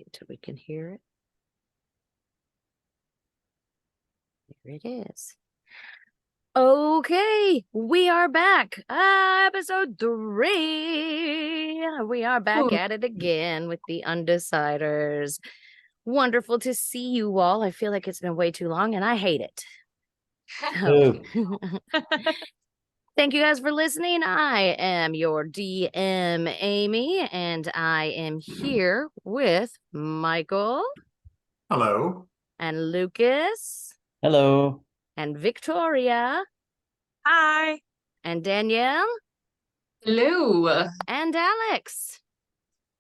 Wait until we can hear it. There it is. Okay, we are back. Episode 3. We are back at it again with the Undeciders. Wonderful to see you all. I feel like it's been way too long and I hate it. So, thank you guys for listening. I am your DM, Amy, and I am here with Michael. Hello. And Lucas. Hello. And Victoria. Hi. And Danielle. Hello. And Alex.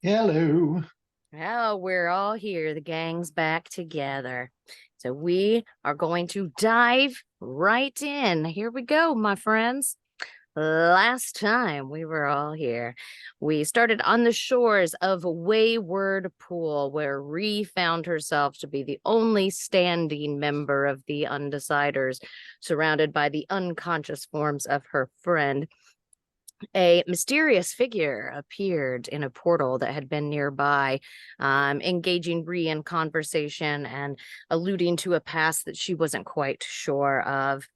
Hello. Well, we're all here. The gang's back together. So we are going to dive right in. Here we go, my friends. Last time we were all here, we started on the shores of Wayward Pool, where Ree found herself to be the only standing member of the Undeciders, surrounded by the unconscious forms of her friend. A mysterious figure appeared in a portal that had been nearby, engaging Ree in conversation and alluding to a past that she wasn't quite sure of.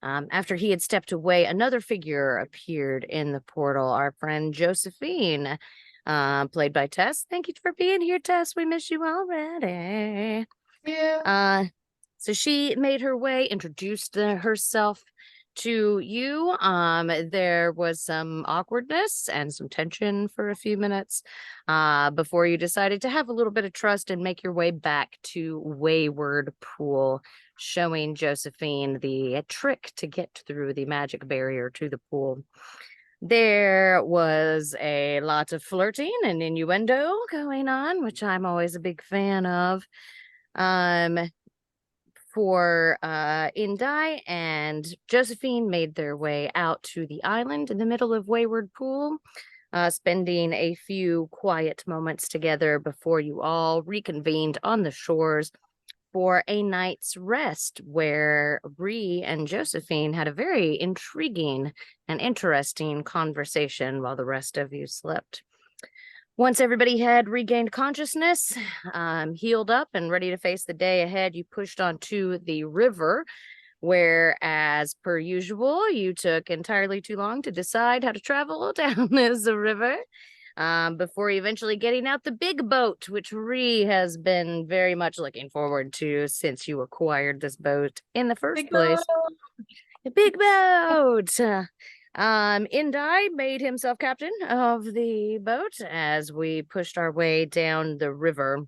After he had stepped away, another figure appeared in the portal. Our friend Josephine, played by Tess. Thank you for being here, Tess. We miss you already. Yeah. So she made her way, introduced herself to you. There was some awkwardness and some tension for a few minutes before you decided to have a little bit of trust and make your way back to Wayward Pool, showing Josephine the trick to get through the magic barrier to the pool. There was a lot of flirting and innuendo going on, which I'm always a big fan of. For Indai and Josephine made their way out to the island in the middle of Wayward Pool, spending a few quiet moments together before you all reconvened on the shores for a night's rest, where Ree and Josephine had a very intriguing and interesting conversation while the rest of you slept. Once everybody had regained consciousness, healed up, and ready to face the day ahead, you pushed onto the river, where, as per usual, you took entirely too long to decide how to travel down this river, before eventually getting out the big boat, which Ree has been very much looking forward to since you acquired this boat in the first place. The big boat! Indai made himself captain of the boat as we pushed our way down the river,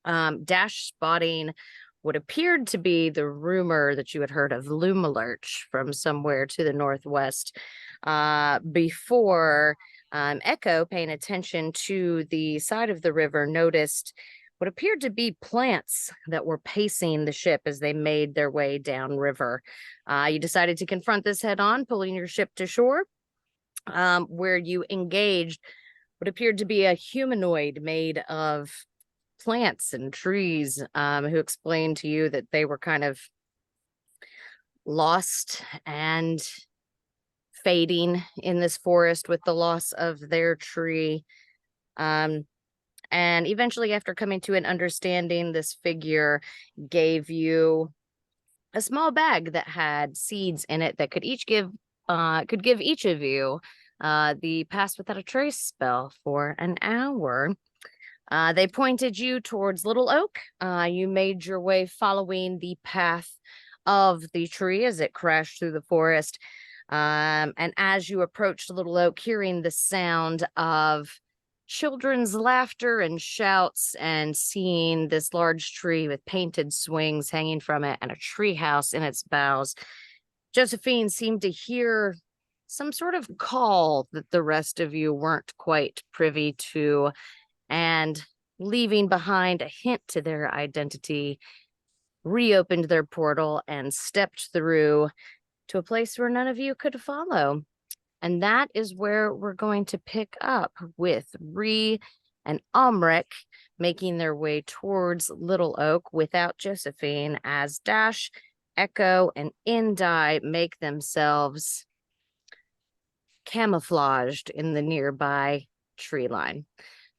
Dash spotting what appeared to be the rumor that you had heard of Lumalurch from somewhere to the northwest, before Echo, paying attention to the side of the river, noticed what appeared to be plants that were pacing the ship as they made their way downriver. You decided to confront this head on, pulling your ship to shore, where you engaged what appeared to be a humanoid made of plants and trees, who explained to you that they were kind of lost and fading in this forest with the loss of their tree. And eventually, after coming to an understanding, this figure gave you a small bag that had seeds in it that could give each of you the Pass Without a Trace spell for an hour. They pointed you towards Little Oak. You made your way following the path of the tree as it crashed through the forest. And as you approached Little Oak, hearing the sound of children's laughter and shouts, and seeing this large tree with painted swings hanging from it and a tree house in its boughs, Josephine seemed to hear some sort of call that the rest of you weren't quite privy to, and leaving behind a hint to their identity, reopened their portal and stepped through to a place where none of you could follow. And that is where we're going to pick up, with Ree and Almric making their way towards Little Oak without Josephine, as Dash, Echo, and Indai make themselves camouflaged in the nearby tree line.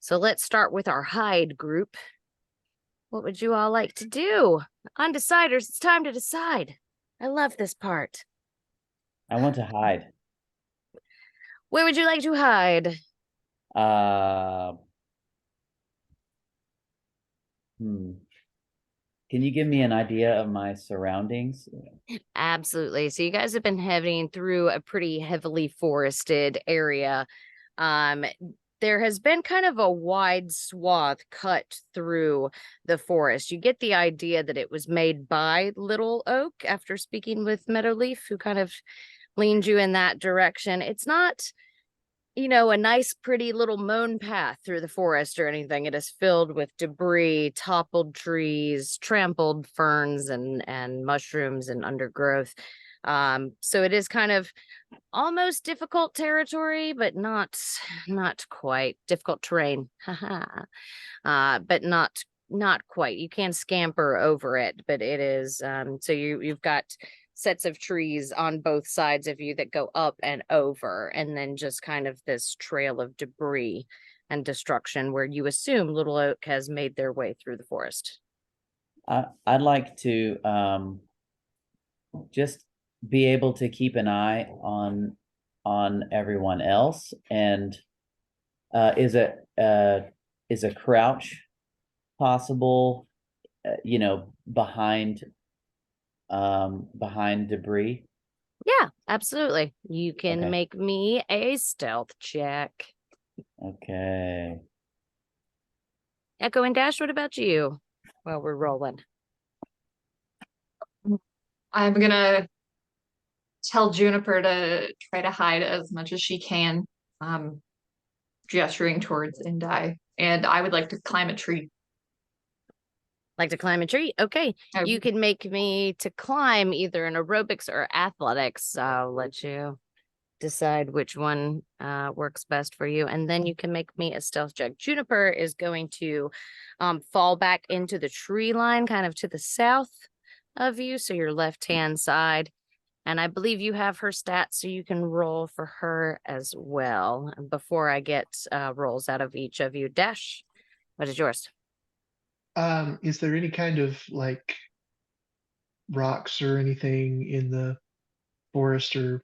So let's start with our hide group What would you all like to do? Undeciders, it's time to decide. I love this part. I want to hide. Where would you like to hide? Can you give me an idea of my surroundings? Absolutely. So you guys have been heading through a pretty heavily forested area. There has been kind of a wide swath cut through the forest. You get the idea that it was made by Little Oak after speaking with Meadowleaf, who kind of leaned you in that direction. It's not, a nice, pretty little mown path through the forest or anything. It is filled with debris, toppled trees, trampled ferns and mushrooms and undergrowth. So it is kind of almost difficult territory, but not quite difficult terrain. But not quite. You can scamper over it, but it is so you've got sets of trees on both sides of you that go up and over, and then just kind of this trail of debris and destruction where you assume Little Oak has made their way through the forest. I'd like to just be able to keep an eye on everyone else, and is a crouch possible, behind debris? Yeah, absolutely. You can Okay. make me a stealth check. Okay. Echo and Dash, what about you? Well, we're rolling. I'm gonna tell Juniper to try to hide as much as she can, gesturing towards Indai. And I would like to climb a tree. Like to climb a tree? Okay. You can make me to climb either in aerobics or athletics. I'll let you decide which one works best for you. And then you can make me a stealth check. Juniper is going to fall back into the tree line, kind of to the south of you. So your left-hand side. And I believe you have her stats, so you can roll for her as well. And before I get rolls out of each of you, Dash, what is yours? Is there any kind of like rocks or anything in the forest or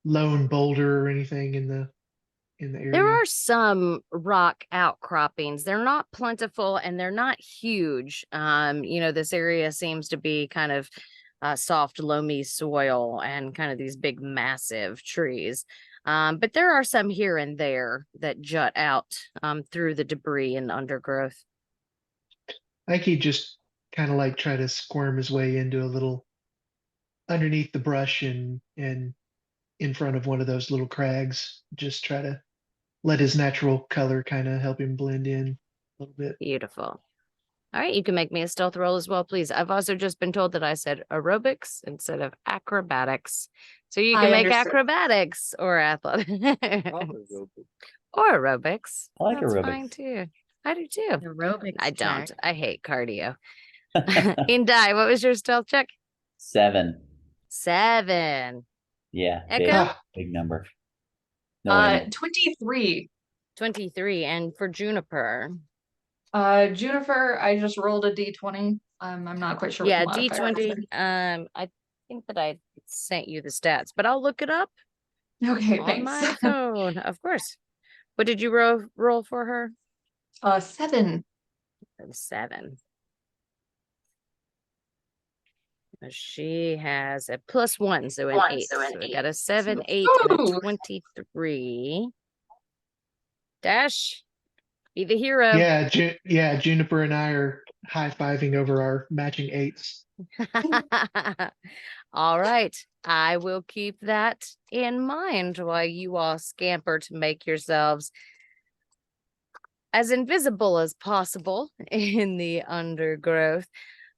lone boulder or anything in the area? There are some rock outcroppings. They're not plentiful and they're not huge. This area seems to be kind of soft, loamy soil and kind of these big, massive trees. But there are some here and there that jut out through the debris and undergrowth. I think he'd just kind of like try to squirm his way into a little underneath the brush and in front of one of those little crags. Just try to let his natural color kind of help him blend in a little bit. Beautiful. All right, you can make me a stealth roll as well, please. I've also just been told that I said aerobics instead of acrobatics. So you can make acrobatics or athletics. Or aerobics. I like That's aerobics. fine too. I do too. Aerobics. I don't. I hate cardio. Indai, what was your stealth check? 7. 7. Yeah, Echo? big number. No, 23. 23. And for Juniper? Juniper, I just rolled a D20. I'm not quite sure. Yeah, what the modifier D20. is. I think that I sent you the stats, but I'll look it up Okay, on thanks. my phone. Of course. What did you roll for her? 7. 7. She has a +1, so an 8. So we got a 7, 8, and a 23. Dash, be the hero. Yeah, Juniper and I are high-fiving over our matching 8s. All right. I will keep that in mind while you all scamper to make yourselves as invisible as possible in the undergrowth.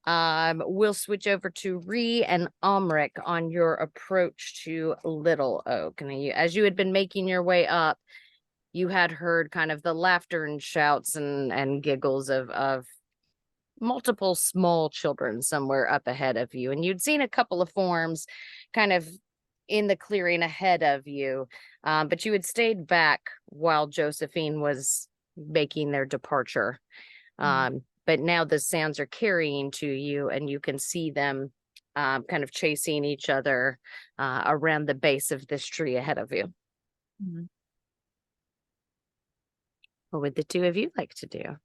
We'll switch over to Ree and Omric on your approach to Little Oak. And as you had been making your way up, you had heard kind of the laughter and shouts and giggles of multiple small children somewhere up ahead of you. And you'd seen a couple of forms kind of in the clearing ahead of you. But you had stayed back while Josephine was making their departure. But now the sounds are carrying to you, and you can see them kind of chasing each other around the base of this tree ahead of you. Mhm. What would the two of you like to do?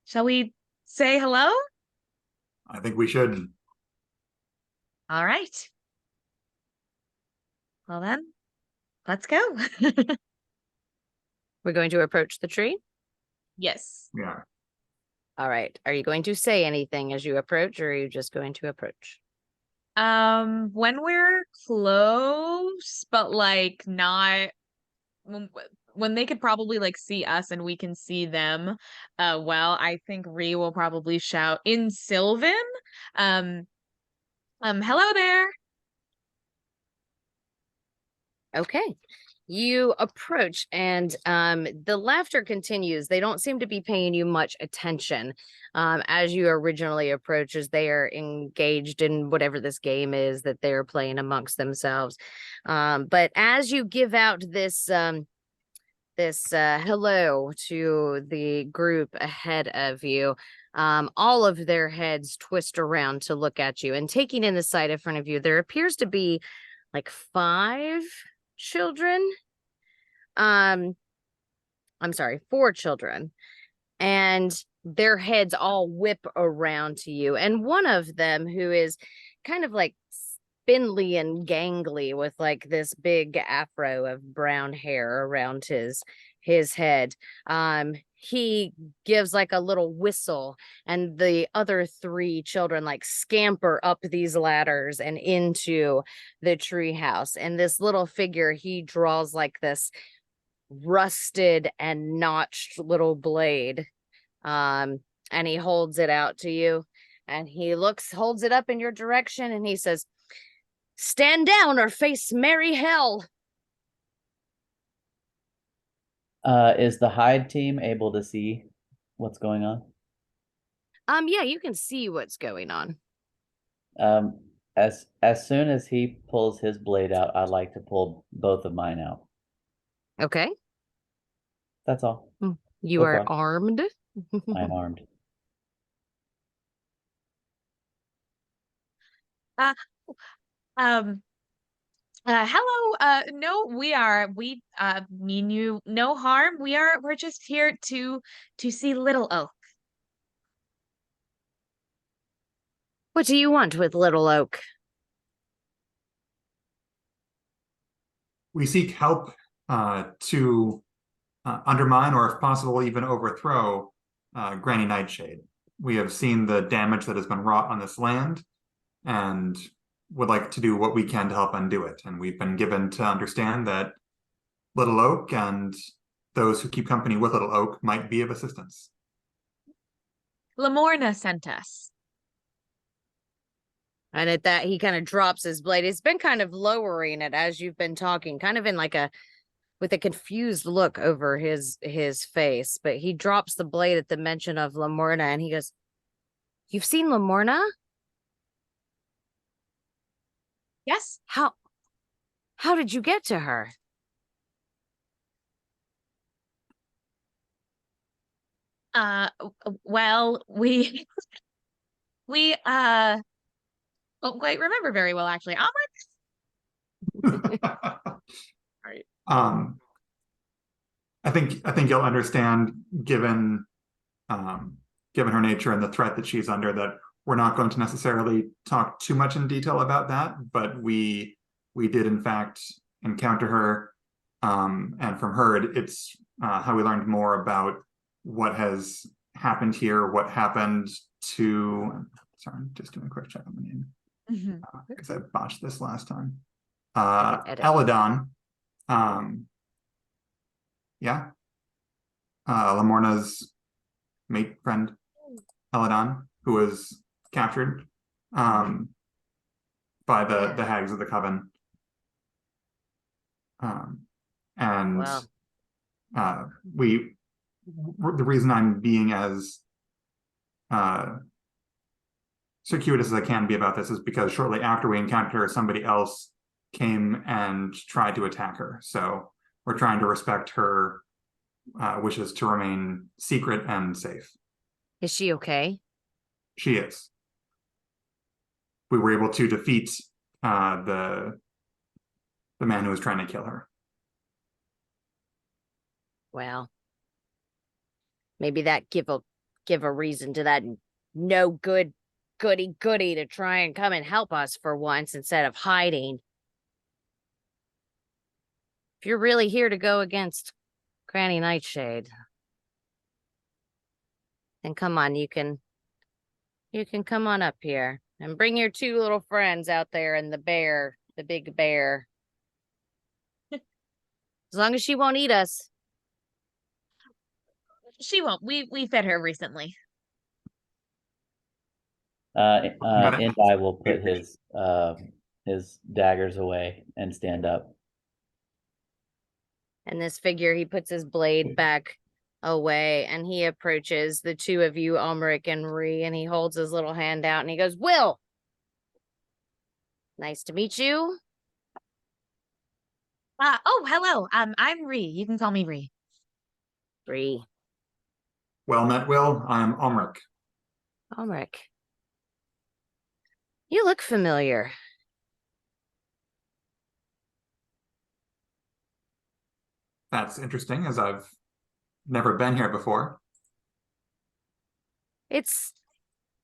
Shall we say hello? I think we should. All right. Well then, let's go. We're going to approach the tree. Yes. Yeah. All right. Are you going to say anything as you approach, or are you just going to approach? When we're close, but like not when they could probably like see us and we can see them, well, I think Ree will probably shout in Sylvan, hello there. Okay. You approach, and the laughter continues. They don't seem to be paying you much attention as you originally approach, as they are engaged in whatever this game is that they're playing amongst themselves. But as you give out this hello to the group ahead of you, all of their heads twist around to look at you, and taking in the sight in front of you, there appears to be like 5 children. I'm sorry, 4 children, and their heads all whip around to you. And one of them, who is kind of like spindly and gangly with like this big afro of brown hair around his head, he gives like a little whistle, and the other 3 children like scamper up these ladders and into the treehouse. And this little figure, he draws like this rusted and notched little blade, and he holds it out to you, and he holds it up in your direction, and he says, "Stand down or face merry hell." Is the hide team able to see what's going on? Yeah, you can see what's going on. As soon as he pulls his blade out, I'd like to pull both of mine out. Okay. That's all. You So are far. armed. I'm armed. Hello, no, we mean you no harm. We're just here to see Little Oak. What do you want with Little Oak? We seek help to undermine, or if possible, even overthrow Granny Nightshade. We have seen the damage that has been wrought on this land, and would like to do what we can to help undo it. And we've been given to understand that Little Oak and those who keep company with Little Oak might be of assistance. Lamorna sent us. And at that, he kind of drops his blade. He's been kind of lowering it as you've been talking, kind of in like with a confused look over his face. But he drops the blade at the mention of Lamorna, and he goes, "You've seen Lamorna?" Yes. How did you get to her? Well, we don't quite remember very well, actually. Right. I think you'll understand, given her nature and the threat that she's under, that we're not going to necessarily talk too much in detail about that, but we did in fact encounter her, and from her it's how we learned more about what has happened here, what happened to, sorry, I'm just doing a quick check on the name because I botched this last time. Eladon, yeah, Lamorna's mate friend Eladon, who was captured by the hags of the coven, and Wow. the reason I'm being as circuitous as I can be about this is because shortly after we encountered her, somebody else came and tried to attack her. So we're trying to respect her wishes to remain secret and safe. Is she okay? She is. We were able to defeat the man who was trying to kill her. Well, maybe that give a reason to that no good goody to try and come and help us for once instead of hiding. If you're really here to go against Granny Nightshade, then come on, you can come on up here and bring your two little friends out there and the big bear. As long as she won't eat us. She won't. We fed her recently. Indi will put his daggers away and stand up. And this figure, he puts his blade back away and he approaches the two of you, Ulrich and Ree, and he holds his little hand out and he goes, Will, nice to meet you. Oh, hello. I'm Ree. You can call me Ree. Ree. Well met, Will. I'm Ulrich. Ulrich. You look familiar. That's interesting, as I've never been here before. It's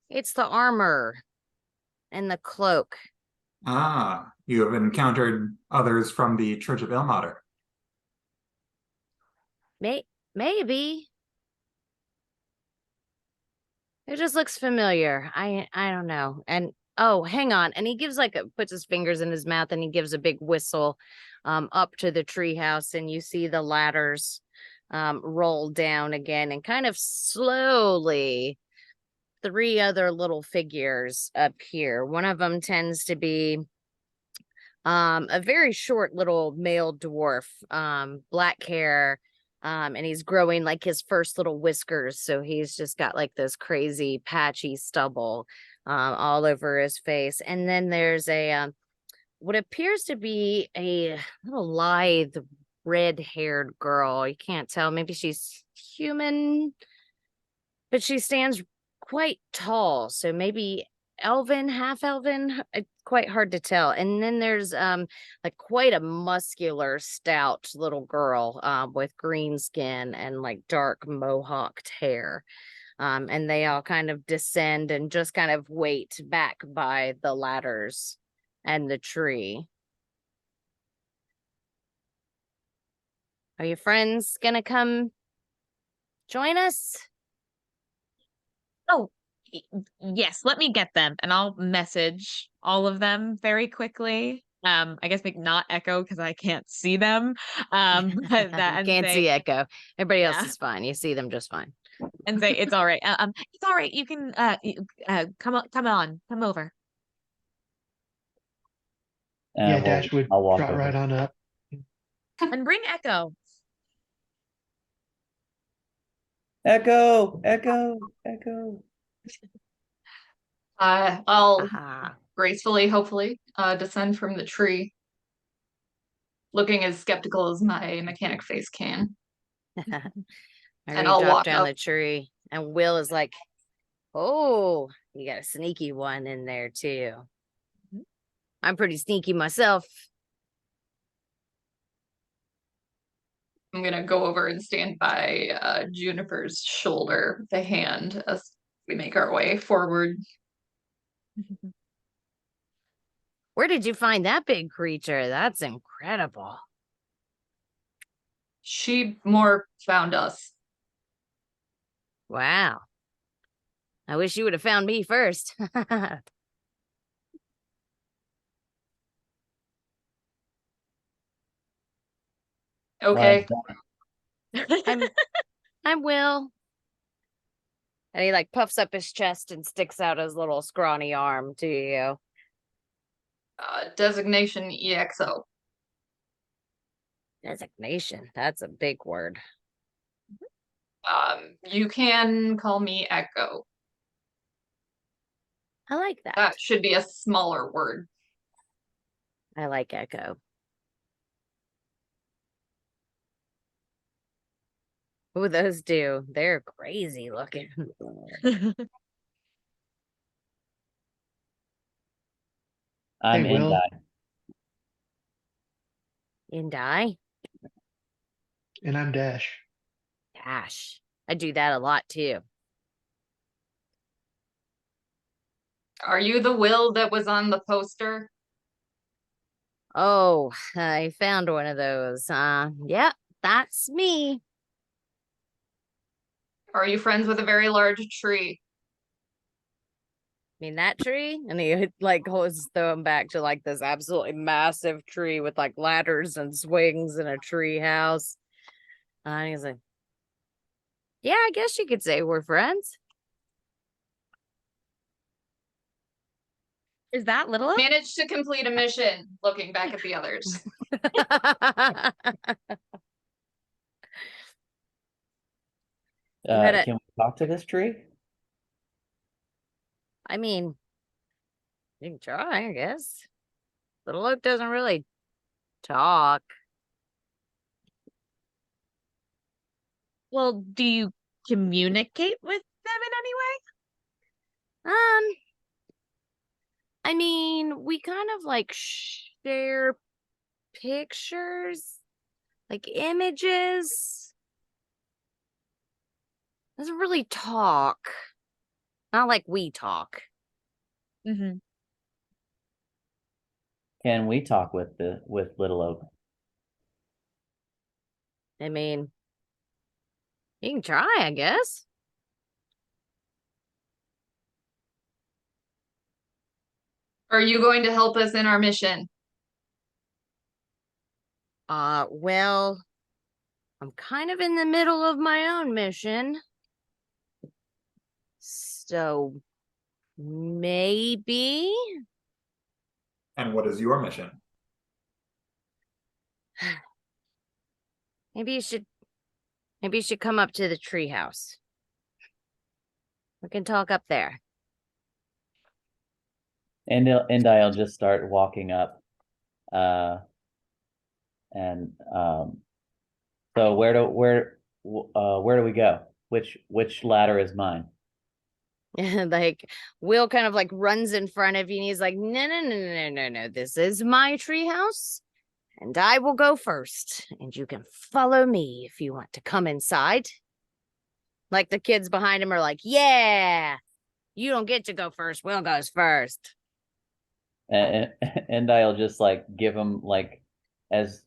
the armor and the cloak. Ah, you have encountered others from the Church of Ilmater. Maybe. It just looks familiar. I don't know. And oh, hang on. And he gives puts his fingers in his mouth and he gives a big whistle up to the treehouse, and you see the ladders roll down again, and kind of slowly three other little figures appear. One of them tends to be a very short little male dwarf, black hair, and he's growing like his first little whiskers, so he's just got like this crazy patchy stubble all over his face. And then there's a what appears to be a little lithe red-haired girl. You can't tell, maybe she's human, but she stands quite tall, so maybe elven, half elven, quite hard to tell. And then there's like quite a muscular, stout little girl with green skin and like dark mohawked hair. And they all kind of descend and just kind of wait back by the ladders and the tree. Are your friends gonna come join us? Oh, yes, let me get them and I'll message all of them very quickly. I guess not Echo because I can't see them. But that Can't see Echo. Everybody else Yeah. is fine. You see them just fine. And say it's all right. It's all right. You can come over. Yeah, Dash would I'll walk trot over. right on up. And bring Echo. Echo. I'll Aha. gracefully, hopefully, descend from the tree, looking as skeptical as my mechanic face can. And I'll drop walk down up. the tree, and Will is like, "Oh, you got a sneaky one in there too." I'm pretty sneaky myself. I'm gonna go over and stand by Juniper's shoulder with a hand as we make our way forward. Where did you find that big creature? That's incredible. She more found us. Wow. I wish you would have found me first. Okay. I'm Will. And he like puffs up his chest and sticks out his little scrawny arm to you. Designation EXO. Designation. That's a big word. You can call me Echo. I like that. That should be a smaller word. I like Echo. Oh, those do. They're crazy looking. I'm Hey, in Will. die. In die? And I'm Dash. Gosh, I do that a lot too. Are you the Will that was on the poster? Oh, I found one of those. Yep, that's me. Are you friends with a very large tree? I mean that tree, and he like holds them back to like this absolutely massive tree with like ladders and swings and a tree house. And he's like, "Yeah, I guess you could say we're friends." Is that little? Managed to complete a mission, looking back at the others. had a- Can we talk to this tree? I mean, you can try, I guess. Little Oak doesn't really talk. Well, do you communicate with them in any way? I mean, we kind of like share pictures, like images. Doesn't really talk. Not like we talk. Mm-hmm. Can we talk with Little Oak? I mean, you can try, I guess. Are you going to help us in our mission? Well, I'm kind of in the middle of my own mission. So maybe. And what is your mission? Maybe you should come up to the treehouse. We can talk up there. And I'll just start walking up. So where do we go? Which ladder is mine? Like Will kind of like runs in front of you and he's like, no. This is my treehouse. And I will go first. And you can follow me if you want to come inside. Like the kids behind him are like, yeah, you don't get to go first. Will goes first. And I'll just like give him like as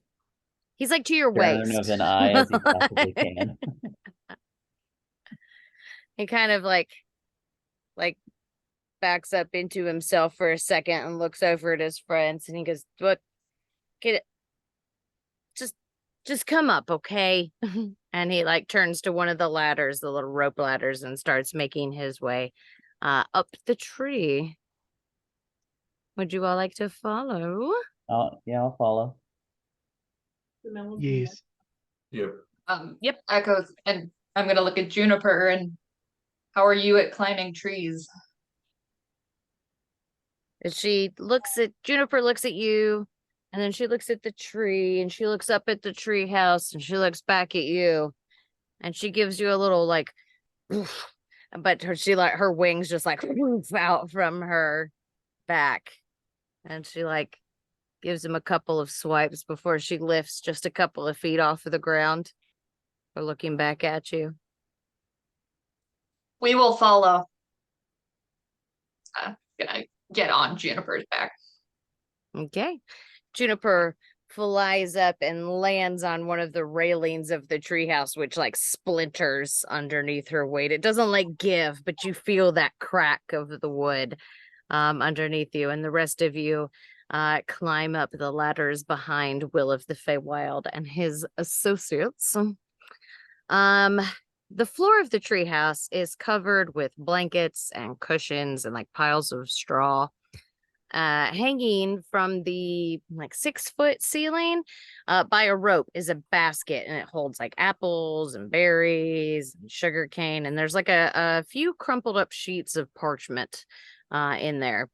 He's like to your stern waist. of an eye as he possibly can. He kind of like backs up into himself for a second and looks over at his friends and he goes, "What? Get it? Just come up, okay?" And he like turns to one of the ladders, the little rope ladders, and starts making his way up the tree. Would you all like to follow? Yeah, I'll follow. Yes. Yep. Yep. Echoes, and I'm gonna look at Juniper and how are you at climbing trees? And Juniper looks at you, and then she looks at the tree, and she looks up at the tree house, and she looks back at you, and she gives you a little like, oof, but her wings just like woof out from her back, and she like gives him a couple of swipes before she lifts just a couple of feet off of the ground, or looking back at you. We will follow. Gonna get on Juniper's back. Okay. Juniper flies up and lands on one of the railings of the treehouse, which like splinters underneath her weight. It doesn't like give, but you feel that crack of the wood underneath you, and the rest of you climb up the ladders behind Will of the Fey Wild and his associates. The floor of the treehouse is covered with blankets and cushions and like piles of straw. Hanging from the like 6-foot ceiling by a rope is a basket, and it holds like apples and berries and sugar cane, and there's like a few crumpled up sheets of parchment in there.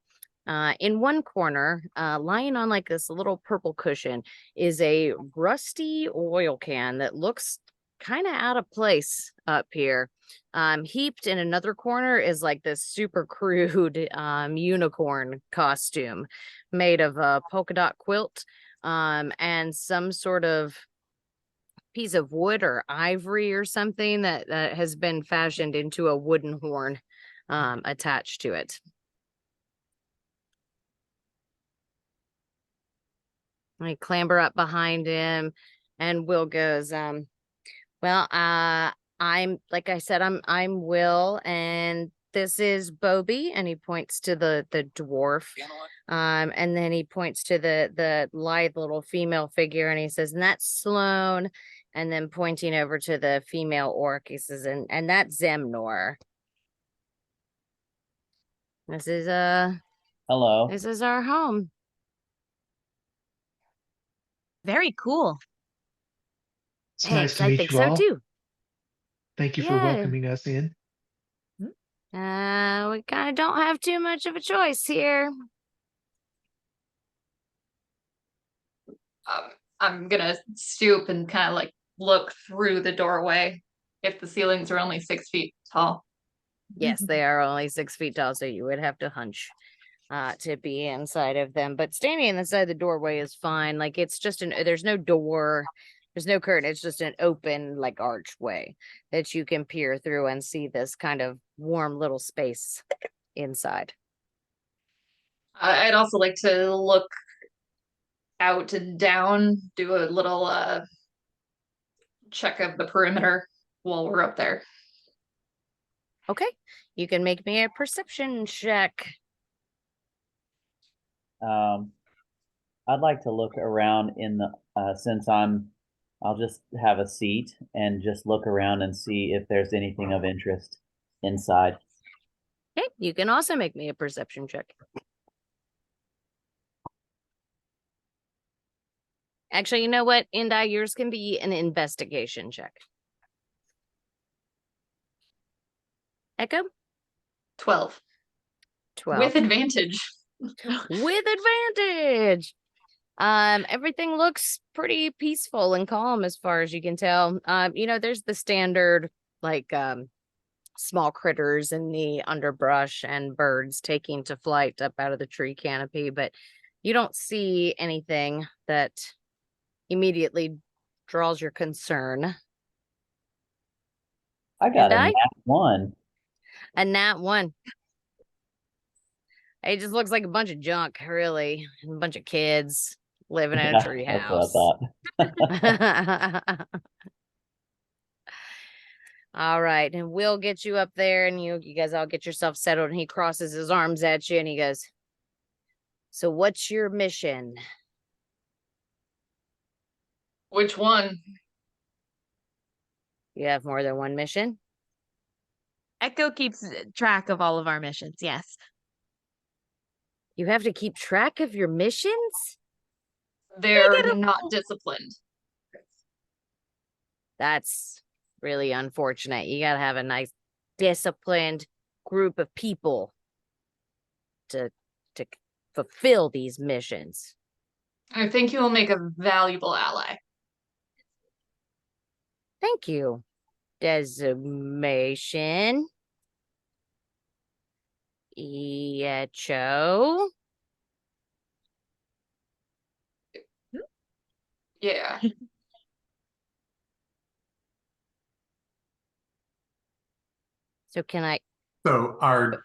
In one corner, lying on like this little purple cushion, is a rusty oil can that looks kind of out of place up here. Heaped in another corner is like this super crude unicorn costume made of a polka dot quilt and some sort of piece of wood or ivory or something that has been fashioned into a wooden horn attached to it. I clamber up behind him, and Will goes, well, I'm, like I said, I'm Will, and this is Bobby, and he points to the dwarf. And then he points to the lithe little female figure, and he says, and that's Sloane. And then pointing over to the female orc, he says, and that's Zemnor. This is Hello. this is our home. Very cool. It's nice Thanks, to I meet think you so all. too. Thank you for Yeah. welcoming us in. We kind of don't have too much of a choice here. I'm gonna stoop and kind of like look through the doorway if the ceilings are only 6 feet tall. Yes, they are only 6 feet tall, so you would have to hunch to be inside of them. But standing inside the doorway is fine. Like it's just there's no door, there's no curtain. It's just an open like archway that you can peer through and see this kind of warm little space inside. I'd also like to look out and down, do a little check of the perimeter while we're up there. Okay, you can make me a perception check. I'd like to look around in the since I'll just have a seat and just look around and see if there's anything of interest inside. Okay, you can also make me a perception check. Actually, you know what, Indi, yours can be an investigation check. Echo? 12. 12. With advantage. With advantage. Everything looks pretty peaceful and calm as far as you can tell. You know, there's the standard like small critters in the underbrush and birds taking to flight up out of the tree canopy, but you don't see anything that immediately draws your concern. I got a Indi? nat 1. A nat 1. It just looks like a bunch of junk, really. A bunch of kids living in a tree That's what I house. thought. All right, and we'll get you up there, and you guys all get yourself settled. And he crosses his arms at you, and he goes, "So, what's your mission?" Which one? You have more than one mission? Echo keeps track of all of our missions. Yes. You have to keep track of your missions? They're not disciplined. That's really unfortunate. You gotta have a nice, disciplined group of people to fulfill these missions. I think you will make a valuable ally. Thank you. Designation. Echo. Yeah. So can I? So our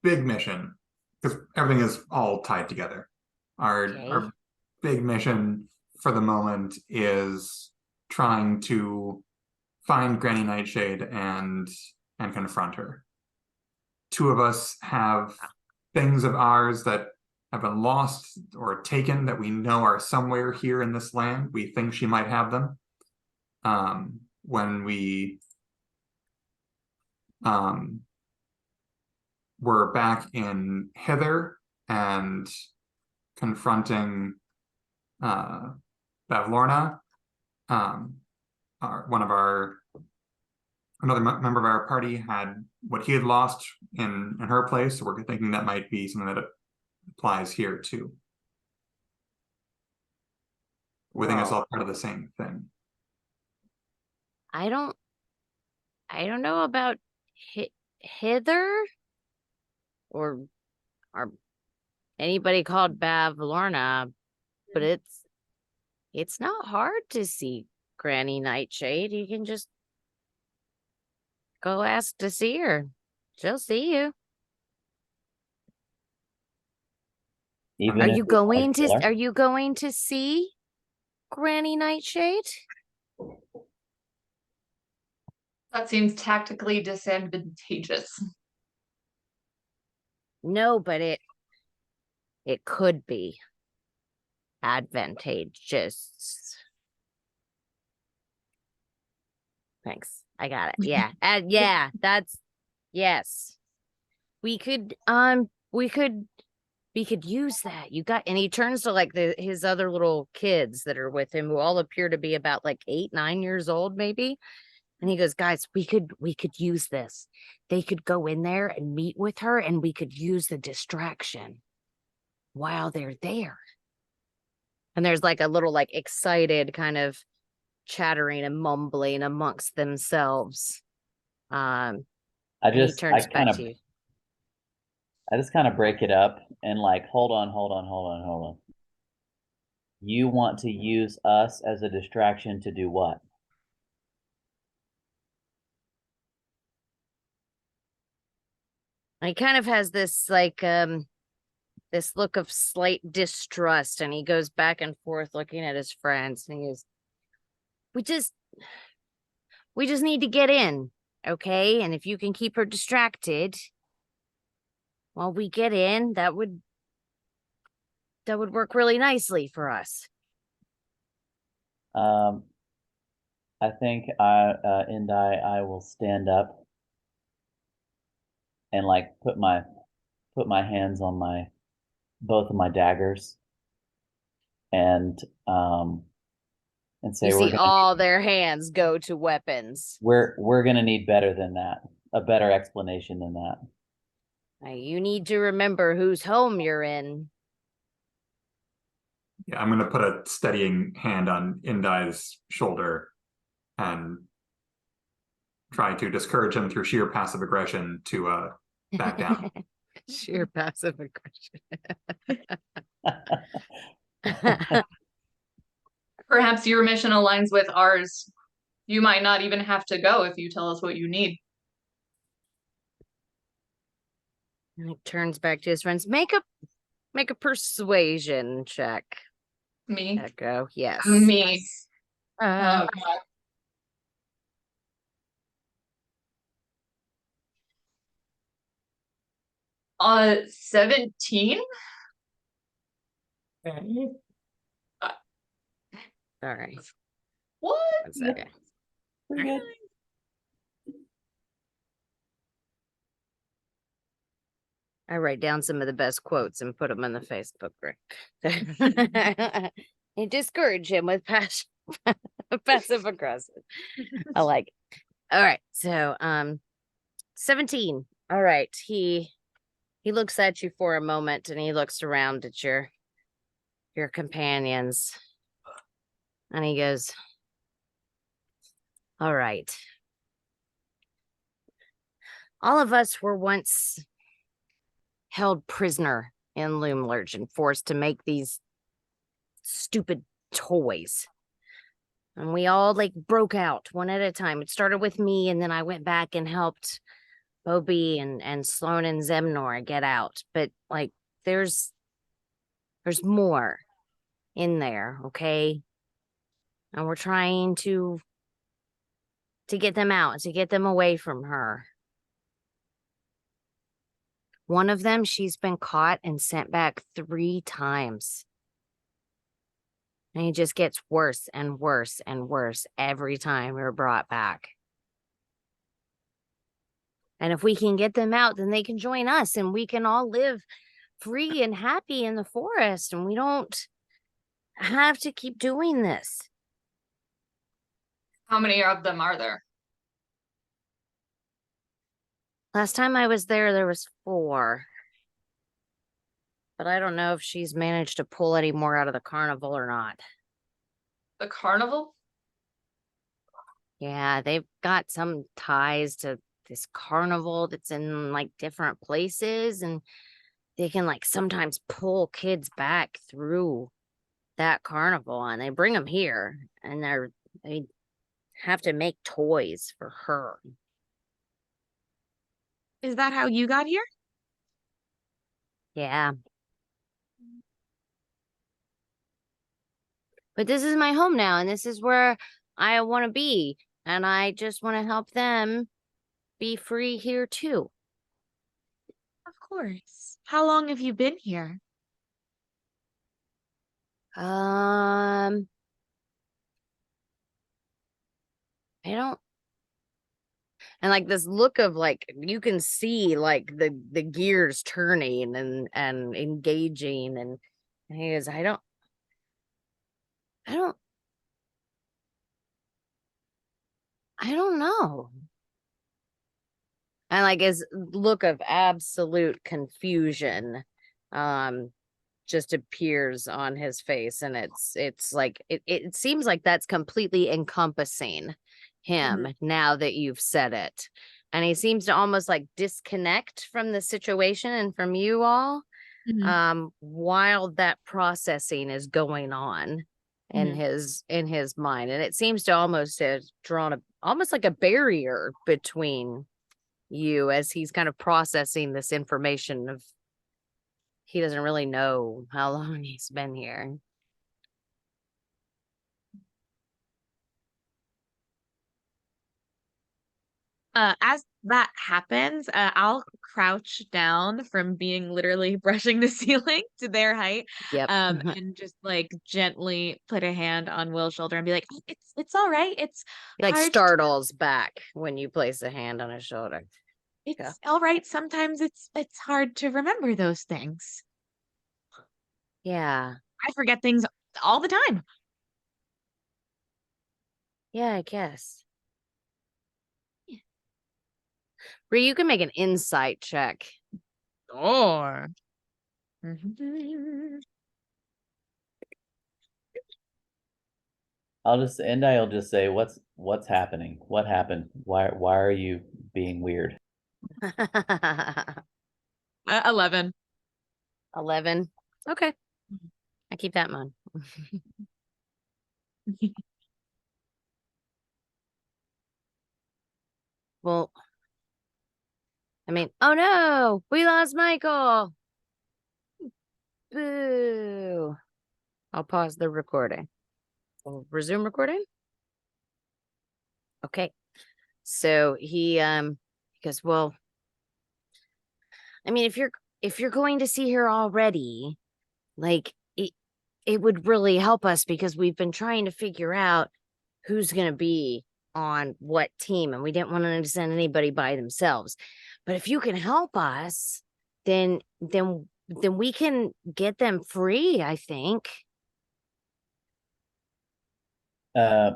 big mission, because everything is all tied together. Okay. Our big mission for the moment is trying to find Granny Nightshade and confront her. 2 of us have things of ours that have been lost or taken that we know are somewhere here in this land. We think she might have them. When we were back in Hither and confronting Bavlorna, another member of our party had what he had lost in her place. So we're thinking that might be something that applies here too. We think it's all part of the same thing. I don't know about Hither or anybody called Bavlorna, but it's not hard to see Granny Nightshade. You can just go ask to see her. She'll see you. Even Are if you we wanna going kill her? are you going to see Granny Nightshade? That seems tactically disadvantageous. No, but it could be advantageous. Thanks. I got it. Yeah. Yeah, yes. We could use that. You got, and he turns to like his other little kids that are with him who all appear to be about like 8, 9 years old, maybe. And he goes, guys, we could use this. They could go in there and meet with her, and we could use the distraction while they're there. And there's like a little like excited kind of chattering and mumbling amongst themselves. And he turns back to you. I just kind of break it up and like, hold on. You want to use us as a distraction to do what? He kind of has this like this look of slight distrust, and he goes back and forth looking at his friends, and he goes, we just need to get in, okay? And if you can keep her distracted while we get in, that would work really nicely for us. I think I will stand up and like put my hands on both of my daggers and say You see all their hands go to weapons. We're gonna need better than that. A better explanation than that. Now, you need to remember whose home you're in. Yeah, I'm gonna put a steadying hand on Indai's shoulder and try to discourage him through sheer passive aggression to back down. Sheer passive aggression. Perhaps your mission aligns with ours. You might not even have to go if you tell us what you need. And he turns back to his friends. Make a persuasion check. Me? Echo, yes. Me. Uh, 17? sorry. What? 1 second. Pretty good. I write down some of the best quotes and put them in the Facebook group. And discourage him with passive aggressive. I like it. All right. So 17. All right. He looks at you for a moment, and he looks around at your companions, and he goes, all right. All of us were once held prisoner in Loomlurch and forced to make these stupid toys. And we all like broke out one at a time. It started with me, and then I went back and helped Bobby and Sloan and Zemnor get out. But like there's more in there, okay? And we're trying to get them out, to get them away from her. One of them, she's been caught and sent back 3 times. And it just gets worse and worse and worse every time we're brought back. And if we can get them out, then they can join us, and we can all live free and happy in the forest, and we don't have to keep doing this. How many of them are there? Last time I was there was 4. But I don't know if she's managed to pull any more out of the carnival or not. The carnival? Yeah, they've got some ties to this carnival that's in like different places, and they can like sometimes pull kids back through that carnival, and they bring them here, and they have to make toys for her. Is that how you got here? Yeah. But this is my home now, and this is where I want to be, and I just want to help them be free here too. Of course. How long have you been here? I don't, and like this look of like you can see like the gears turning and engaging, and he goes, I don't know. And like his look of absolute confusion just appears on his face, and it's like it seems like that's completely encompassing him now that you've said it. And he seems to almost like disconnect from the situation and from you all while that processing is going on in his mind. And it seems to almost have drawn almost like a barrier between you as he's kind of processing this information of he doesn't really know how long he's been here. As that happens, I'll crouch down from being literally brushing the ceiling to their height. Yep. And just like gently put a hand on Will's shoulder and be like, "Oh, it's all right. It's He like hard to- startles back when you place a hand on his shoulder. It's all right. Sometimes it's hard to remember those things. Yeah. I forget things all the time." Yeah, I guess. Bree, you can make an insight check. Or I'll just say, what's happening? What happened? Why are you being weird? 11. 11. Okay. I keep that in mind. Well, I mean, oh no, we lost Michael. Boo. I'll pause the recording. We'll resume recording. Okay. So he goes, well, I mean, if you're going to see her already, like it would really help us because we've been trying to figure out who's going to be on what team, and we didn't want to send anybody by themselves. But if you can help us, then we can get them free, I think. I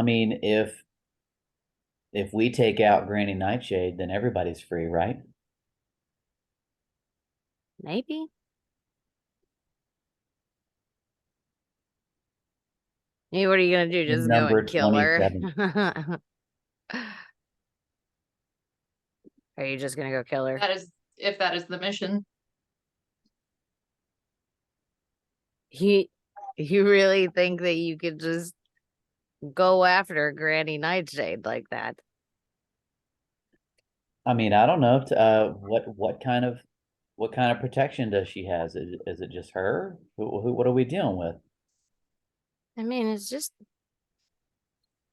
mean, if we take out Granny Nightshade, then everybody's free, right? Maybe. Hey, what are you gonna do? Just go Number and kill her? 27. Are you just gonna go kill her? That is, if that is the mission. You really think that you could just go after Granny Nightshade like that? I mean, I don't know. What kind of protection does she has? Is it just her? What are we dealing with? I mean, it's just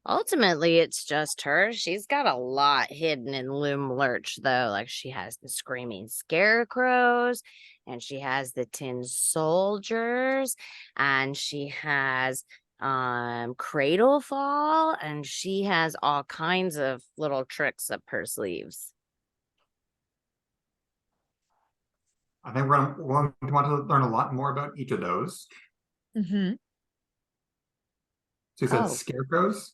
ultimately it's just her. She's got a lot hidden in Loom Lurch, though. Like she has the screaming scarecrows, and she has the tin soldiers, and she has Cradle Fall, and she has all kinds of little tricks up her sleeves. I think we're going to want to learn a lot more about each of those. Mm-hmm. So you said Oh. scarecrows?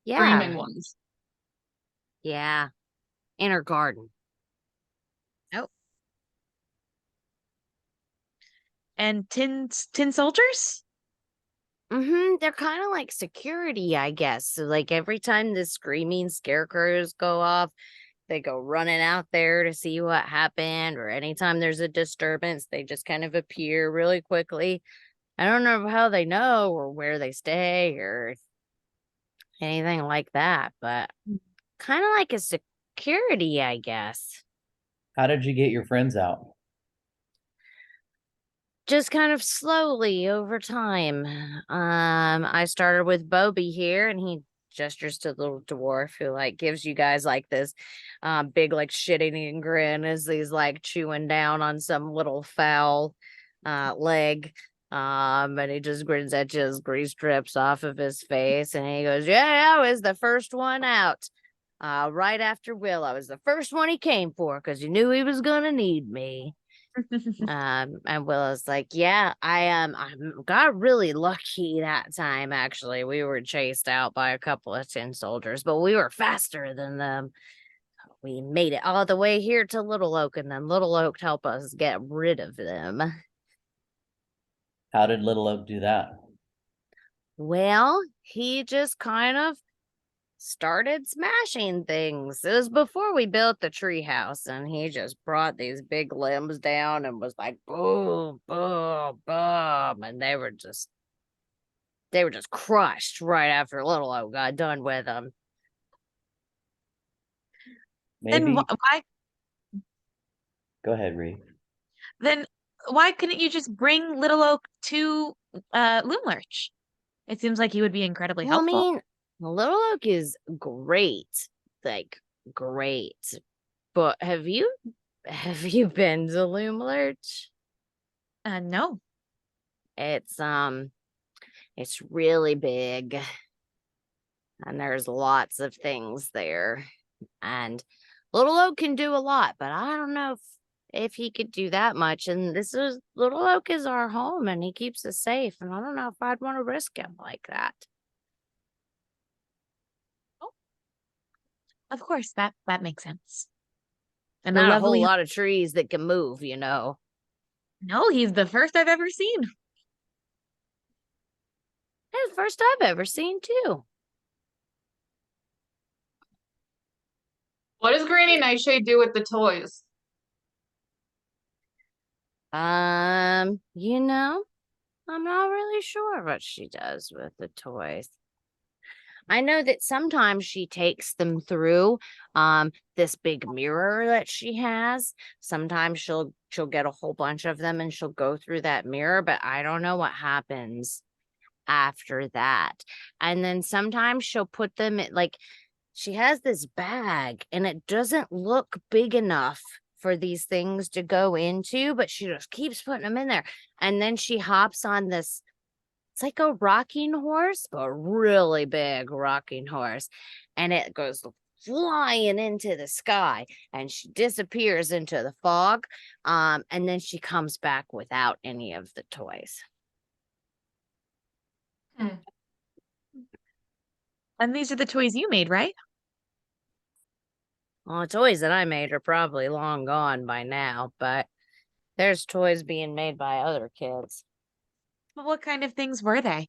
Yeah, Screaming ones. yeah. In her garden. And tin soldiers? They're kind of like security, I guess. So like every time the screaming scarecrows go off, they go running out there to see what happened, or anytime there's a disturbance, they just kind of appear really quickly. I don't know how they know or where they stay or anything like that, but kind of like a security, I guess. How did you get your friends out? Just kind of slowly over time. I started with Bobby here, and he gestures to the little dwarf who like gives you guys like this big like shit-eating grin as he's like chewing down on some little foul leg. And he just grins at you as grease drips off of his face, and he goes, "Yeah, I was the first one out. Right after Will, I was the first one he came for because he knew he was gonna need me." And Willow's like, "Yeah, I got really lucky that time. Actually, we were chased out by a couple of tin soldiers, but we were faster than them. We made it all the way here to Little Oak, and then Little Oak helped us get rid of them." How did Little Oak do that? Well, he just kind of started smashing things. It was before we built the treehouse, and he just brought these big limbs down and was like, boom, boom, boom, and they were just crushed right after Little Oak got done with them. Then Maybe. why Go ahead, Ree. then why couldn't you just bring Little Oak to Loomlurch? It seems like he would be incredibly Well, I helpful. mean, Little Oak is great, like great. But have you been to Loomlurch? No. It's really big, and there's lots of things there. And Little Oak can do a lot, but I don't know if he could do that much. And Little Oak is our home, and he keeps us safe. And I don't know if I'd want to risk him like that. Of course, that makes sense. And Not a a whole lovely lot of trees that can move, you know. No, he's the first I've ever seen. It's the first I've ever seen too. What does Granny Nightshade do with the toys? You know, I'm not really sure what she does with the toys. I know that sometimes she takes them through this big mirror that she has. Sometimes she'll get a whole bunch of them and she'll go through that mirror, but I don't know what happens after that. And then sometimes she'll put them in, like, she has this bag and it doesn't look big enough for these things to go into, but she just keeps putting them in there. And then she hops on this, it's like a rocking horse, but a really big rocking horse. And it goes flying into the sky and she disappears into the fog. And then she comes back without any of the toys. And these are the toys you made, right? Well, the toys that I made are probably long gone by now, but there's toys being made by other kids. But what kind of things were they?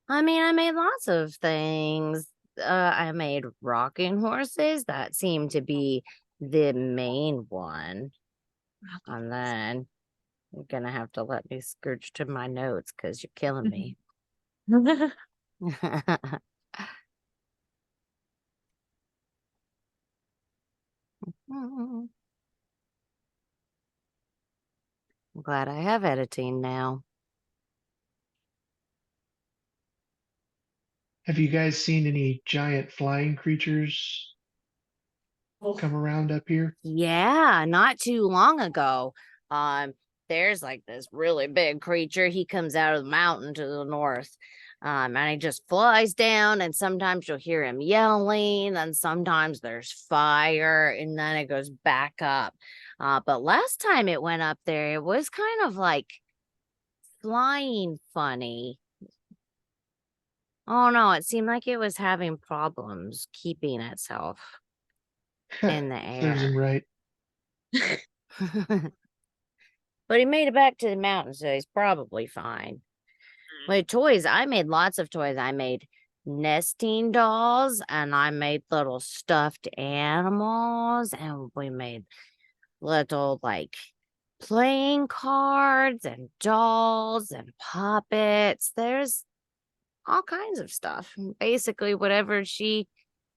I mean, I made lots of things. I made rocking horses. That seemed to be the main one. And then you're gonna have to let me scooch to my notes because you're killing me. I'm glad I have editing now. Have you guys seen any giant flying creatures come around up here? Yeah, not too long ago. There's like this really big creature. He comes out of the mountain to the north. And he just flies down, and sometimes you'll hear him yelling, and sometimes there's fire, and then it goes back up. But last time it went up there, it was kind of like flying funny. Oh no, it seemed like it was having problems keeping itself in the Serves him air. right. But he made it back to the mountain, so he's probably fine. With toys, I made lots of toys. I made nesting dolls and I made little stuffed animals, and we made little like playing cards and dolls and puppets. There's all kinds of stuff. Basically, whatever she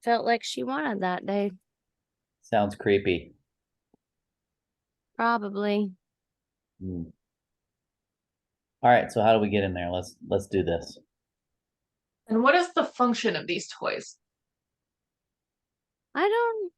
felt like she wanted that day. Sounds creepy. Probably. Hmm. All right, so how do we get in there? Let's do this. And what is the function of these toys? I don't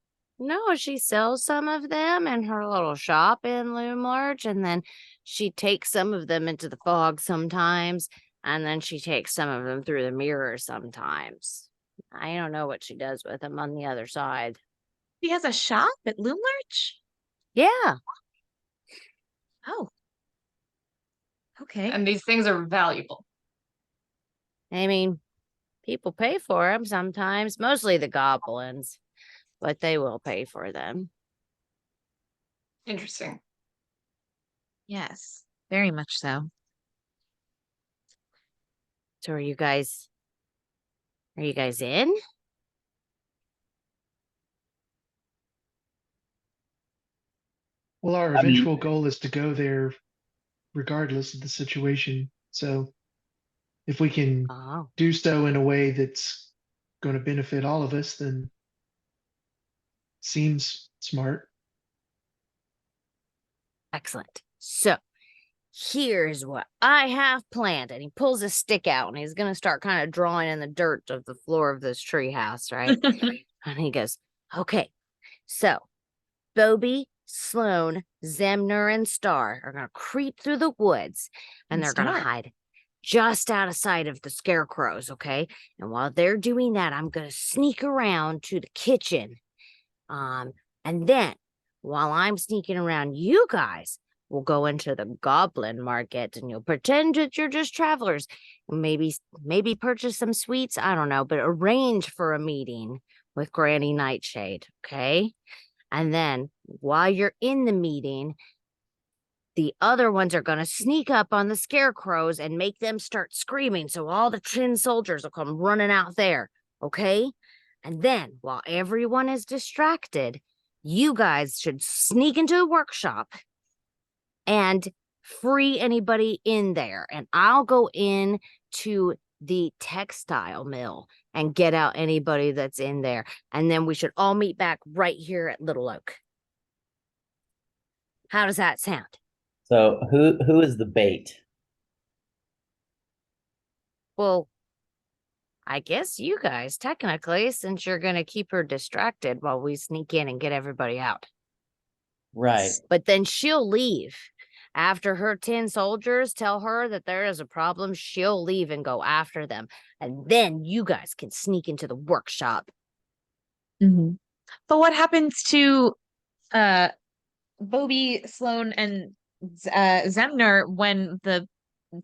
know. She sells some of them in her little shop in Loom Larch, and then she takes some of them into the fog sometimes, and then she takes some of them through the mirror sometimes. I don't know what she does with them on the other side. He has a shop at Loom Lurch? Yeah. Oh. Okay. And these things are valuable. I mean, people pay for them sometimes, mostly the goblins, but they will pay for them. Interesting. Yes, very much so. So are you guys in? Well, our I mean- eventual goal is to go there regardless of the situation. So if we can Oh, do so in a way that's going to benefit all of us, then seems smart. excellent. So here's what I have planned. And he pulls a stick out and he's going to start kind of drawing in the dirt of the floor of this tree house, right? And he goes, okay, so Bobby, Sloan, Zemner, and Star are going to creep through the woods and And they're going to Star. hide just out of sight of the scarecrows, okay? And while they're doing that, I'm going to sneak around to the kitchen. And then while I'm sneaking around, you guys will go into the goblin market and you'll pretend that you're just travelers. Maybe purchase some sweets, I don't know, but arrange for a meeting with Granny Nightshade, okay? And then while you're in the meeting, the other ones are going to sneak up on the scarecrows and make them start screaming. So all the tin soldiers will come running out there. Okay. And then while everyone is distracted, you guys should sneak into the workshop and free anybody in there. And I'll go in to the textile mill and get out anybody that's in there. And then we should all meet back right here at Little Oak. How does that sound? So who is the bait? Well, I guess you guys, technically, since you're going to keep her distracted while we sneak in and get everybody out. Right. But then she'll leave. After her 10 soldiers tell her that there is a problem, she'll leave and go after them. And then you guys can sneak into the workshop. Mm-hmm. But what happens to Bobby, Sloan, and Zemner when the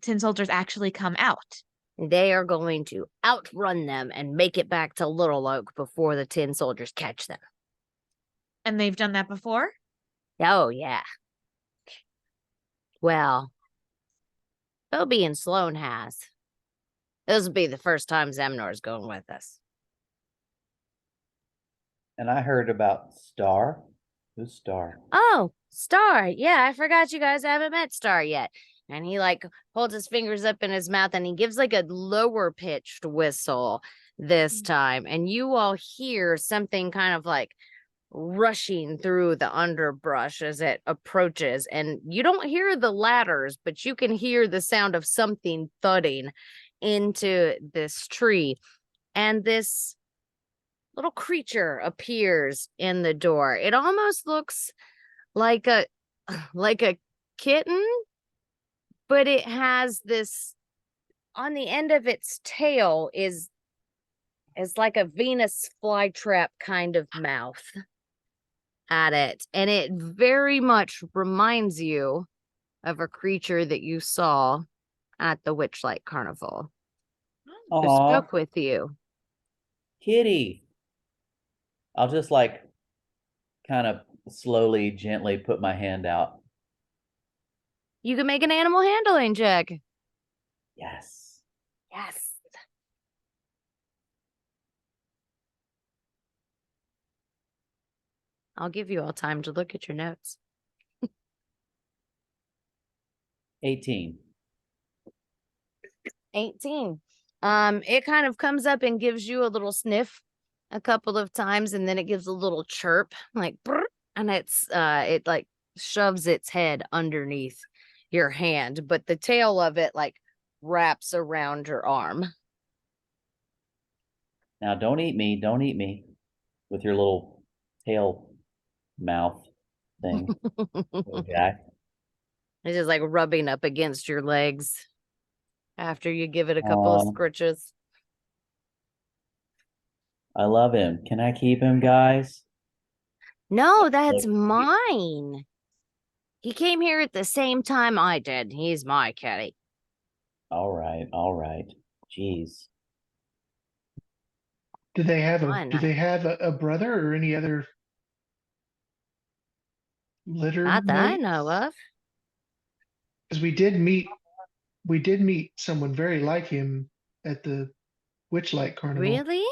tin soldiers actually come out? They are going to outrun them and make it back to Little Oak before the 10 soldiers catch them. And they've done that before? Oh, yeah. Well, Bobby and Sloan has. This will be the first time Zemnor's going with us. And I heard about Star. Who's Star? Oh, Star. Yeah, I forgot you guys haven't met Star yet. And he like holds his fingers up in his mouth and he gives like a lower pitched whistle this time. And you all hear something kind of like rushing through the underbrush as it approaches. And you don't hear the ladders, but you can hear the sound of something thudding into this tree. And this little creature appears in the door. It almost looks like a kitten, but it has this on the end of its tail is like a Venus flytrap kind of mouth at it. And it very much reminds you of a creature that you saw at the Witchlight Carnival. who Aw, spoke with you. kitty. I'll just like kind of slowly, gently put my hand out. You can make an animal handling check. Yes. Yes. I'll give you all time to look at your notes. 18. 18. It kind of comes up and gives you a little sniff a couple of times, and then it gives a little chirp, like brr, and it like shoves its head underneath your hand, but the tail of it like wraps around your arm. Now don't eat me. Don't eat me with your little tail mouth thing. Little guy. It's just like rubbing up against your legs after you give it a couple of Aw. scritches. I love him. Can I keep him, guys? No, that's Look, mine. He came here at the same time I did. He's my kitty. all right, all right. Jeez. Do they have Why do not? they have a brother or any other litter Not that I mates? know of. Because we did meet someone very like him at the Witchlight Carnival. Really?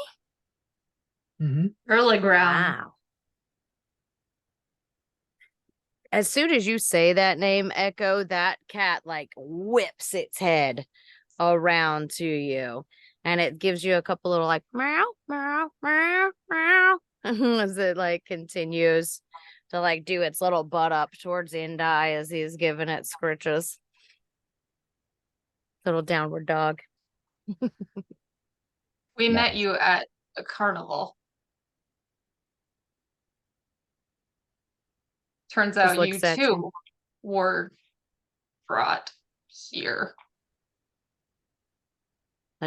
Hmm. Early ground. Wow. As soon as you say that name, Echo, that cat like whips its head around to you. And it gives you a couple little like meow, meow, meow, meow as it like continues to like do its little butt up towards Indai as he's giving it scritches. Little downward dog. We Nice. met you at a carnival. Turns Just out you looks at you. too were brought here.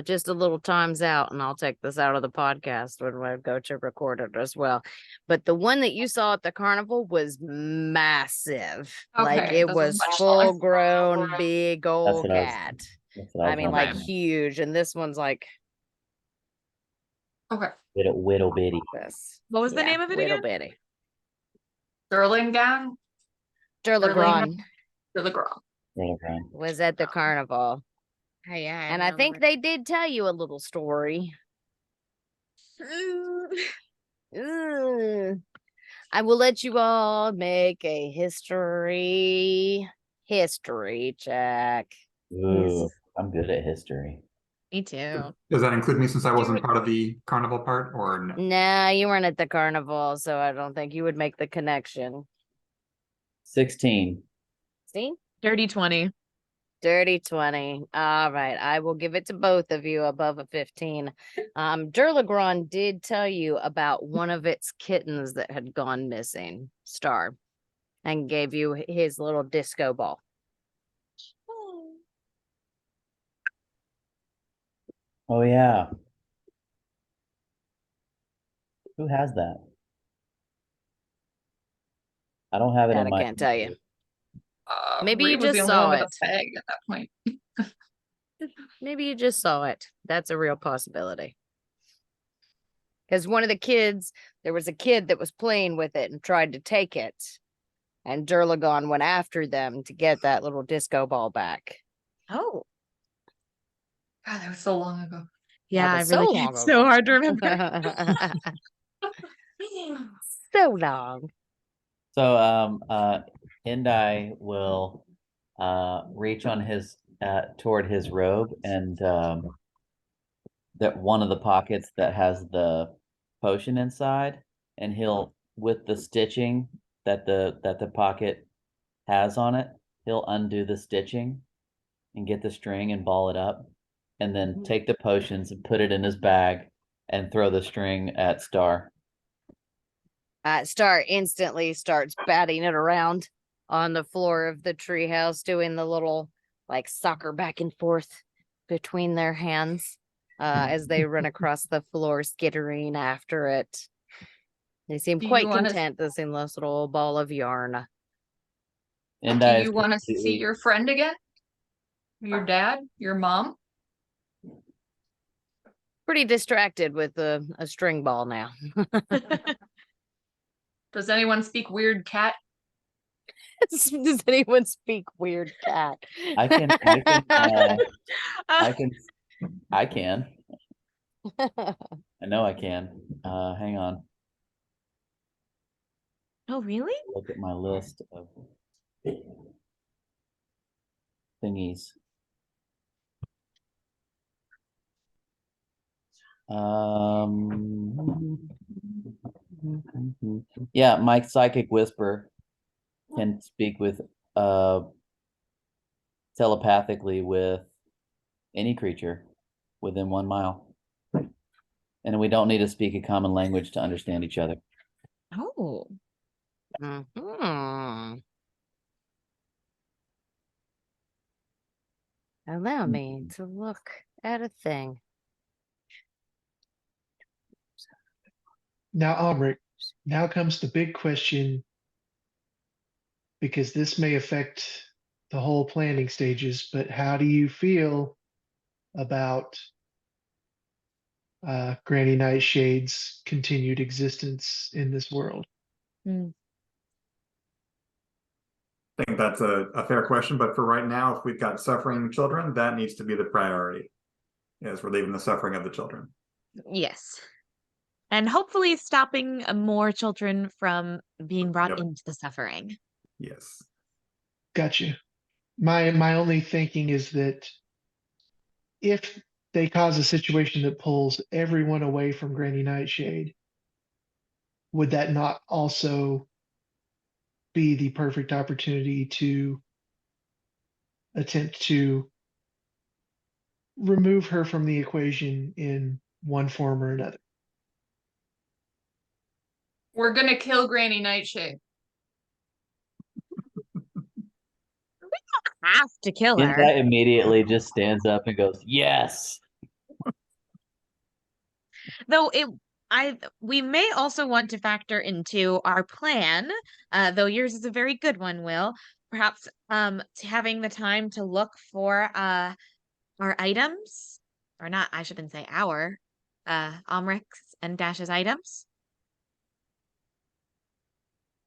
Just a little time's out, and I'll take this out of the podcast when I go to record it as well. But the one that you saw at the carnival was massive. Like Okay, it this was was much full smaller. grown, big old what I was- cat. That's what I I was mean, wondering. like huge. And this one's like Okay. Whittle bitty. this. What was the name of it little again? bitty. Durlingang? Durlagron Durligron. Little friend. was at the carnival. Oh, yeah. And I think they did tell you a little story. Ugh. I will let you all make a history check. Ooh, I'm good at history. Me too. Does that include me since I wasn't it. part of the carnival part, or no? Nah, you weren't at the carnival, so I don't think you would make the connection. 16. See? Dirty 20. Dirty 20. All right. I will give it to both of you above a 15. Durlagron did tell you about one of its kittens that had gone missing, Star, and gave you his little disco ball. Oh yeah. Who has that? I don't have it That in I my. can't tell you. Maybe Reed you was just the only saw one with it. a tag at that point. Maybe you just saw it. That's a real possibility. Because one of the kids, there was a kid that was playing with it and tried to take it. And Durlagon went after them to get that little disco ball back. Oh. God, that was so long ago. Yeah, I was really so can't. long So ago. hard to remember. So long. So Indai will reach on his toward his robe and that one of the pockets that has the potion inside, and he'll with the stitching that the pocket has on it, he'll undo the stitching and get the string and ball it up, and then take the potions and put it in his bag and throw the string at Star. Star instantly starts batting it around on the floor of the treehouse, doing the little like soccer back and forth between their hands as they run across the floor, skittering after it. They seem Do you quite wanna- content to see this little ball of yarn. And Do you want to see your friend again? Your dad? Your mom? pretty distracted with a string ball now. Does anyone speak weird cat? Does anyone speak weird cat? I can, I can. I know I can. Hang on. Oh, really? Look at my list of thingies. Yeah, my psychic whisper can speak with telepathically with any creature within 1 mile. And we don't need to speak a common language to understand each other. Oh. Mhm. Allow me to look at a thing. Now, Omric, now comes the big question, because this may affect the whole planning stages, but how do you feel about Granny Nightshade's continued existence in this world? Hmm. I think that's a fair question, but for right now, if we've got suffering children, that needs to be the priority, is relieving the suffering of the children. Yes. And hopefully stopping more children from being brought Yep. into the suffering. Yes. Gotcha. My only thinking is that if they cause a situation that pulls everyone away from Granny Nightshade, would that not also be the perfect opportunity to attempt to remove her from the equation in one form or another? We're gonna kill Granny Nightshade. Have to kill And her. that immediately just stands up and goes, yes. Though we may also want to factor into our plan, though yours is a very good one, Will. Perhaps having the time to look for our items, or not, I shouldn't say our Omric's and Dash's items.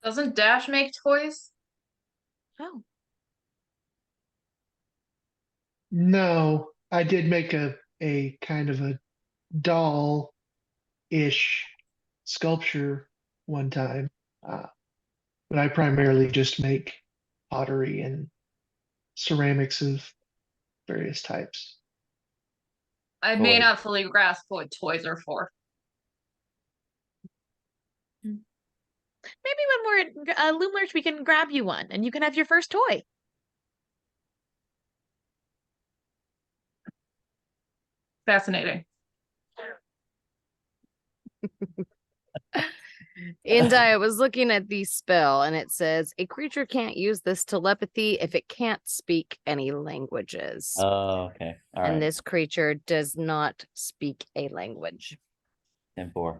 Doesn't Dash make toys? Oh. No, I did make a kind of a doll-ish sculpture one time, but I primarily just make pottery and ceramics of various types. I may Toys. not fully grasp what toys are for. Maybe when we're at Loomlurch, we can grab you one and you can have your first toy. Fascinating. And I was looking at the spell and it says a creature can't use this telepathy if it can't speak any languages. Oh, okay. All And right. this creature does not speak a language. 10-4.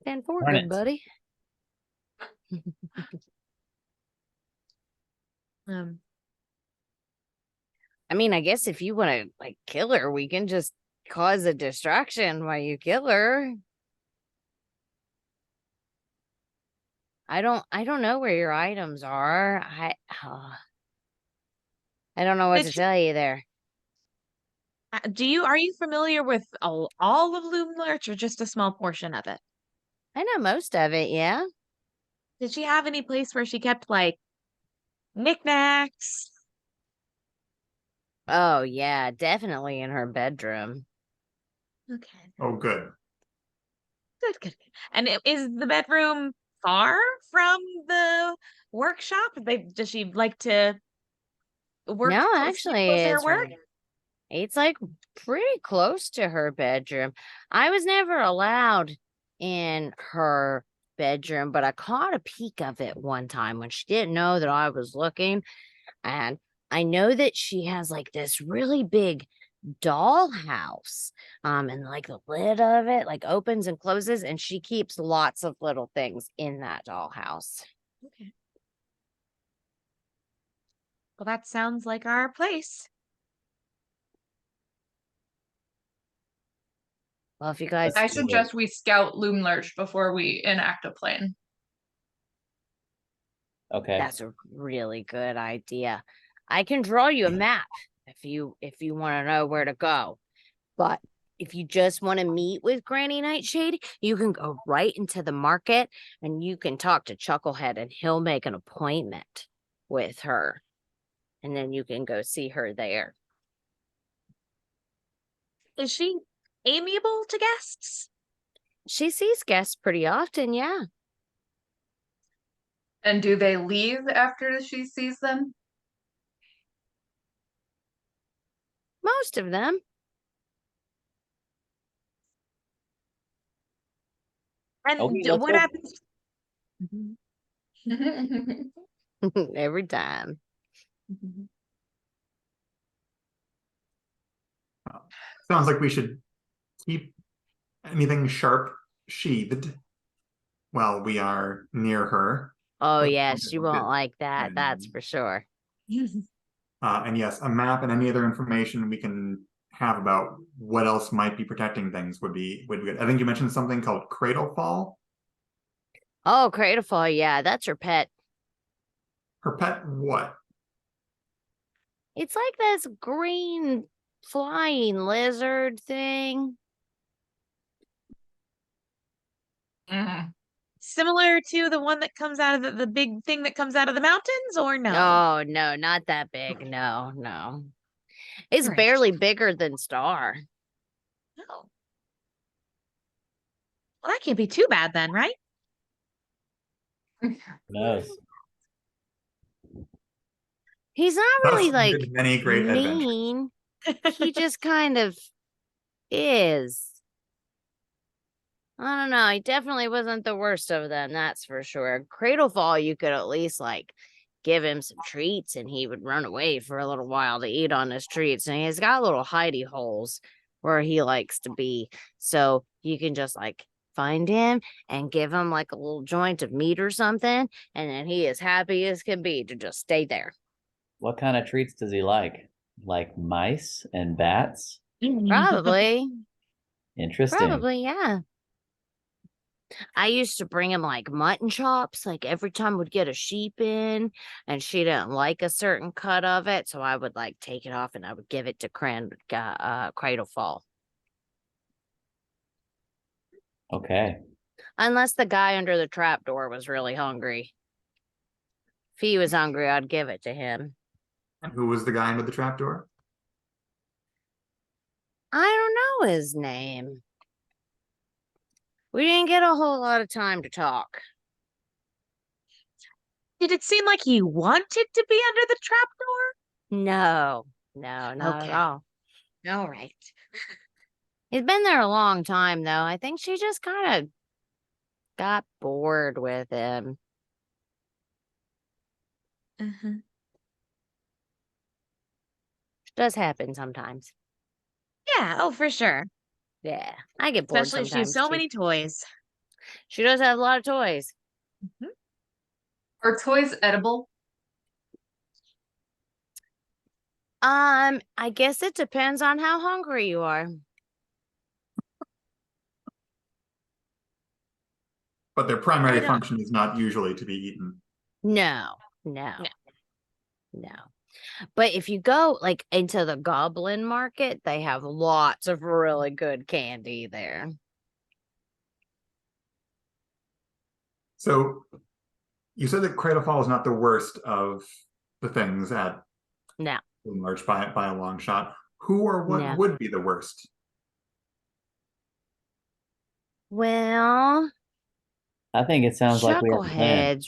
10-4, Darn good it. buddy. I mean, I guess if you want to like kill her, we can just cause a distraction while you kill her. I don't know where your items are. I don't know what Did to you- tell you there. Are you familiar with all of Loomlurch or just a small portion of it? I know most of it, yeah. Did she have any place where she kept like knickknacks? Oh, yeah, definitely in her bedroom. Okay. Oh, good. Good. And is the bedroom far from the workshop? Does she like to work No, sleep actually, close to her work? it's like pretty close to her bedroom. I was never allowed in her bedroom, but I caught a peek of it one time when she didn't know that I was looking. And I know that she has like this really big dollhouse. And like the lid of it like opens and closes, and she keeps lots of little things in that dollhouse. Okay. Well, that sounds like our place. Well, if you guys, I Let's do it. suggest we scout Loom Lurch before we enact a plan. Okay. that's a really good idea. I can draw you a map if you want to know where to go. But if you just want to meet with Granny Nightshade, you can go right into the market and you can talk to Chucklehead and he'll make an appointment with her. And then you can go see her there. Is she amiable to guests? She sees guests pretty often, yeah. And do they leave after she sees them? Most of them. And Okay, let's what go. happens? Every time. Sounds like we should keep anything sharp sheathed while we are near her. Oh, That's yeah, something she we won't could- like that. That's for sure. And yes, a map and any other information we can have about what else might be protecting things would be good. I think you mentioned something called Cradle Fall. Oh, Cradlefall, yeah, that's her pet. Her pet what? It's like this green flying lizard thing. Mhm. Similar to the one that comes out of the big thing that comes out of the mountains, or no? Oh, no, not that big. No, no. It's Right. barely bigger than Star. No. Well, that can't be too bad then, right? Who knows? He's not Thus really like ended many great adventures. mean. He just kind of is. I don't know. He definitely wasn't the worst of them, that's for sure. Cradlefall, you could at least like give him some treats and he would run away for a little while to eat on his treats. And he's got little hidey holes where he likes to be. So you can just like find him and give him like a little joint of meat or something. And then he is happy as can be to just stay there. What kind of treats does he like? Like mice and bats? Probably. Interesting. Probably, yeah. I used to bring him like mutton chops, like every time we'd get a sheep in and she didn't like a certain cut of it. So I would like take it off and I would give it to Cradlefall. Okay. Unless the guy under the trapdoor was really hungry. If he was hungry, I'd give it to him. And who was the guy under the trapdoor? I don't know his name. We didn't get a whole lot of time to talk. Did it seem like he wanted to be under the trapdoor? No, not Okay. at all. All right. He's been there a long time, though. I think she just kind of got bored with him. Uh-huh. Does happen sometimes. Yeah, oh, for sure. Yeah, I get bored Especially if she sometimes. has so too. many toys. She does have a lot of toys. Are toys edible? I guess it depends on how hungry you are. But their I primary don't- function is not usually to be eaten. No. But if you go like into the goblin market, they have lots of really good candy there. So you said that Cradle Fall is not the worst of the things at No. Large by a long shot. Who or what No. would be the worst? Well, I think it sounds like we have a plan. Chuckleheads.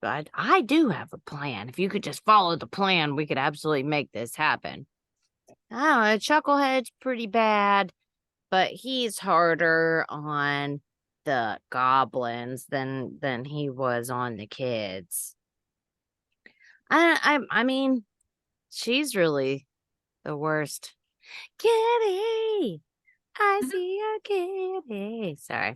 But I do have a plan. If you could just follow the plan, we could absolutely make this happen. I don't know. Chucklehead's pretty bad, but he's harder on the goblins than he was on the kids. I mean, she's really the worst. Kitty, I see a kitty. Sorry.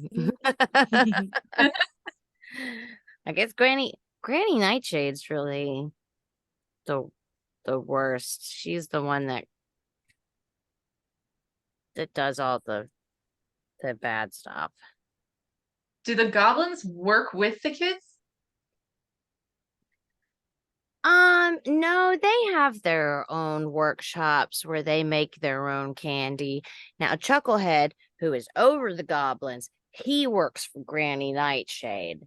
I guess Granny Nightshade's really the worst. She's the one that does all the the bad stuff. Do the goblins work with the kids? No, they have their own workshops where they make their own candy. Now, Chucklehead, who is over the goblins, he works for Granny Nightshade.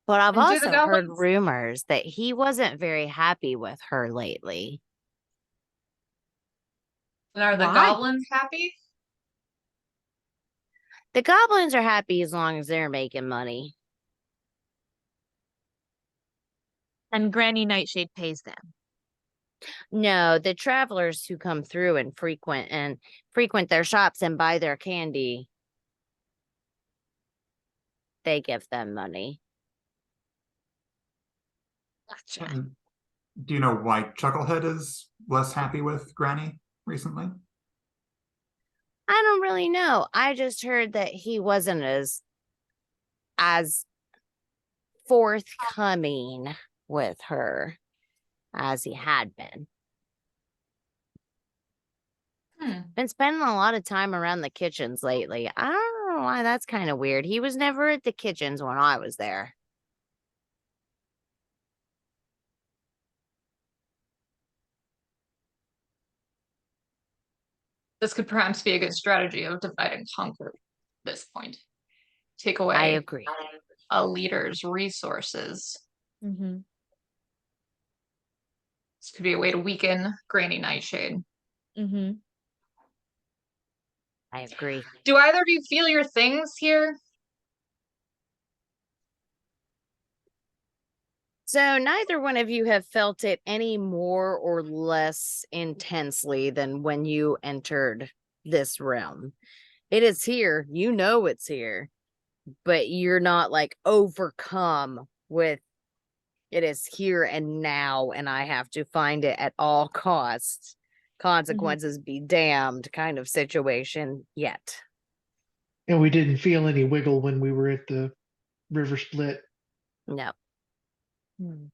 But I've And do the also heard goblins- rumors that he wasn't very happy with her lately. And are the Why? goblins happy? The goblins are happy as long as they're making money. And Granny Nightshade pays them. No, the travelers who come through and frequent their shops and buy their candy, they give them money. Gotcha. And do you know why Chucklehead is less happy with Granny recently? I don't really know. I just heard that he wasn't as forthcoming with her as he had been. Been spending a lot of time around the kitchens lately. I don't know why. That's kind of weird. He was never at the kitchens when I was there. This could perhaps be a good strategy of divide and conquer at this point. Take I away agree. a leader's resources. Mm-hmm. This could be a way to weaken Granny Nightshade. Mm-hmm. I agree. Do either of you feel your things here? So neither one of you have felt it any more or less intensely than when you entered this realm. It is here. You know it's here, but you're not like overcome with it is here and now, and I have to find it at all costs. Consequences be damned kind of situation yet. And we didn't feel any wiggle when we were at the river split. No. Hmm.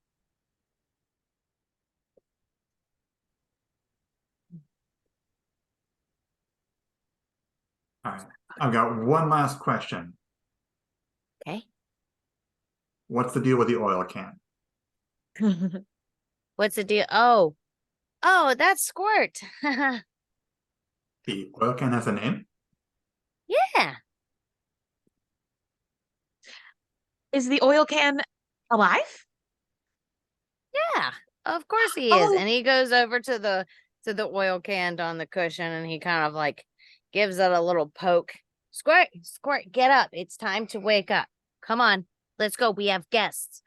All right. I've got one last question. Okay. What's the deal with the oil can? What's the deal? Oh, that's Squirt. The oil can has a name? Yeah. Is the oil can alive? Yeah, of course he is. Oh. And he goes over to the oil can on the cushion and he kind of like gives it a little poke. Squirt, Squirt, get up. It's time to wake up. Come on, let's go. We have guests.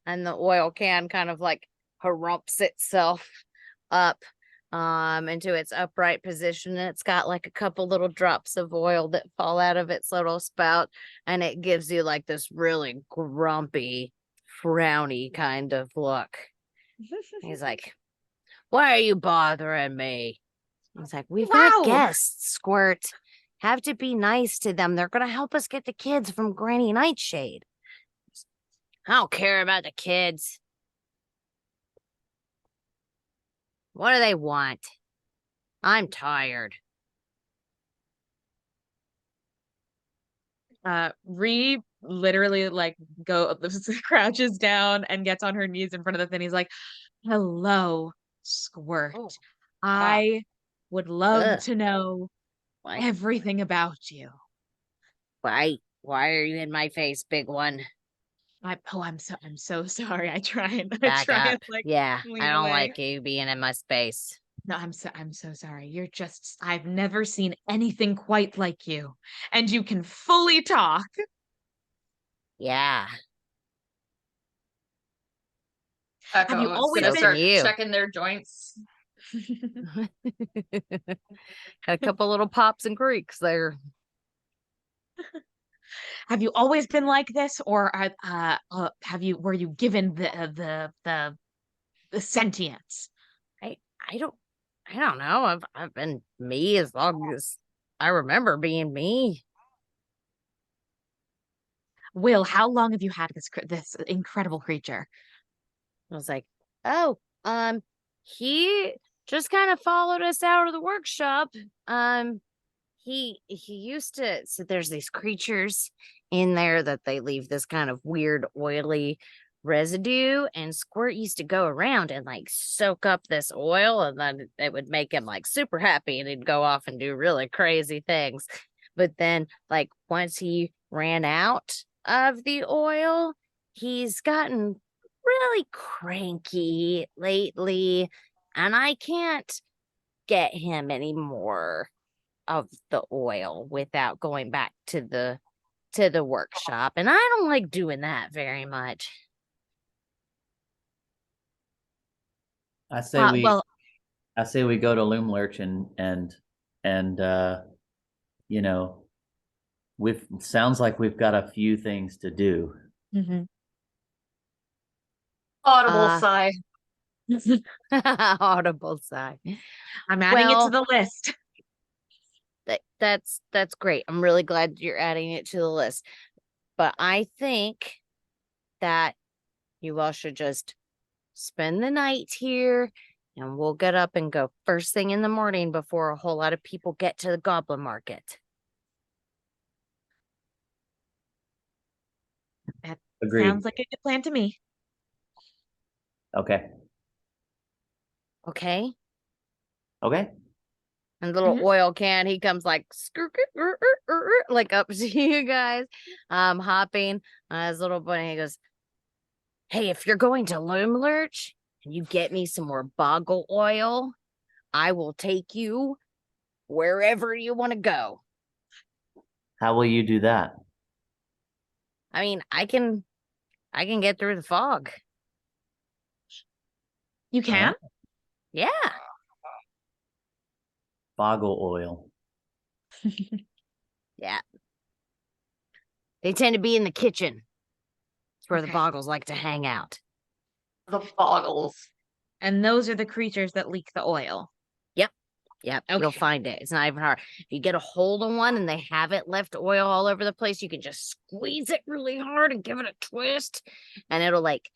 And the oil can kind of like harumps itself up into its upright position. And it's got like a couple little drops of oil that fall out of its little spout. And it gives you like this really grumpy, frowny kind of look. He's like, why are you bothering me? He's like, we've got Wow. guests, Squirt. Have to be nice to them. They're going to help us get the kids from Granny Nightshade. I don't care about the kids. What do they want? I'm tired. Ree literally like crouches down and gets on her knees in front of the thing. He's like, hello, Squirt. Oh, I would love Ugh. to know Why? everything about you. Why are you in my face, big one? I'm so sorry. I try and Back up. and like Yeah, lean I don't away. like you being in my space. No, I'm so sorry. You're just I've never seen anything quite like you. And you can fully talk. Yeah. Echo, you always gonna been- start You. checking their joints. Had a couple little pops and creaks there. Have you always been like this, or were you given the sentience? I don't know. I've been me as long as I remember being me. Will, how long have you had this incredible creature? I was like, oh, he just kind of followed us out of the workshop. he used to, so there's these creatures in there that they leave this kind of weird oily residue, and Squirt used to go around and like soak up this oil, and then it would make him like super happy, and he'd go off and do really crazy things. But then like once he ran out of the oil, he's gotten really cranky lately, and I can't get him any more of the oil without going back to the workshop, and I don't like doing that very much. I say we Well, I say we go to Loom Lurch and you know, we've sounds like we've got a few things to do. mhm. Audible Uh, sigh. Audible sigh. I'm adding it to Well, the list. That's great. I'm really glad you're adding it to the list. But I think that you all should just spend the night here, and we'll get up and go first thing in the morning before a whole lot of people get to the goblin market. Agreed. Sounds like a good plan to me. Okay. Okay? Okay. And the little Mhm. oil can, he comes like like up to you guys, hopping on his little bunny. He goes, "Hey, if you're going to Loom Lurch and you get me some more boggle oil, I will take you wherever you want to go." How will you do that? I mean, I can get through the fog. You can? Alright. Yeah. Boggle oil. Yeah. They tend to be in the kitchen. It's where the Okay. boggles like to hang out. The boggles. And those are the creatures that leak the oil. Yep, you'll Okay. find it. It's not even hard. If you get a hold of one and they haven't left oil all over the place, you can just squeeze it really hard and give it a twist, and it'll like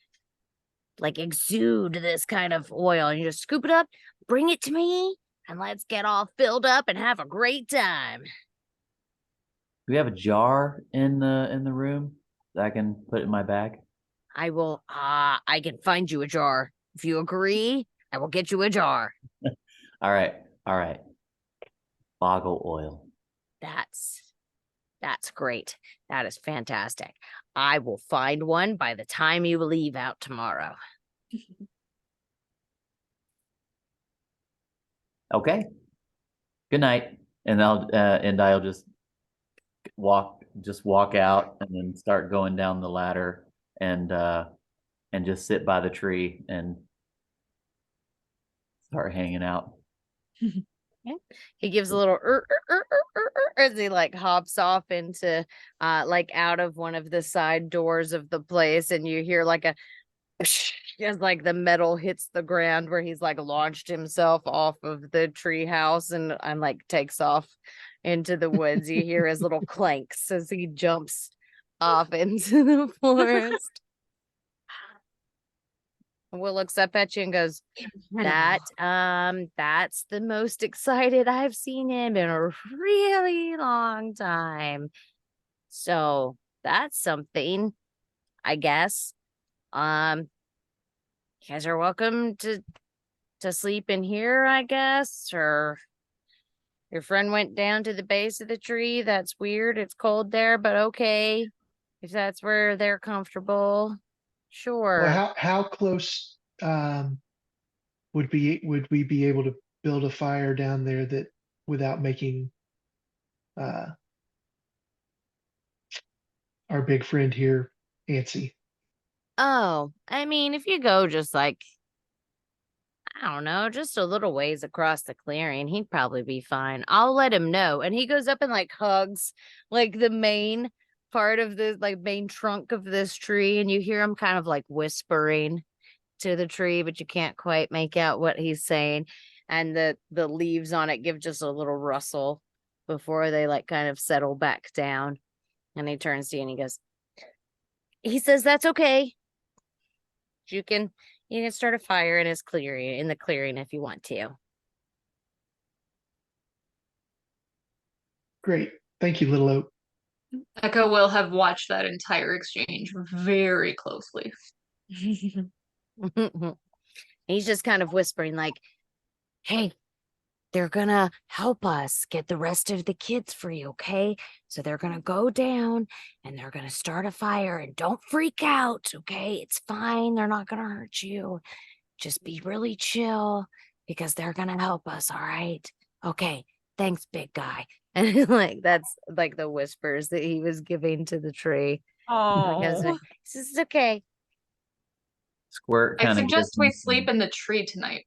exude this kind of oil. And you just scoop it up, bring it to me, and let's get all filled up and have a great time. Do we have a jar in the room that I can put in my bag? I will I can find you a jar. If you agree, I will get you a jar. All right. All right. Boggle oil. That's great. That is fantastic. I will find one by the time you leave out tomorrow. Okay. Good night. And I'll just walk out and then start going down the ladder and just sit by the tree and start hanging out. He gives a little as he like hops off into like out of one of the side doors of the place, and you hear like a as like the metal hits the ground where he's like launched himself off of the tree house and like takes off into the woods. You hear his little clanks as he jumps off into the forest. Will looks up at you and goes, that's the most excited I've seen him in a really long time. So that's something, I guess. You guys are welcome to sleep in here, I guess. Or your friend went down to the base of the tree. That's weird. It's cold there, but okay. If that's where they're comfortable. Sure. Well, how close would we be able to build a fire down there that without making our big friend here antsy? Oh, I mean, if you go just like, I don't know, just a little ways across the clearing, he'd probably be fine. I'll let him know. And he goes up and like hugs like the main part of the like main trunk of this tree, and you hear him kind of like whispering to the tree, but you can't quite make out what he's saying. And the leaves on it give just a little rustle before they like kind of settle back down. And he turns to you and he says, that's okay. You can start a fire in the clearing if you want to. Great. Thank you, Little Oak. Echo will have watched that entire exchange very closely. He's just kind of whispering like, hey, they're gonna help us get the rest of the kids free, okay? So they're gonna go down and they're gonna start a fire, and don't freak out, okay? It's fine. They're not gonna hurt you. Just be really chill because they're gonna help us, all right? Okay, thanks, big guy. And like that's like the whispers that he was giving to the tree. Because Oh, this is okay. Squirt I kind of suggest we sleep in the tree tonight.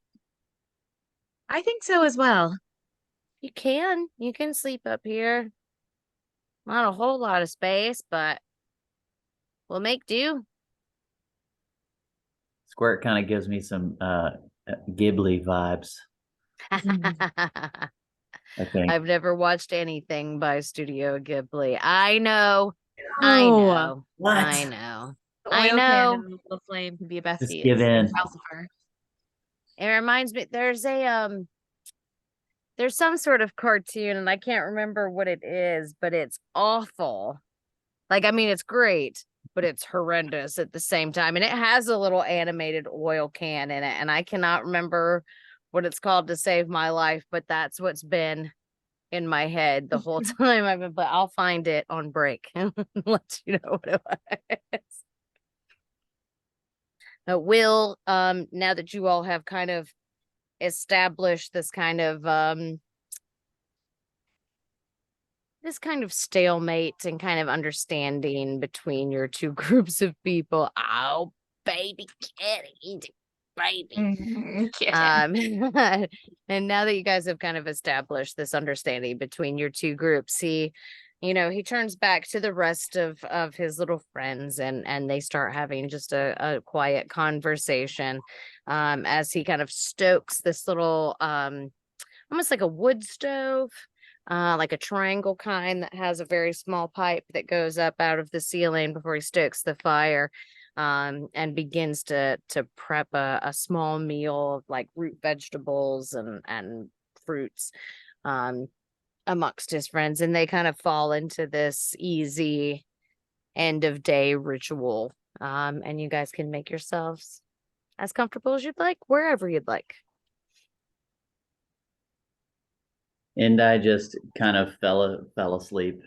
I think so as well. You can sleep up here. Not a whole lot of space, but we'll make do. Squirt kind of gives me some Ghibli vibes, I think. I've never watched anything by Studio Ghibli. I know. Oh, What? I know. the I oil can know. and the little flame can be a bestie. Just give It's in. Calcifer. It reminds me there's some sort of cartoon and I can't remember what it is, but it's awful. Like, I mean, it's great, but it's horrendous at the same time. And it has a little animated oil can in it. And I cannot remember what it's called to save my life, but that's what's been in my head the whole time I've been, but I'll find it on break and let you know what it was. Will, now that you all have kind of established this kind of stalemate and kind of understanding between your two groups of people. Oh, baby kitty, baby. Kitten. And now that you guys have kind of established this understanding between your two groups, he turns back to the rest of his little friends and they start having just a quiet conversation as he kind of stokes this little almost like a wood stove, like a triangle kind that has a very small pipe that goes up out of the ceiling before he stokes the fire, and begins to prep a small meal of like root vegetables and fruits amongst his friends, and they kind of fall into this easy end of day ritual. And you guys can make yourselves as comfortable as you'd like, wherever you'd like. And I just kind of fell asleep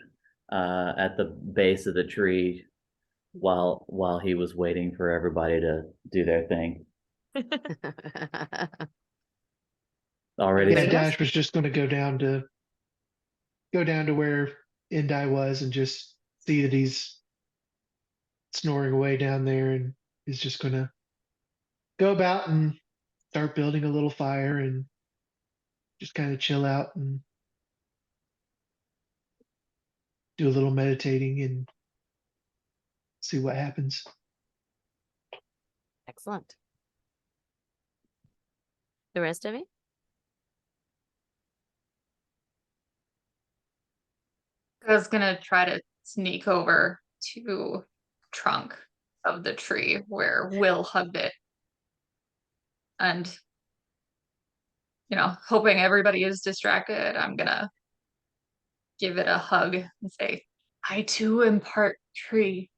at the base of the tree while he was waiting for everybody to do their thing. Already. Yeah, Anybody else? Dash was just going to go down to where Endai was and just see that he's snoring away down there, and is just going to go about and start building a little fire and just kind of chill out and do a little meditating and see what happens. Excellent. The rest of you? I was gonna try to sneak over to trunk of the tree where Will hugged it. And, hoping everybody is distracted, I'm gonna give it a hug and say, I too am part tree.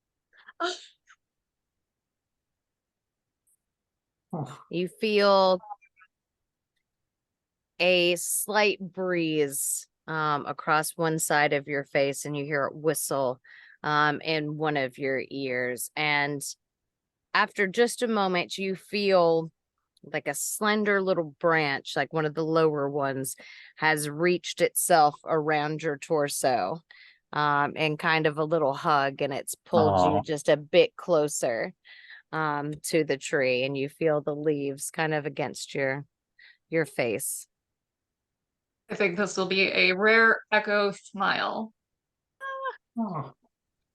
Oh, You feel a slight breeze across one side of your face, and you hear it whistle in one of your ears. And after just a moment, you feel like a slender little branch, like one of the lower ones, has reached itself around your torso and kind of a little hug, and it's pulled you Aw. just a bit closer to the tree, and you feel the leaves kind of against your face. I think this will be a rare Echo smile. oh.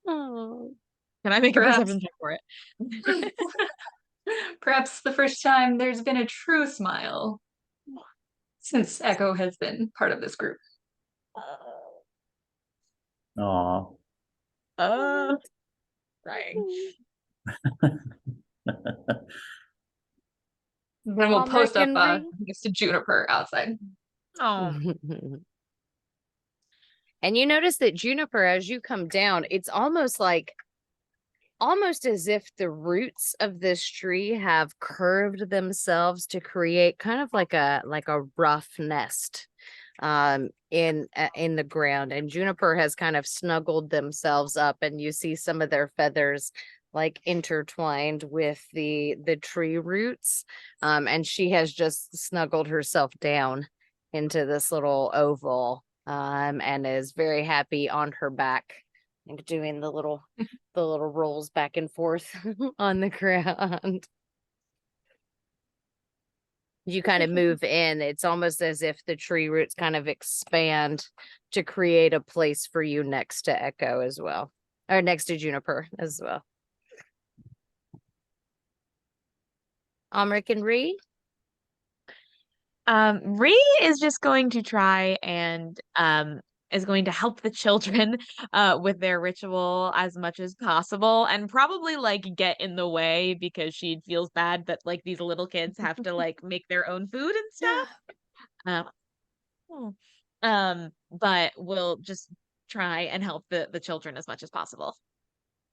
Oh. Can I make a Perhaps. perception check for it? Perhaps the first time there's been a true smile since Echo has been part of this group. Aw. Right. Then we'll Mama post up can read. next to Juniper outside. Oh, And you notice that Juniper, as you come down, it's almost as if the roots of this tree have curved themselves to create kind of like a rough nest in the ground, and Juniper has kind of snuggled themselves up, and you see some of their feathers like intertwined with the tree roots, and she has just snuggled herself down into this little oval, and is very happy on her back, like doing the little rolls back and forth on the ground. You kind of move in, it's almost as if the tree roots kind of expand to create a place for you next to Echo as well, or next to Juniper as well. Amrik and Ree? Ree is just going to try and is going to help the children with their ritual as much as possible, and probably like get in the way because she feels bad that like these little kids have to like make their own food and stuff. But we'll just try and help the children as much as possible.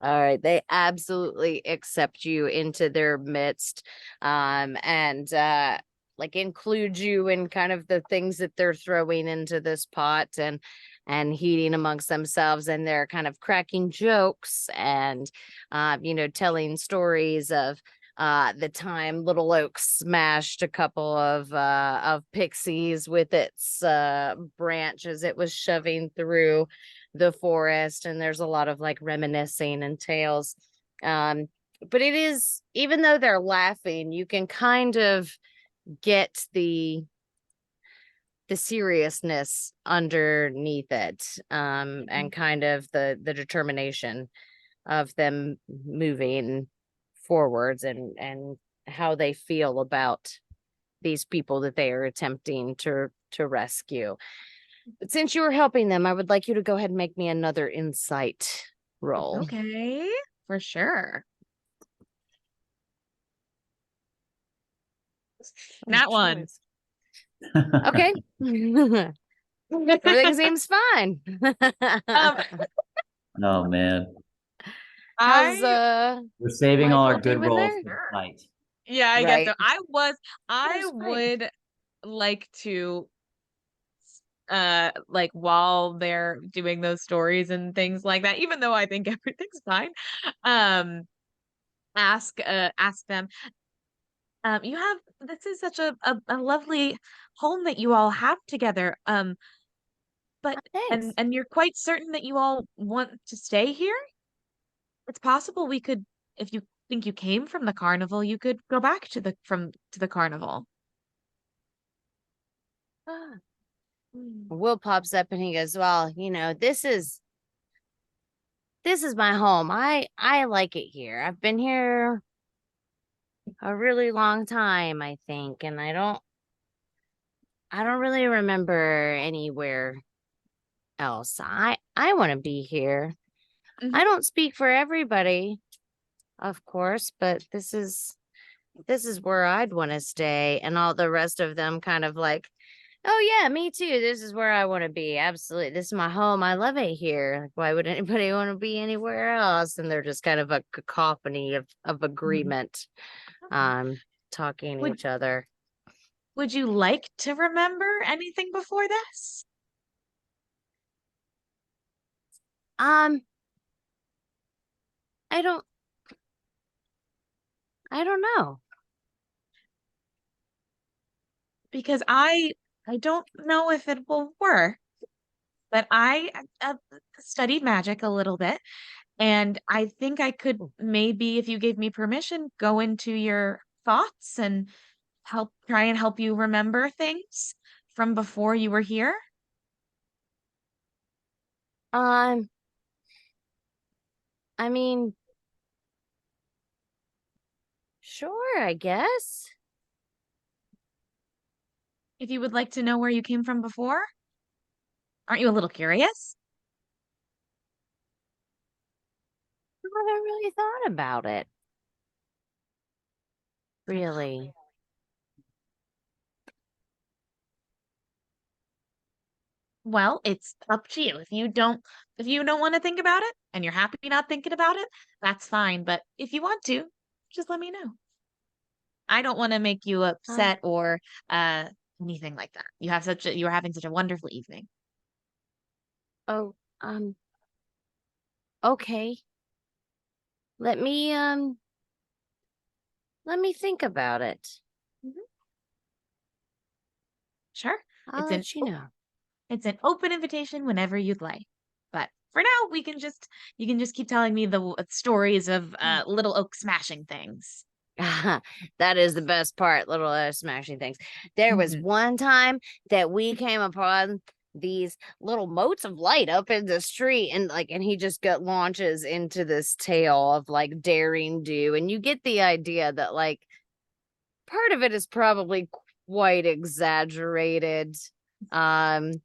All right, they absolutely accept you into their midst, and like include you in kind of the things that they're throwing into this pot and heating amongst themselves, and they're kind of cracking jokes and telling stories of the time Little Oak smashed a couple of pixies with its branch as it was shoving through the forest, and there's a lot of like reminiscing and tales, but it is, even though they're laughing, you can kind of get the seriousness underneath it, and kind of the determination of them moving forwards, and how they feel about these people that they are attempting to rescue. But since you were helping them, I would like you to go ahead and make me another insight roll. Okay, for sure. That one. Okay. Everything seems fine. Oh man, How's we're saving all our Michael good doing rolls there? for the fight. Yeah, I guess Right. so. I That's great. would like to like while they're doing those stories and things like that, even though I think everything's fine, ask them, you have, this is such a lovely home that you all have together, but Thanks. and you're quite certain that you all want to stay here? It's possible we could, if you think you came from the carnival, you could go back to the carnival. Ah. Will pops up and he goes, well, this is my home. I like it here. I've been here a really long time, I think, and I don't really remember anywhere else. I want to be here. Mhm. I don't speak for everybody, of course, but this is where I'd want to stay. And all the rest of them kind of like, oh yeah, me too. This is where I want to be. Absolutely. This is my home. I love it here. Like, why would anybody want to be anywhere else? And they're just kind of a cacophony of agreement, talking to Would each other. would you like to remember anything before this? Um, I don't know. Because I don't know if it will work, but I studied magic a little bit, and I think I could maybe, if you gave me permission, go into your thoughts and try and help you remember things from before you were here. I mean, sure, I guess. If you would like to know where you came from before, aren't you a little curious? I haven't really thought about it. Really. Well, it's up to you. If you don't want to think about it and you're happy not thinking about it, that's fine. But if you want to, just let me know. I don't want to make you upset or anything like that. You're having such a wonderful evening. Oh, okay. Let me think about it. Sure. I'll let you know. It's an open invitation whenever you'd like. But for now, you can just keep telling me the stories of Little Oak smashing things. That is the best part, little smashing things. There was one time that we came upon these little motes of light up in the street, and he just launches into this tale of daring do, and you get the idea that part of it is probably quite exaggerated in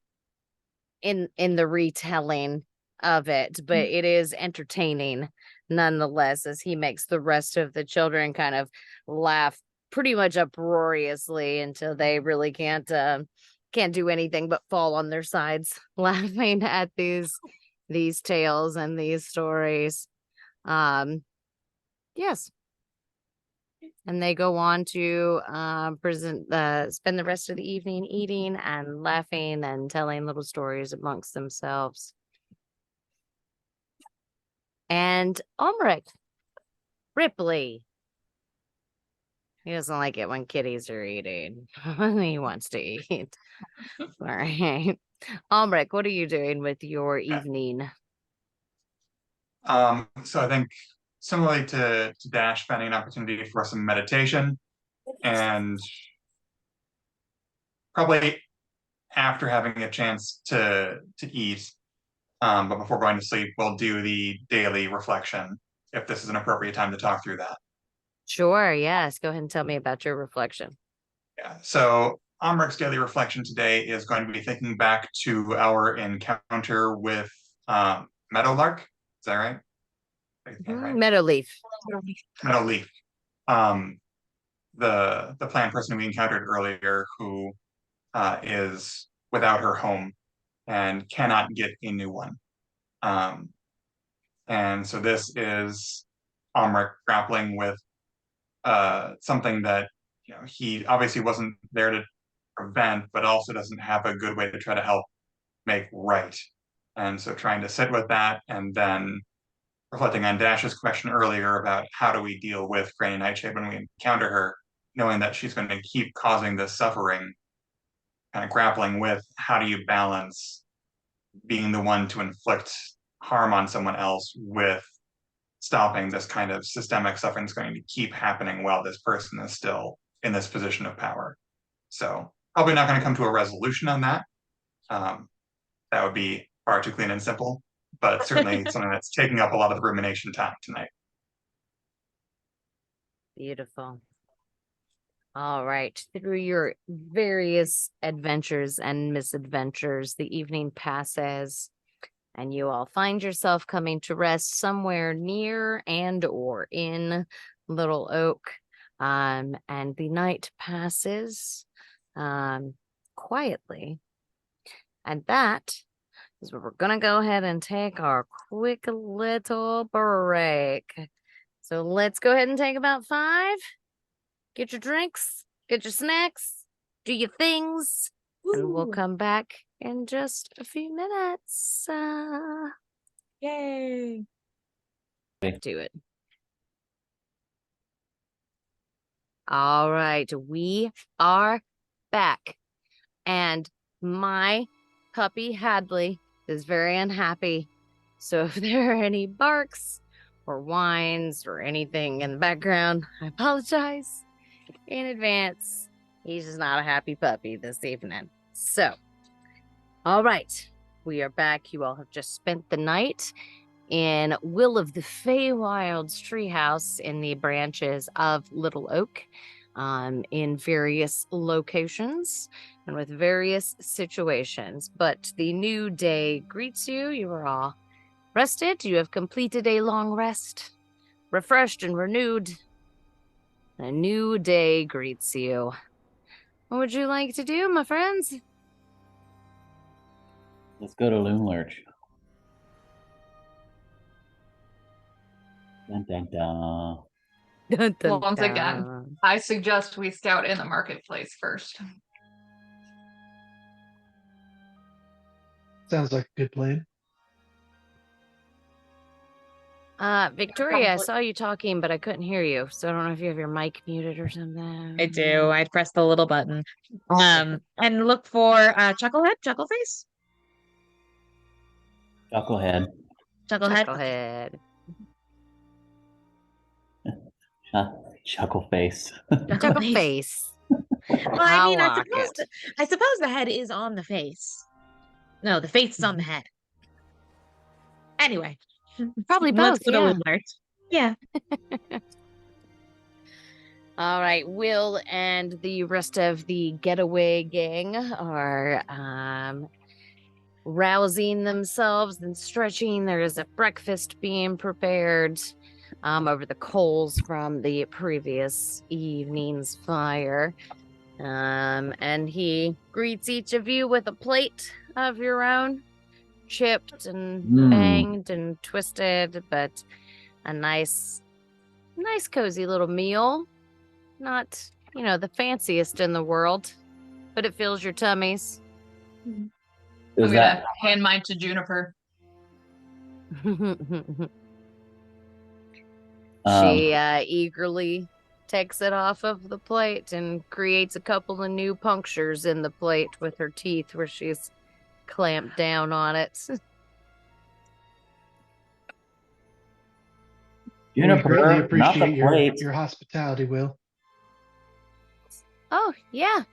the retelling of it, but it is entertaining nonetheless, as he makes the rest of the children kind of laugh pretty much uproariously until they really can't do anything but fall on their sides laughing at these tales and these stories. Yes. And they go on to spend the rest of the evening eating and laughing and telling little stories amongst themselves. And Ulrich, Ripley. He doesn't like it when kitties are eating. He wants to eat. All right. Ulrich, what are you doing with your evening? So I think similarly to Dash, finding an opportunity for some meditation, and probably after having a chance to eat, but before going to sleep, we'll do the daily reflection, if this is an appropriate time to talk through that. Sure, yes. Go ahead and tell me about your reflection. Yeah. So Omric's daily reflection today is going to be thinking back to our encounter with Meadowlark. Is that right? Right? Meadowleaf. Meadowleaf. The plant person we encountered earlier, who is without her home and cannot get a new one. And so this is Omric grappling with something that he obviously wasn't there to prevent, but also doesn't have a good way to try to help make right. And so trying to sit with that, and then reflecting on Dash's question earlier about how do we deal with Granny Nightshade when we encounter her, knowing that she's going to keep causing this suffering, kind of grappling with how do you balance being the one to inflict harm on someone else with stopping this kind of systemic suffering that's going to keep happening while this person is still in this position of power. So probably not going to come to a resolution on that. That would be far too clean and simple, but certainly something that's taking up a lot of the rumination time tonight. Beautiful. All right. Through your various adventures and misadventures, the evening passes, and you all find yourself coming to rest somewhere near and or in Little Oak. And the night passes quietly. And that is where we're going to go ahead and take our quick little break. So let's go ahead and take about 5. Get your drinks, get your snacks, do your things, and we'll come back in just a few minutes. Yay. Do it. All right, we are back. And my puppy Hadley is very unhappy. So if there are any barks or whines or anything in the background, I apologize in advance. He's just not a happy puppy this evening. So, all right, we are back. You all have just spent the night in Will of the Fey Wild's treehouse in the branches of Little Oak, in various locations and with various situations. But the new day greets you. You are all rested. You have completed a long rest, refreshed and renewed. A new day greets you. What would you like to do, my friends? Let's go to Loon Lurch. Dun, dun, dun. Dun, dun, Once again, dun. I suggest we scout in the marketplace first. Sounds like a good plan. Victoria, I Probably- saw you talking, but I couldn't hear you. So I don't know if you have your mic muted or something. I do. I pressed the little button. And look for Chucklehead, Chuckleface, Chucklehead. Chucklehead. Chucklehead. Chuckleface. Chuckleface. Well, I mean, like I suppose the head is on the face. No, the face is on the head. Anyway, Probably let's both, go to yeah. Loon Lurch. Yeah. All right, Will and the rest of the Getaway Gang are rousing themselves and stretching. There is a breakfast being prepared over the coals from the previous evening's fire. And he greets each of you with a plate of your own, chipped and banged and twisted, but a nice cozy little meal. Not, the fanciest in the world, but it fills your tummies. I'm Is gonna that hand mine to Juniper. She eagerly takes it off of the plate and creates a couple of new punctures in the plate with her teeth where she's clamped down on it. We Juniper? greatly Not the appreciate plate. your hospitality, Will. Oh, yeah.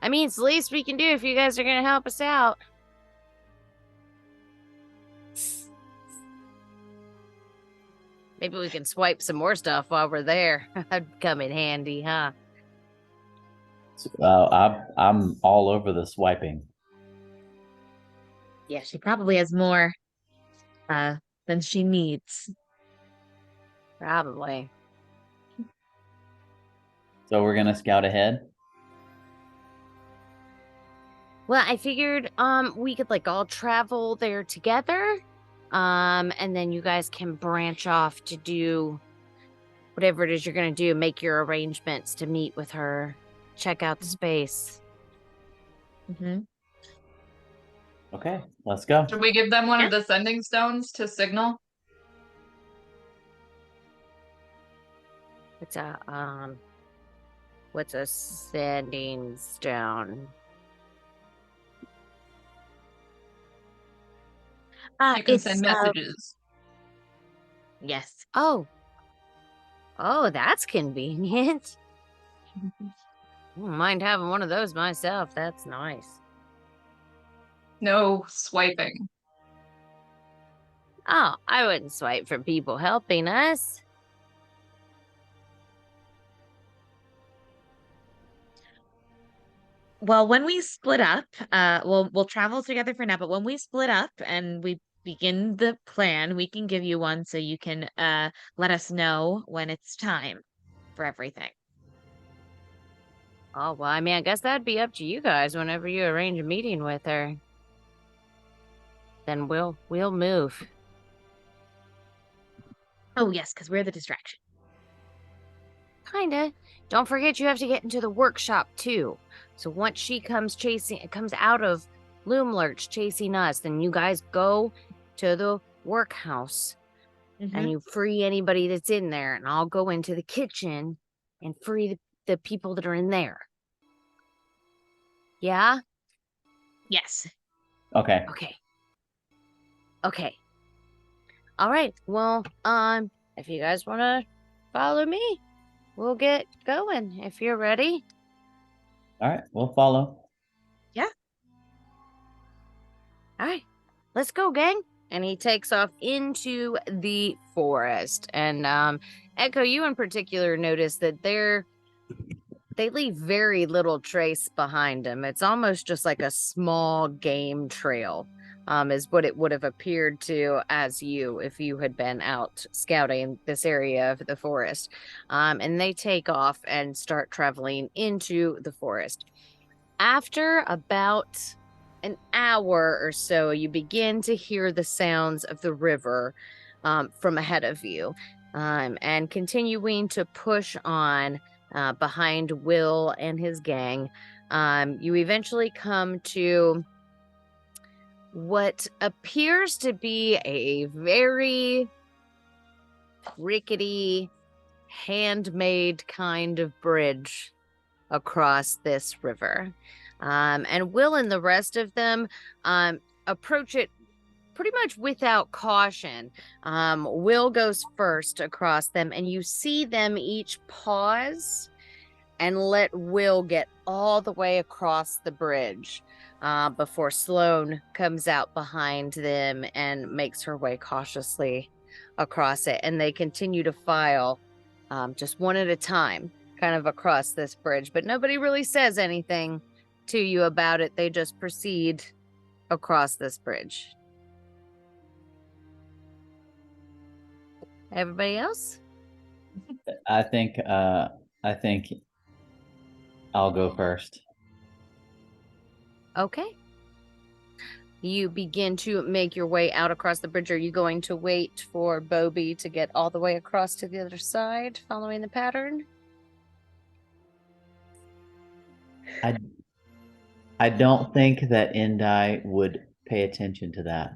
I mean, it's the least we can do if you guys are going to help us out. Maybe we can swipe some more stuff while we're there. That'd come in handy, huh? I'm all over the swiping. Yeah, she probably has more than she needs. Probably. So we're gonna scout ahead. Well, I figured we could all travel there together. And then you guys can branch off to do whatever it is you're gonna do, make your arrangements to meet with her, check out the space. Mm-hmm. Okay, let's go. Should we give them one Yeah. of the sending stones to signal? What's a sending stone? You can send messages. Yes. Oh, that's convenient. Wouldn't mind having one of those myself. That's nice. No swiping. Oh, I wouldn't swipe for people helping us. Well, when we split up, we'll travel together for now, but when we split up and we begin the plan, we can give you one so you can let us know when it's time for everything. Oh, well, I mean, I guess that'd be up to you guys whenever you arrange a meeting with her. Then we'll move. Oh, yes, because we're the distraction. Kinda. Don't forget you have to get into the workshop too. So once she comes out of Loom Lurch chasing us, then you guys go to the workhouse and you free anybody that's in there, and I'll go into the kitchen and free the people that are in there. Yeah? Yes. Okay. Okay. All right. Well, if you guys want to follow me, we'll get going if you're ready. All right, we'll follow. All right. Let's go, gang. And he takes off into the forest. And Echo, you in particular notice that they leave very little trace behind them. It's almost just like a small game trail. Is what it would have appeared to as you if you had been out scouting this area of the forest. And they take off and start traveling into the forest. After about an hour or so, you begin to hear the sounds of the river from ahead of you, and continuing to push on behind Will and his gang. You eventually come to what appears to be a very rickety, handmade kind of bridge across this river. And Will and the rest of them approach it pretty much without caution. Will goes first across them, and you see them each pause and let Will get all the way across the bridge before Sloane comes out behind them and makes her way cautiously across it. And they continue to file just one at a time, kind of across this bridge. But nobody really says anything to you about it. They just proceed across this bridge. Everybody else? I think I'll go first. Okay. You begin to make your way out across the bridge. Are you going to wait for Bobby to get all the way across to the other side, following the pattern? I don't think that Indai would pay attention to that.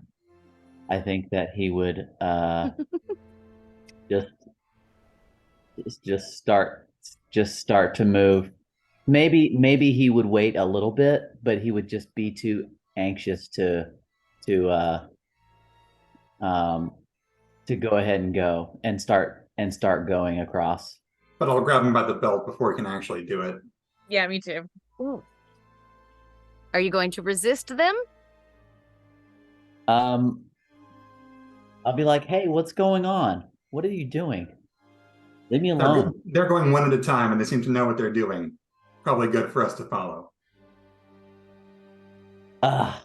I think that he would just start to move. Maybe he would wait a little bit, but he would just be too anxious to go ahead and go and start going across. But I'll grab him by the belt before he can actually do it. Yeah, me too. Ooh. Are you going to resist them? I'll be like, hey, what's going on? What are you doing? Leave me alone. They're going one at a time, and they seem to know what they're doing. Probably good for us to follow. I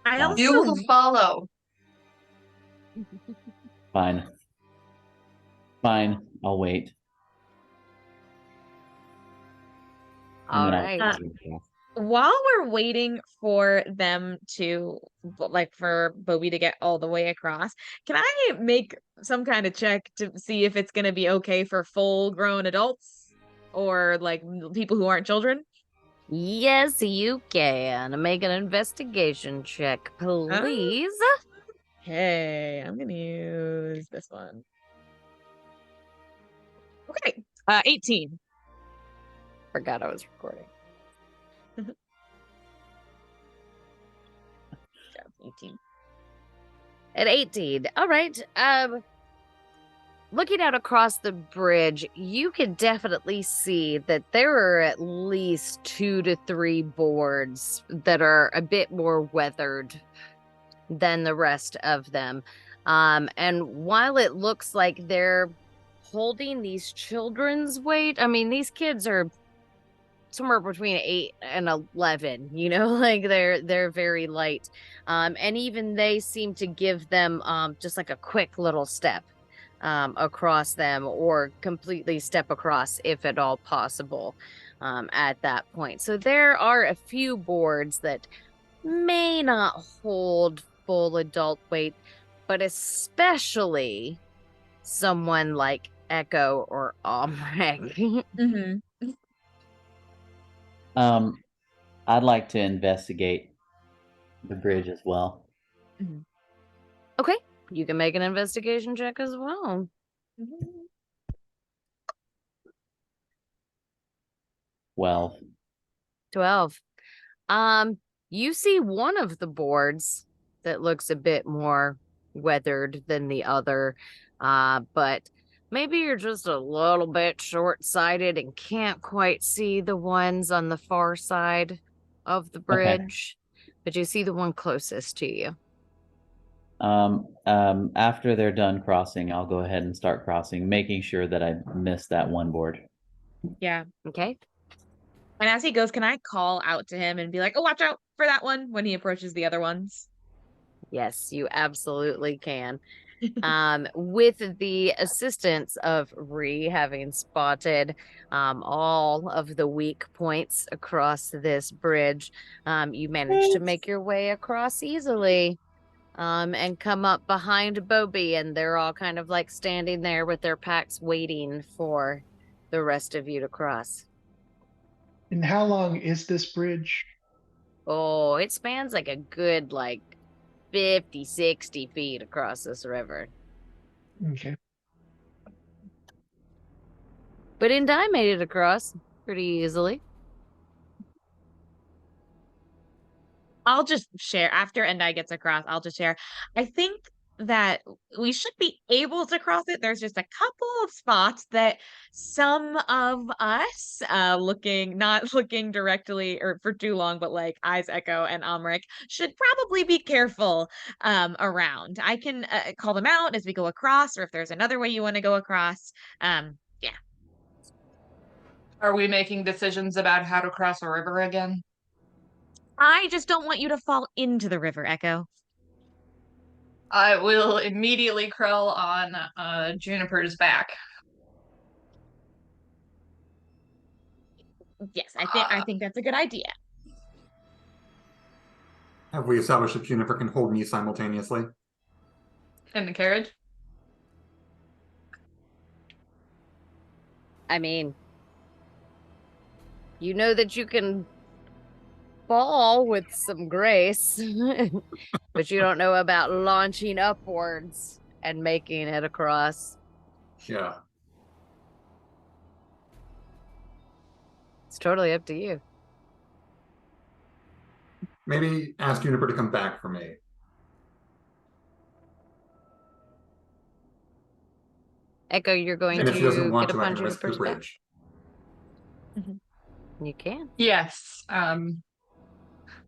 also You will follow. Fine, I'll wait. All And then right. while we're waiting for them to, like, for Bobby to get all the way across, can I make some kind of check to see if it's going to be okay for full-grown adults or like people who aren't children? Yes, you can. Make an investigation check, please. Okay, I'm going to use this one. Okay, 18. Forgot I was recording. 18. At 18. All right. Looking out across the bridge, you can definitely see that there are at least 2 to 3 boards that are a bit more weathered than the rest of them. And while it looks like they're holding these children's weight, I mean, these kids are somewhere between 8 and 11, you know, like they're very light. And even they seem to give them just like a quick little step across them, or completely step across if at all possible at that point. So there are a few boards that may not hold full adult weight, but especially someone like Echo or Omrek. Mm-hmm. I'd like to investigate the bridge as well. Okay, you can make an investigation check as well. 12. You see one of the boards that looks a bit more weathered than the other, but maybe you're just a little bit short-sighted and can't quite see the ones on the far side of the bridge, but you see the one closest to you. After they're done crossing, I'll go ahead and start crossing, making sure that I miss that one board. Yeah. Okay. And as he goes, can I call out to him and be like, oh, watch out for that one when he approaches the other ones? Yes, you absolutely can. with the assistance of having spotted all of the weak points across this bridge, you manage to make your way across easily. And come up behind Bobby, and they're all kind of like standing there with their packs waiting for the rest of you to cross. And how long is this bridge? Oh, it spans like a good 50, 60 feet across this river. Okay. But Indai made it across pretty easily. I'll just share after Endai gets across. I'll just share. I think that we should be able to cross it. There's just a couple of spots that some of us, not looking directly or for too long, but like Eyes Echo and Amrik should probably be careful around. I can call them out as we go across, or if there's another way you want to go across. Yeah. Are we making decisions about how to cross a river again? I just don't want you to fall into the river, Echo. I will immediately crawl on Juniper's back. Yes, I think that's a good idea. Have we established that Juniper can hold me simultaneously? In the carriage? I mean, you know that you can fall with some grace, but you don't know about launching upwards and making it across. Yeah. It's totally up to you. Maybe ask Juniper to come back for me. Echo, you're going And if she doesn't to want get to, up I on can risk the Juniper's back? bridge. You can. Yes.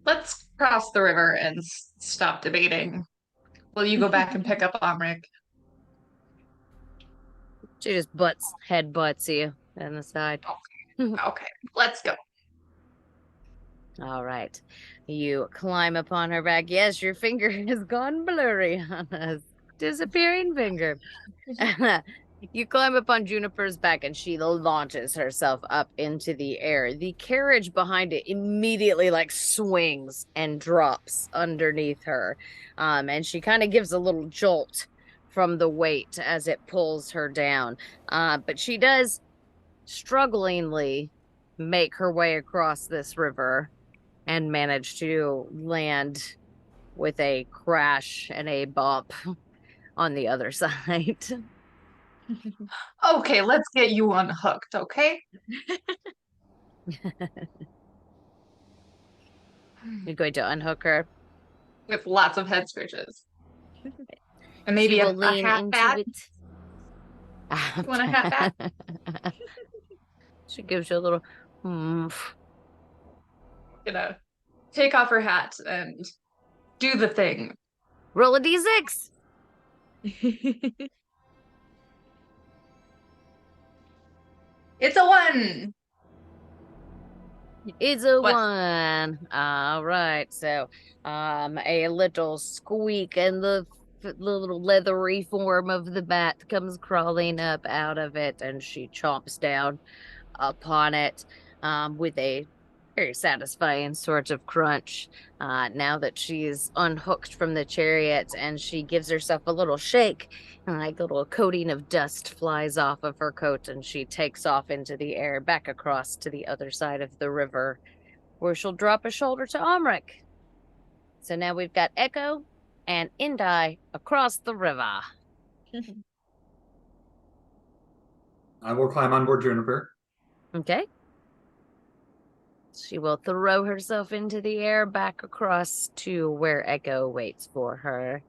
Let's cross the river and stop debating. Will you go back and pick up Amrik? She just head butts you on the side. Okay, let's go. All right. You climb upon her back. Yes, your finger has gone blurry on a disappearing finger. You climb up on Juniper's back and she launches herself up into the air. The carriage behind it immediately swings and drops underneath her. And she kind of gives a little jolt from the weight as it pulls her down. But she does strugglingly make her way across this river and manage to land with a crash and a bump on the other side. Okay, let's get you unhooked, okay? You're going to unhook her. With lots of head scratches. And maybe She a will lean hat into bat. it. You want a hat bat? She gives you a little Gonna take off her hat and do the thing. roll a d6. It's a 1. It's a What? 1. All right. So, a little squeak and the little leathery form of the bat comes crawling up out of it, and she chomps down upon it with a very satisfying sort of crunch now that she's unhooked from the chariot, and she gives herself a little shake, and a little coating of dust flies off of her coat, and she takes off into the air back across to the other side of the river, where she'll drop a shoulder to Amrik. So now we've got Echo and Indai across the river. I will climb on board Juniper. Okay. She will throw herself into the air back across to where Echo waits for her.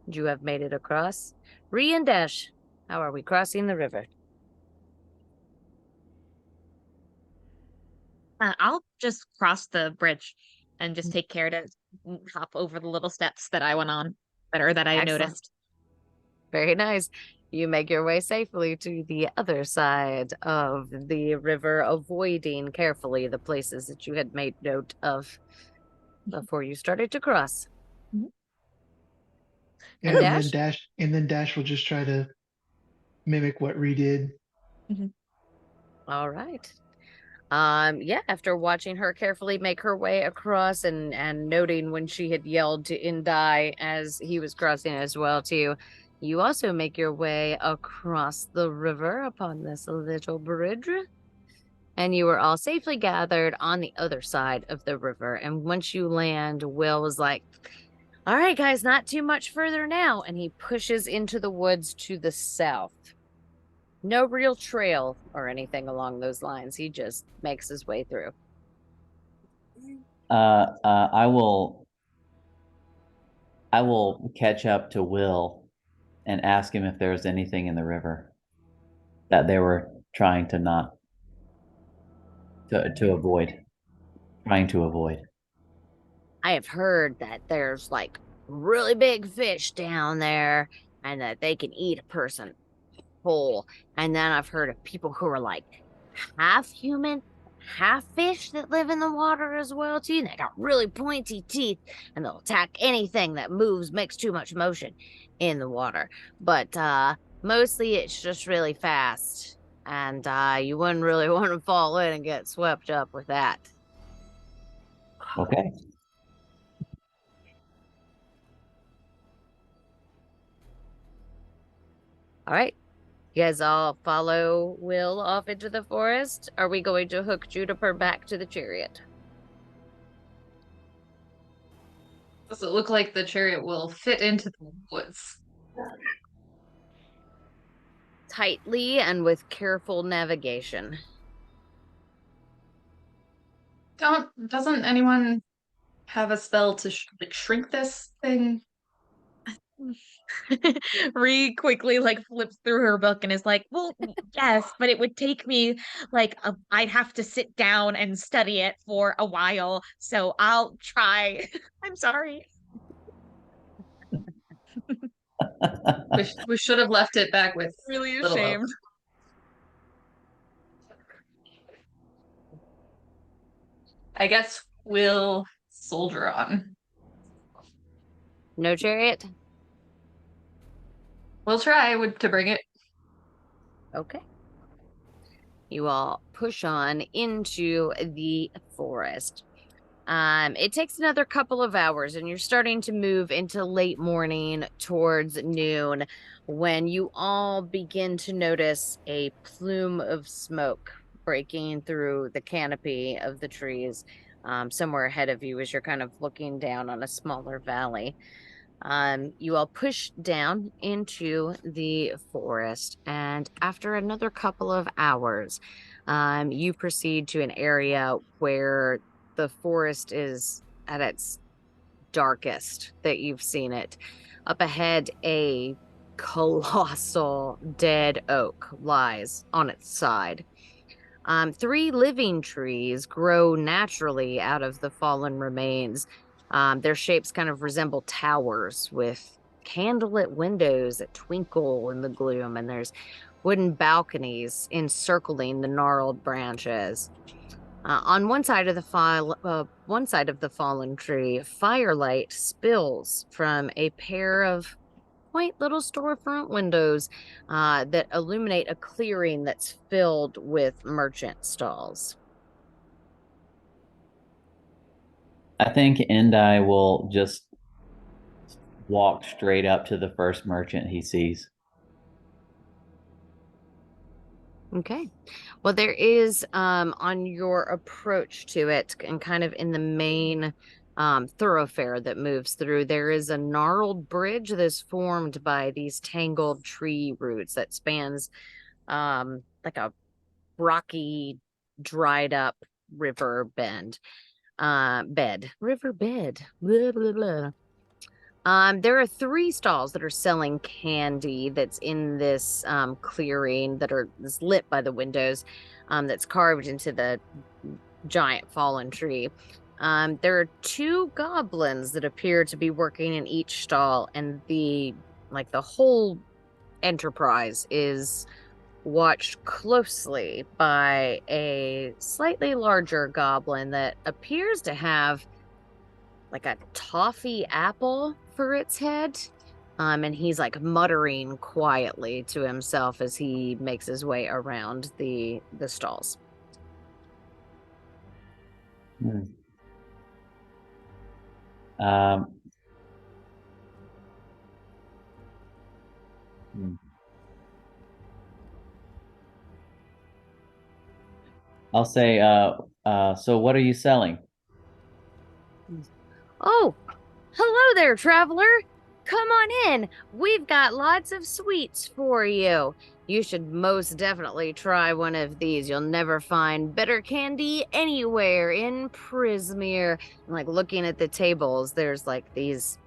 You have made it across. Ree and Dash, how are we crossing the river? I'll just cross the bridge and just take care to hop over the little steps that I went on that I Excellent. noticed. Very nice. You make your way safely to the other side of the river, avoiding carefully the places that you had made note of before you started to cross. And And then Dash? Dash will just try to mimic what Ree did. All right. Yeah, after watching her carefully make her way across and noting when she had yelled to Indai as he was crossing as well too, you also make your way across the river upon this little bridge. And you were all safely gathered on the other side of the river. And once you land, Will was like, all right, guys, not too much further now. And he pushes into the woods to the south. No real trail or anything along those lines. He just makes his way through. I will catch up to Will and ask him if there's anything in the river that they were trying to not to avoid, trying to avoid. I have heard that there's like really big fish down there and that they can eat a person whole. And then I've heard of people who are like half human, half fish that live in the water as well too. And they got really pointy teeth and they'll attack anything that moves, makes too much motion in the water. But mostly it's just really fast. And you wouldn't really want to fall in and get swept up with that. Okay. All right. You guys all follow Will off into the forest? Are we going to hook Juniper back to the chariot? Does it look like the chariot will fit into the woods? Tightly and with careful navigation. Doesn't anyone have a spell to shrink this thing? Ree quickly like flips through her book and is like, well, yes, but it would take me like I'd have to sit down and study it for a while, so I'll try. I'm sorry. We should have left it back with Really little Oak. ashamed. I guess we'll soldier on. No chariot? We'll try to bring it. Okay. You all push on into the forest. It takes another couple of hours, and you're starting to move into late morning towards noon when you all begin to notice a plume of smoke breaking through the canopy of the trees somewhere ahead of you as you're kind of looking down on a smaller valley. You all push down into the forest, and after another couple of hours, you proceed to an area where the forest is at its darkest that you've seen it. Up ahead, a colossal dead oak lies on its side. 3 living trees grow naturally out of the fallen remains. Their shapes kind of resemble towers with candlelit windows that twinkle in the gloom, and there's wooden balconies encircling the gnarled branches. On one side of the fallen tree, firelight spills from a pair of quaint little storefront windows that illuminate a clearing that's filled with merchant stalls. I think Endai will just walk straight up to the first merchant he sees. Okay. Well, there is on your approach to it and kind of in the main thoroughfare that moves through, there is a gnarled bridge that's formed by these tangled tree roots that spans like a rocky, dried up river bed. River bed. Blah, blah, blah. There are 3 stalls that are selling candy that's in this clearing that's lit by the windows that's carved into the giant fallen tree. There are 2 goblins that appear to be working in each stall, and the whole enterprise is watched closely by a slightly larger goblin that appears to have like a toffee apple for its head. And he's like muttering quietly to himself as he makes his way around the stalls. Hmm. Um, hmm. I'll say, so what are you selling? Oh, hello there, traveler. Come on in. We've got lots of sweets for you. You should most definitely try one of these. You'll never find better candy anywhere in Prismere. Like looking at the tables, there's like these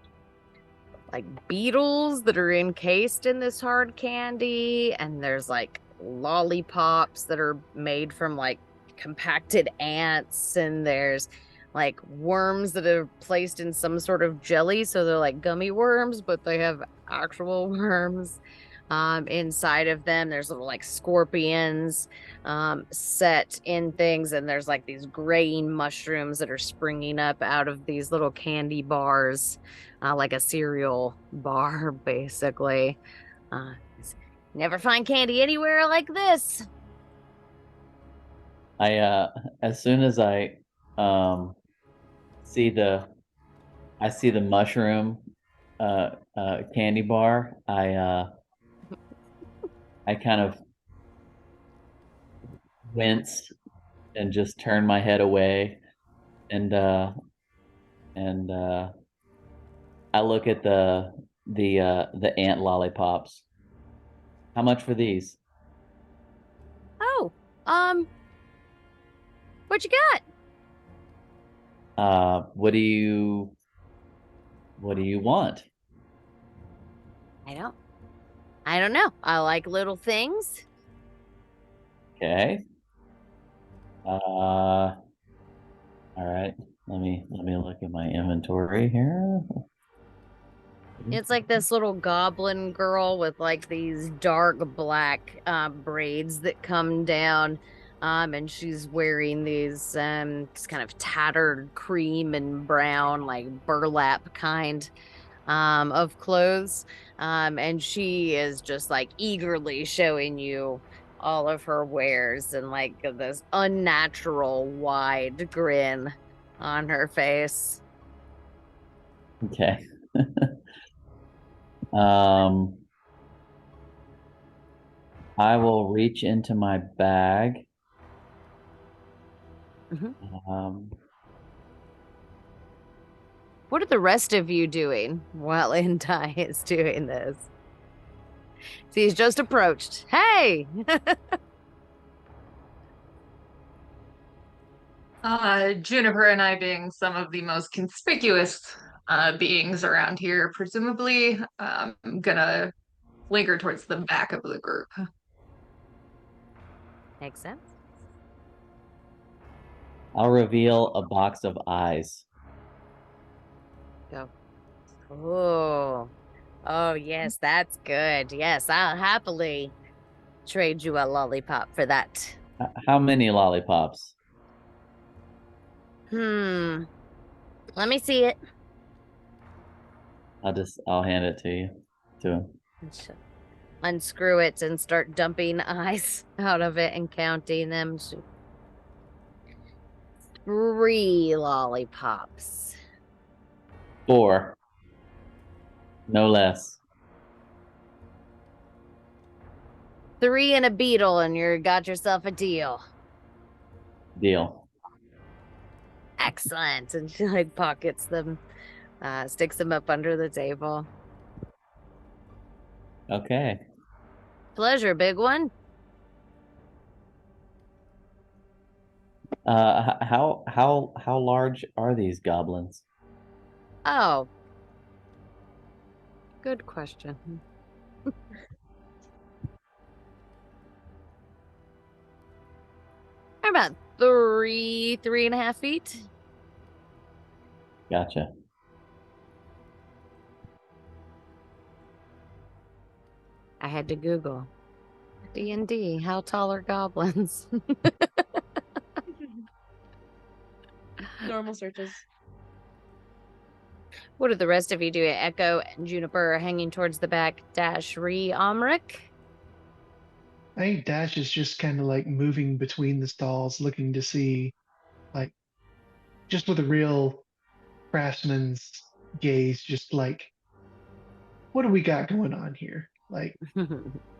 like beetles that are encased in this hard candy, and there's like lollipops that are made from like compacted ants, and there's like worms that are placed in some sort of jelly, so they're like gummy worms, but they have actual worms inside of them. There's little like scorpions set in things, and there's like these graying mushrooms that are springing up out of these little candy bars, like a cereal bar, basically. Uh, Never find candy anywhere like this. As soon as I see the mushroom candy bar, I kind of wince and just turn my head away, and I look at the ant lollipops. How much for these? Oh, what you got? What do you want? I don't know. I like little things. Okay. All right. Let me look at my inventory here. It's like this little goblin girl with like these dark black braids that come down. And she's wearing these just kind of tattered cream and brown, like burlap kind of clothes. And she is just like eagerly showing you all of her wares and like this unnatural wide grin on her face. Okay. I will reach into my bag. What are the rest of you doing while Indai is doing this? See, he's just approached. Hey! Juniper and I, being some of the most conspicuous beings around here, presumably gonna linger towards the back of the group. Makes sense. I'll reveal a box of eyes. Go. Oh, yes, that's good. Yes, I'll happily trade you a lollipop for that. How many lollipops? Let me see it. I'll hand it to you, to him. Unscrew it and start dumping eyes out of it and counting them. 3 lollipops. 4. No less. 3 and a beetle, and you got yourself a deal. Deal. Excellent. And she like pockets them, sticks them up under the table. Okay. Pleasure, big one. How large are these goblins? Oh, good question. They're about 3.5 feet. Gotcha. I had to Google D&D. How tall are goblins? Normal searches. What do the rest of you do? Echo and Juniper are hanging towards the back. Dash, Amric. I think Dash is just kind of like moving between the stalls, looking to see, like, just with a real craftsman's gaze, just like, what do we got going on here? Like,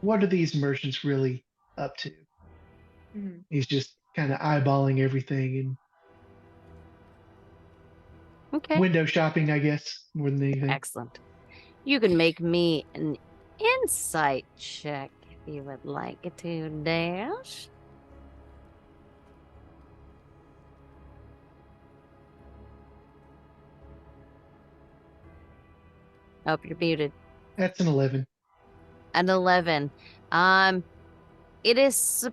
what are these merchants really up to? Mhm. He's just kind of eyeballing everything and Okay. window shopping, I guess, more than anything. Excellent. You can make me an insight check if you would like to, Dash. Oh, you're muted. That's an 11. An 11. It is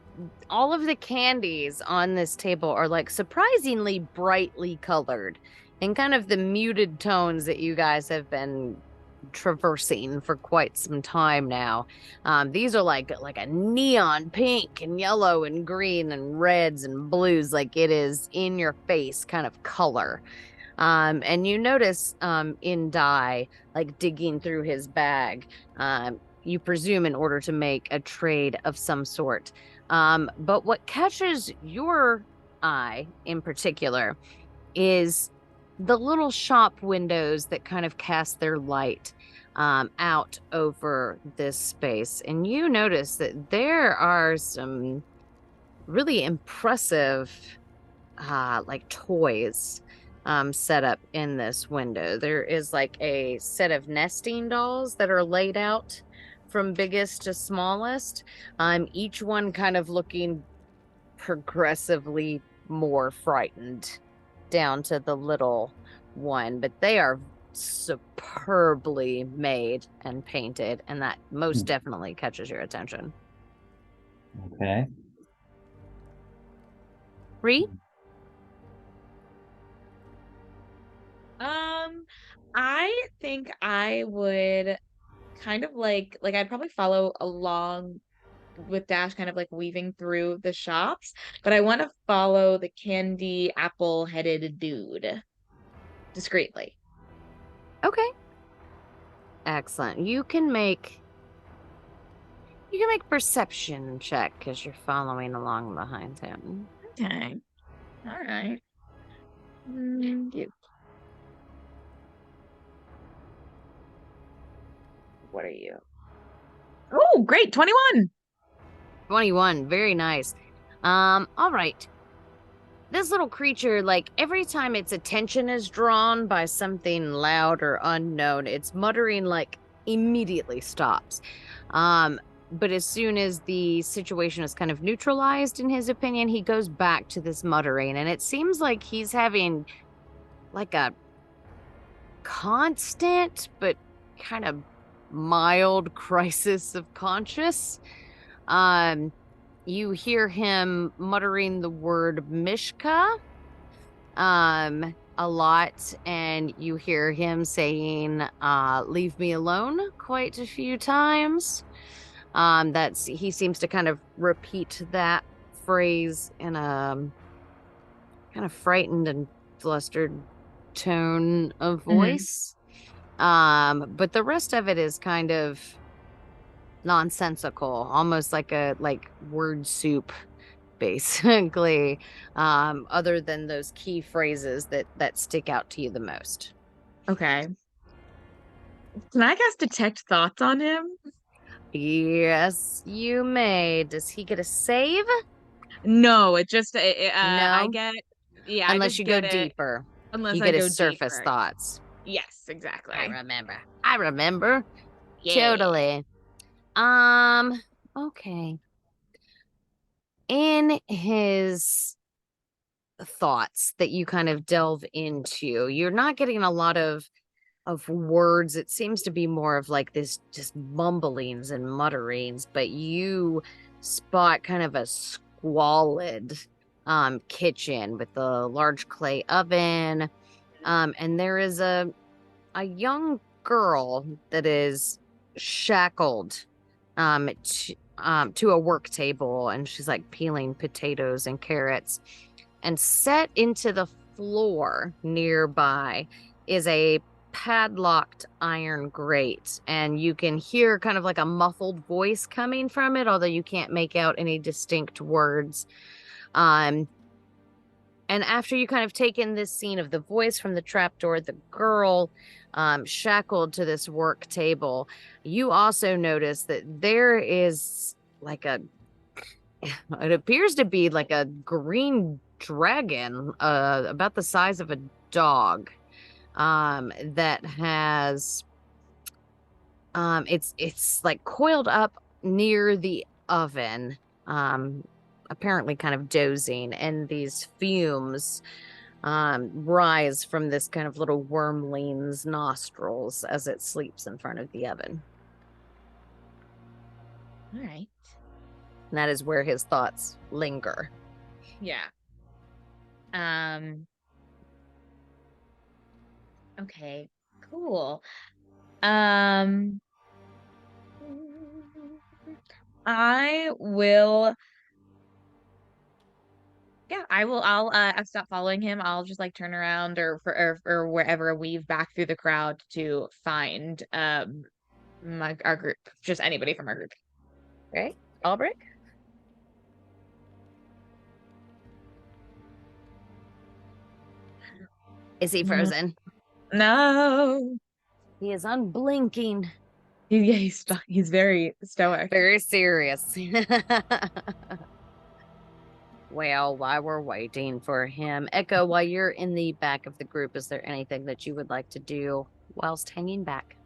all of the candies on this table are like surprisingly brightly colored in kind of the muted tones that you guys have been traversing for quite some time now. These are like a neon pink and yellow and green and reds and blues. Like it is in your face kind of color. And you notice in Dai, like digging through his bag, you presume in order to make a trade of some sort. But what catches your eye in particular is the little shop windows that kind of cast their light out over this space. And you notice that there are some really impressive like toys set up in this window. There is like a set of nesting dolls that are laid out from biggest to smallest, each one kind of looking progressively more frightened down to the little one, but they are superbly made and painted, and that most definitely catches your attention. Okay. Ree? I think I would kind of like I'd probably follow along with Dash kind of like weaving through the shops, but I want to follow the candy apple headed dude discreetly. Okay. Excellent. You can make perception check because you're following along behind him. Okay. All right. What are you? Oh, great. 21. 21. Very nice. All right. This little creature, like every time its attention is drawn by something loud or unknown, its muttering like immediately stops. But as soon as the situation is kind of neutralized, in his opinion, he goes back to this muttering, and it seems like he's having like a constant but kind of mild crisis of conscience. You hear him muttering the word Mishka a lot, and you hear him saying leave me alone quite a few times. He seems to kind of repeat that phrase in a kind of frightened and flustered tone of voice. But the rest of it is kind of nonsensical, almost like word soup, basically, other than those key phrases that stick out to you the most. Okay. Can I cast detect thoughts on him? Yes, you may. Does he get a save? No, it just No? I get I Unless just you go get it deeper. unless You I get go his surface deeper. thoughts. Yes, exactly. I remember. Yeah. Totally. Okay. In his thoughts that you kind of delve into, you're not getting a lot of words. It seems to be more of like this just mumblings and mutterings, but you spot kind of a squalid kitchen with a large clay oven, and there is a young girl that is shackled to a work table, and she's like peeling potatoes and carrots, and set into the floor nearby is a padlocked iron grate, and you can hear kind of like a muffled voice coming from it, although you can't make out any distinct words. And after you kind of take in this scene of the voice from the trapdoor, the girl shackled to this work table, you also notice that there is like it appears to be like a green dragon, about the size of a dog, that has, it's like coiled up near the oven, apparently kind of dozing, and these fumes rise from this kind of little wormling's nostrils as it sleeps in front of the oven. All right. And that is where his thoughts linger. Yeah. Okay, cool. I will. Yeah, I'll stop following him. I'll just like turn around or wherever, weave back through the crowd to find our group, just anybody from our group. Okay, Albrecht? Is he frozen? No. He is unblinking. He's very stoic. Very serious. Well, while we're waiting for him, Echo, while you're in the back of the group, is there anything that you would like to do whilst hanging back?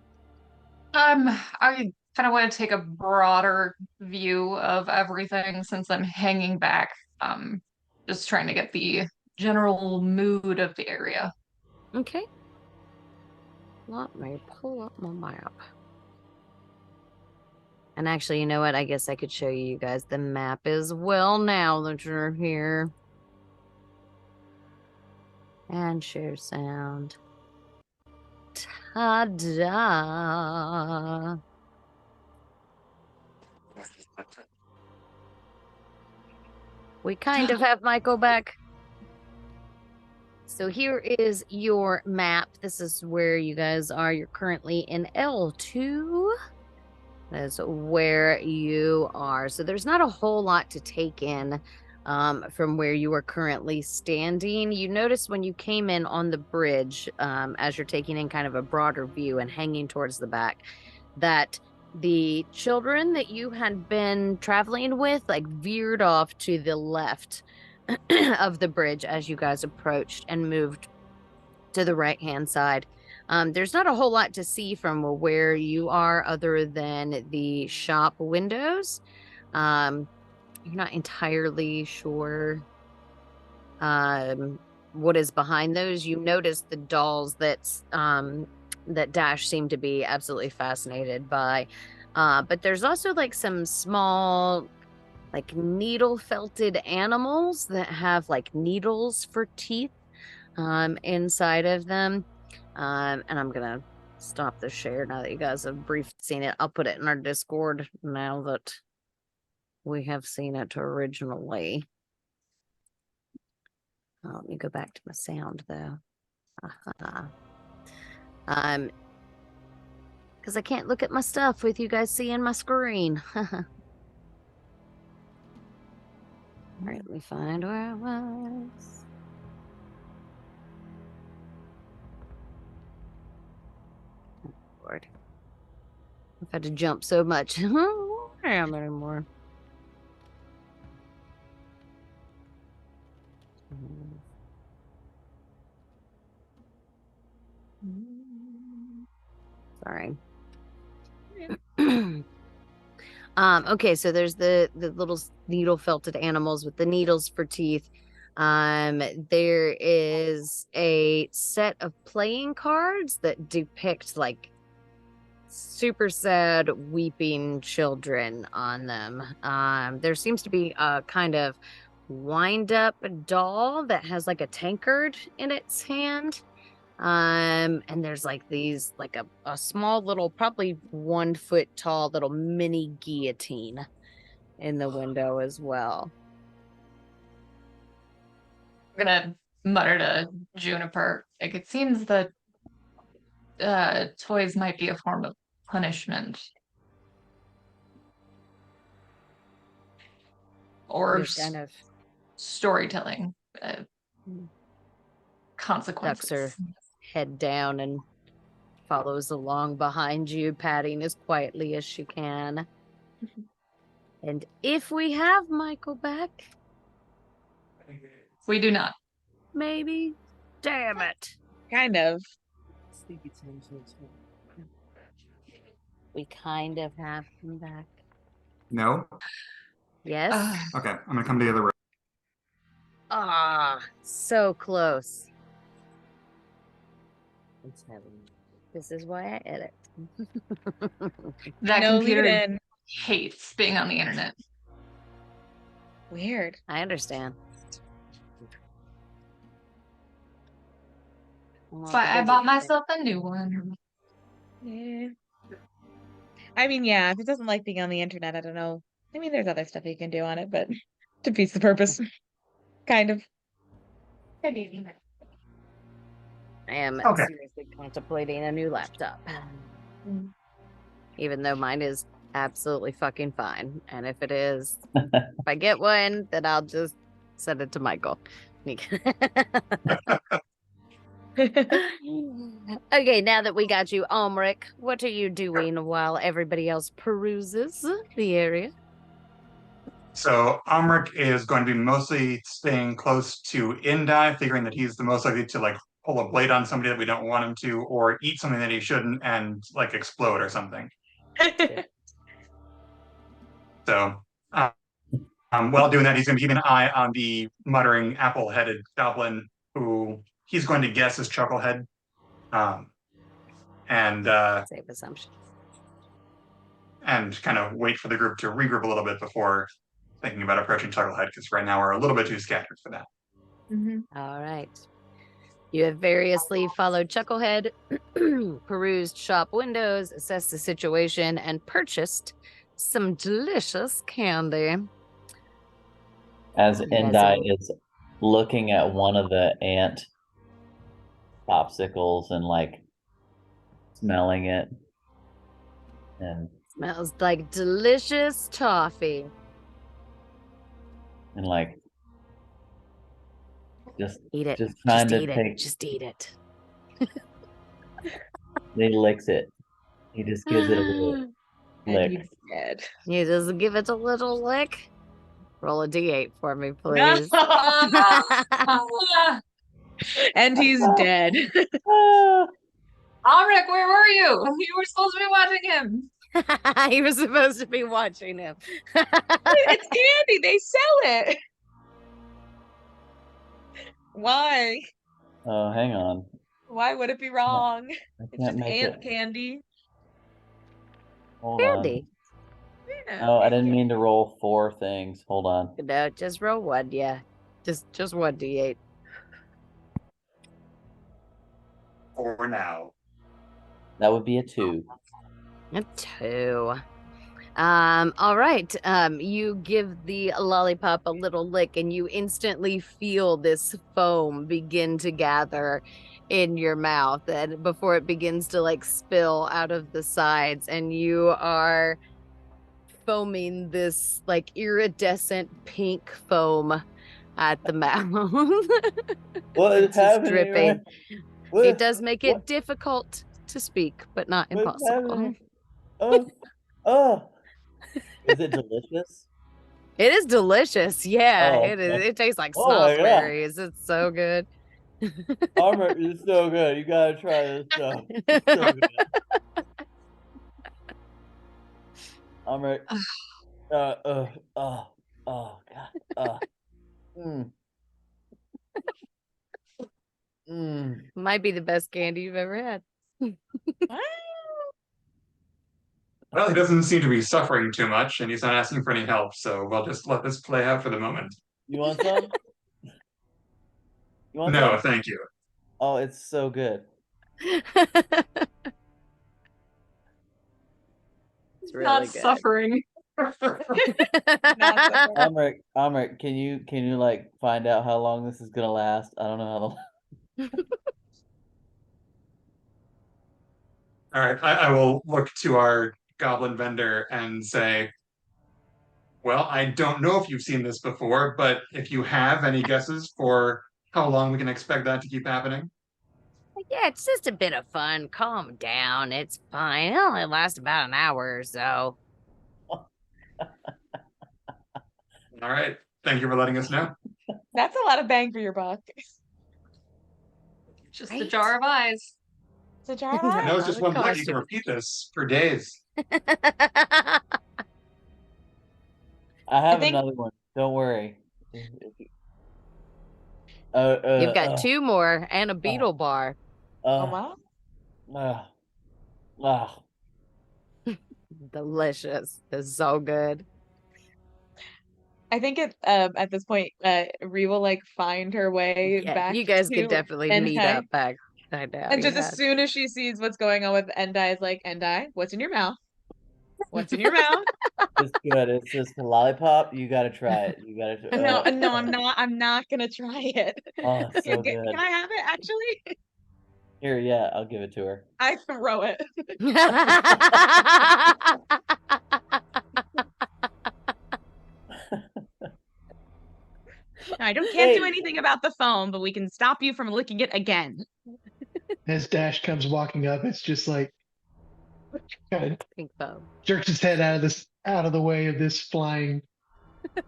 I kind of want to take a broader view of everything since I'm hanging back. Just trying to get the general mood of the area. Okay. Let me pull up my map. And actually, you know what? I guess I could show you guys the map as well now that you're here. And share sound. Ta-da! We kind of have Michael back. So here is your map. This is where you guys are. You're currently in L2. That's where you are. So there's not a whole lot to take in from where you are currently standing. You notice when you came in on the bridge, as you're taking in kind of a broader view and hanging towards the back, that the children that you had been traveling with like veered off to the left of the bridge as you guys approached and moved to the right-hand side. There's not a whole lot to see from where you are other than the shop windows. You're not entirely sure what is behind those. You notice the dolls that Dash seemed to be absolutely fascinated by. But there's also like some small, like needle felted animals that have like needles for teeth inside of them. And I'm gonna stop the share now that you guys have briefly seen it. I'll put it in our Discord now that we have seen it originally. Let me go back to my sound though. Because I can't look at my stuff with you guys seeing my screen. All right, let me find where I was. Lord. I've had to jump so much. I don't am anymore. Sorry. Okay, so there's the little needle felted animals with the needles for teeth. There is a set of playing cards that depict like super sad weeping children on them. There seems to be a kind of wind up doll that has like a tankard in its hand. And there's like these, like a small little, probably 1 foot tall little mini guillotine in the window as well. I'm gonna mutter to Juniper, like it seems that toys might be a form of punishment. Or Just kind of storytelling ducks her consequences. head down and follows along behind you, patting as quietly as she can. And if we have Michael back, We do not. maybe. Damn it. Kind of. We kind of have him back. No? Yes? Okay, I'm gonna come to the other room. Ah, so close. This is why I edit. That No computer lead in. hates being on the internet. Weird. I understand. That's why I bought myself a new one. Yeah. I mean, yeah, if it doesn't like being on the internet, I don't know. I mean, there's other stuff you can do on it, but defeats the purpose. Kind of. I am Okay. seriously contemplating a new laptop. Mm. Even though mine is absolutely fucking fine. And if it is, if I get one, then I'll just send it to Michael. Okay, now that we got you, Omric, what are you doing while everybody else peruses the area? So Amrik is going to be mostly staying close to Indai, figuring that he's the most likely to like pull a blade on somebody that we don't want him to, or eat something that he shouldn't and like explode or something. So while doing that, he's going to keep an eye on the muttering apple-headed goblin, who he's going to guess is Chucklehead. Safe assumption. And kind of wait for the group to regroup a little bit before thinking about approaching Chucklehead, because right now we're a little bit too scattered for that. All right. You have variously followed Chucklehead, perused shop windows, assessed the situation, and purchased some delicious candy. As Yes, Endai it- is looking at one of the ant popsicles and like smelling it. And Smells like delicious toffee. like just Eat it. just trying Just to eat it. take Just eat it. he licks it. He just gives it a little And lick. he's dead. You just give it a little lick. Roll a d8 for me, please. And he's dead. Ah! Amrik, where were you? You were supposed to be watching him. You were supposed to be watching him. It's candy. They sell it. Why? Oh, hang on. Why would it be wrong? I It's can't just make ant it. candy. Hold Candy. Yeah. on. Oh, I didn't mean to roll 4 things. Hold on. No, just roll one, yeah. Just one d8. For now. That would be a 2. A 2. All right. You give the lollipop a little lick and you instantly feel this foam begin to gather in your mouth, and before it begins to like spill out of the sides, and you are foaming this like iridescent pink foam at the mouth. What It's is just happening? dripping. What, It does make it what- difficult to speak, but not what's impossible. happening? Oh. Is it delicious? It is delicious. Yeah, Oh, it is. okay. It tastes like Oh my God. snozzberries. It's so good. Armor is so good. You gotta try this stuff. It's so good. Armor. Oh God. Might be the best candy you've ever had. Well, he doesn't seem to be suffering too much, and he's not asking for any help, so we'll just let this play out for the moment. You want some? You want No, some? thank you. Oh, it's so good. It's really Not good. suffering. Amrik, can you like find out how long this is gonna last? I don't know how long. All right, I will look to our goblin vendor and say, well, I don't know if you've seen this before, but if you have any guesses for how long we can expect that to keep happening? Yeah, it's just a bit of fun. Calm down. It's fine. It only lasts about an hour or so. All right, thank you for letting us know. That's a lot of bang for your buck. Just a Right? jar of eyes. It's a jar of I I know eyes. it's just would one plate. cost You can you. repeat this for days. I have think- another one. Don't worry. You've got two more and a beetle bar. Oh wow. Delicious. It's so good. I think at this point, Ree will like find her way Yeah, back you guys to could definitely meet Endai. up back. I know. And just yeah. as soon as she sees what's going on with Endai, is like, Endai, what's in your mouth? What's in your mouth? It's good. It's just a lollipop. You gotta try it. You gotta. No, I'm not. I'm not gonna try it. Oh, it's so Can good. I have it? Actually, Here, yeah, I'll give it to her. I throw it. I can't do Wait. anything about the phone, but we can stop you from licking it again. As Dash comes walking up, it's just like kind of Pink bone. jerks his head out of the way of this flying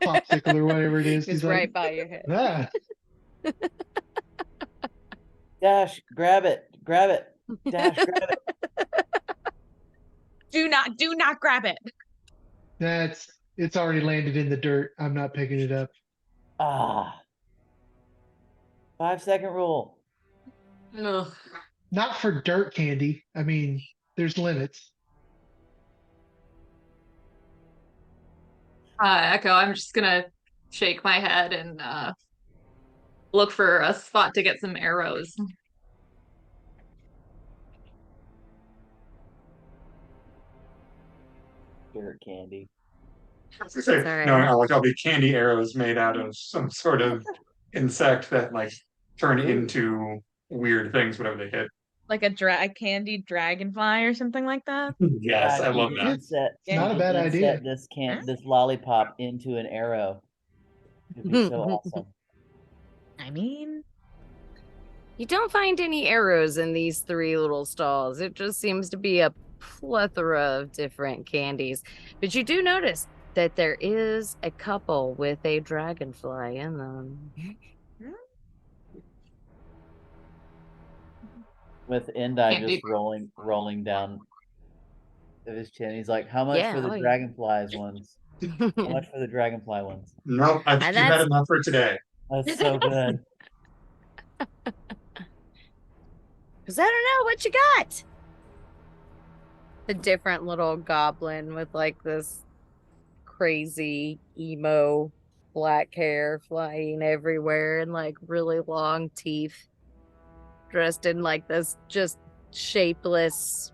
popsicle or whatever it is. It's He's right like, by your head. ah, Dash, grab it. Grab it. Dash, grab it. Do not grab it. it's already landed in the dirt. I'm not picking it up. Ah. 5-second rule. Ugh. Not for dirt candy. I mean, there's limits. Echo, I'm just gonna shake my head and look for a spot to get some arrows. Dirt candy. I was gonna say, It's all right. no, like I'll be candy arrows made out of some sort of insect that like turn into weird things whenever they hit. Like a candied dragonfly or something like that. Yes, I Dash, you love can that. inset- Yeah. you Not a can bad inset idea. this lollipop into an arrow. It'd be so awesome. I mean, You don't find any arrows in these three little stalls. It just seems to be a plethora of different candies. But you do notice that there is a couple with a dragonfly in them. With Endai Can't just do- rolling down of his chin. He's like, how much Yeah, for the oh, yeah. dragonflies ones? How much for the dragonfly ones? Nope, I think And you had that's- enough for today. That's so good. Because I don't know what you got. The different little goblin with like this crazy emo black hair flying everywhere and like really long teeth, dressed in like this just shapeless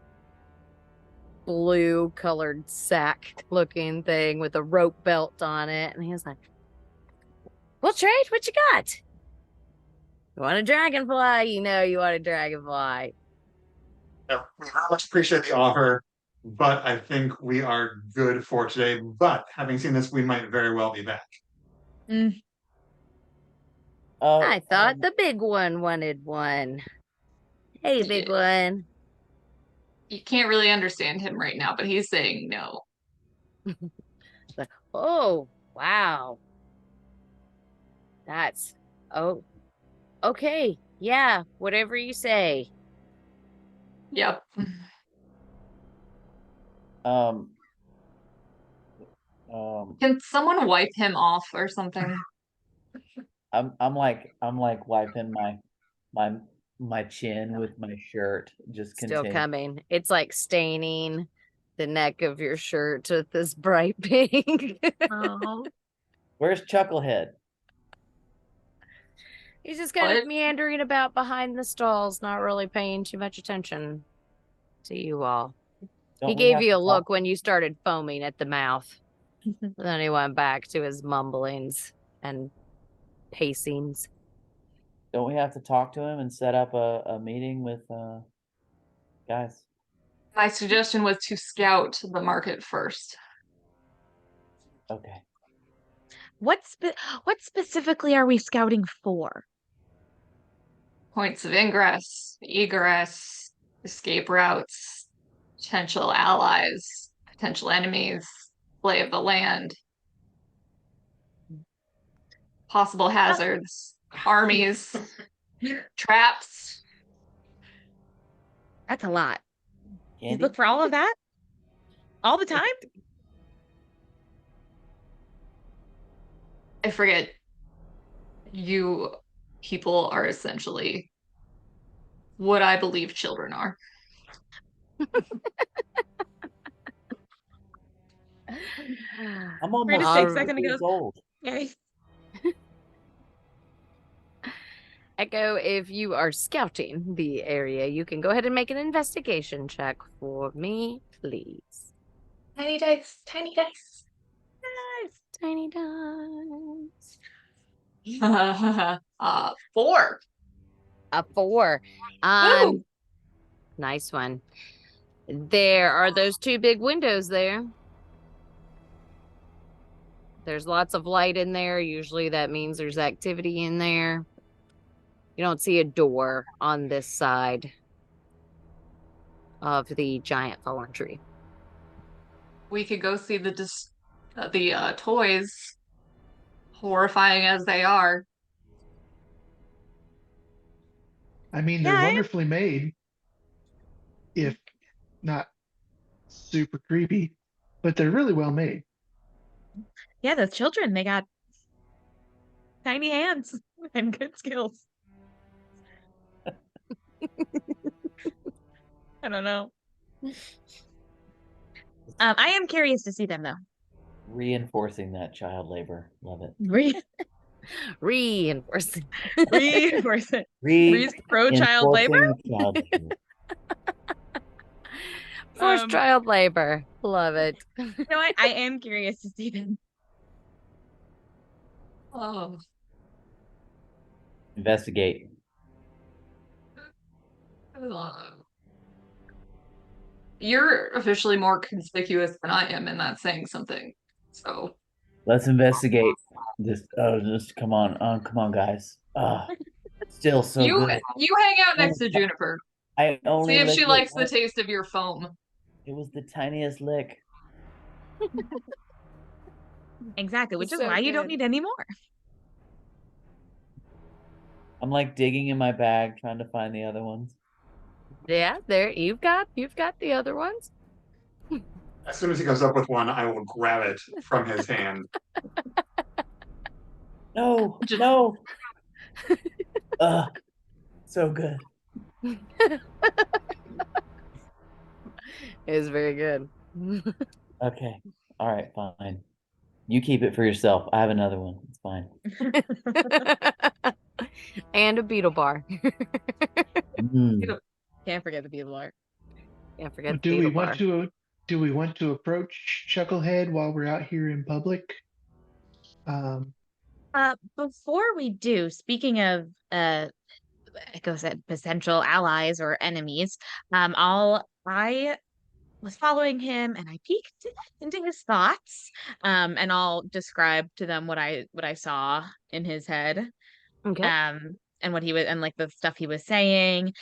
blue colored sack looking thing with a rope belt on it. And he's like, "We'll trade. What you got? You want a dragonfly? You know you want a dragonfly." Yeah, we very much appreciate the offer, but I think we are good for today. But having seen this, we might very well be back. I thought the big one wanted one. Hey, big one. You can't really understand him right now, but he's saying no. Like, oh, wow. That's, oh, okay. Yeah, whatever you say. Yep. Um, Can someone wipe him off or something? I'm like wiping my chin with my shirt. Just Still continue. coming. It's like staining the neck of your shirt with this bright pink. oh. Where's Chucklehead? He's just kind What? of meandering about behind the stalls, not really paying too much attention to you all. Don't He we gave have you to a look talk- when you started foaming at the mouth. Then he went back to his mumblings and pacings. Don't we have to talk to him and set up a meeting with guys? My suggestion was to scout the market first. Okay. What specifically are we scouting for? Points of ingress, egress, escape routes, potential allies, potential enemies, lay of the land, possible hazards, armies, traps. That's a lot. You Candy? look for all of that? All the time? I forget. You people are essentially what I believe children are. I'm We're almost just All take a 6 second to go. years old. Okay. Echo, if you are scouting the area, you can go ahead and make an investigation check for me, please. Tiny dice, tiny dice. Nice, tiny dice. 4. A 4. Woo! Nice one. There are those 2 big windows there. There's lots of light in there. Usually that means there's activity in there. You don't see a door on this side of the giant fallen tree. We could go see the toys, horrifying as they are. I mean, Yeah, they're I am- wonderfully made, if not super creepy, but they're really well made. Yeah, those children, they got tiny hands and good skills. I don't know. I am curious to see them though. Reinforcing that child labor. Love it. Reinforcing. Reinforce it. Re's pro child labor. Reinforcing child labor. Forced child labor. Love it. You know what? I am curious to see them. Oh, Investigate. you're officially more conspicuous than I am, and that's saying something. So Let's investigate. Just come on. Come on, guys. Still so you good. you hang out next to Juniper. I only See if licked she it likes the once. taste of your foam. It was the tiniest lick. Exactly, which is So why you don't good. need any more. I'm like digging in my bag trying to find the other ones. Yeah, there you've got the other ones. As soon as he comes up with one, I will grab it from his hand. No, Just- no. So good. It was very good. Okay. All right, fine. You keep it for yourself. I have another one. It's fine. And a beetle bar. Can't forget the beetle art. Can't forget the Do we beetle bar. want to approach Chucklehead while we're out here in public? Before we do, speaking of Echo said potential allies or enemies, I was following him and I peeked into his thoughts. And I'll describe to them what I saw in his head. Okay. And what he was and like the stuff he was saying.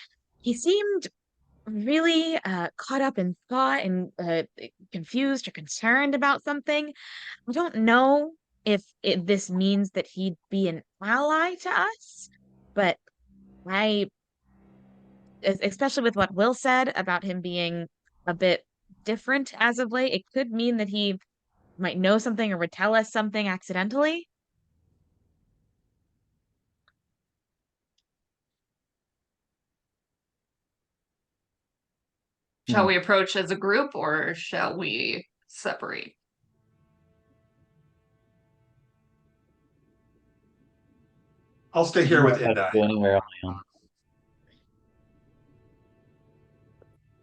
He seemed really caught up in thought and confused or concerned about something. I don't know if this means that he'd be an ally to us, but especially with what Will said about him being a bit different as of late, it could mean that he might know something or would tell us something accidentally. Shall we approach as a group or shall we separate? I'll stay here with Indai. Go anywhere on my own.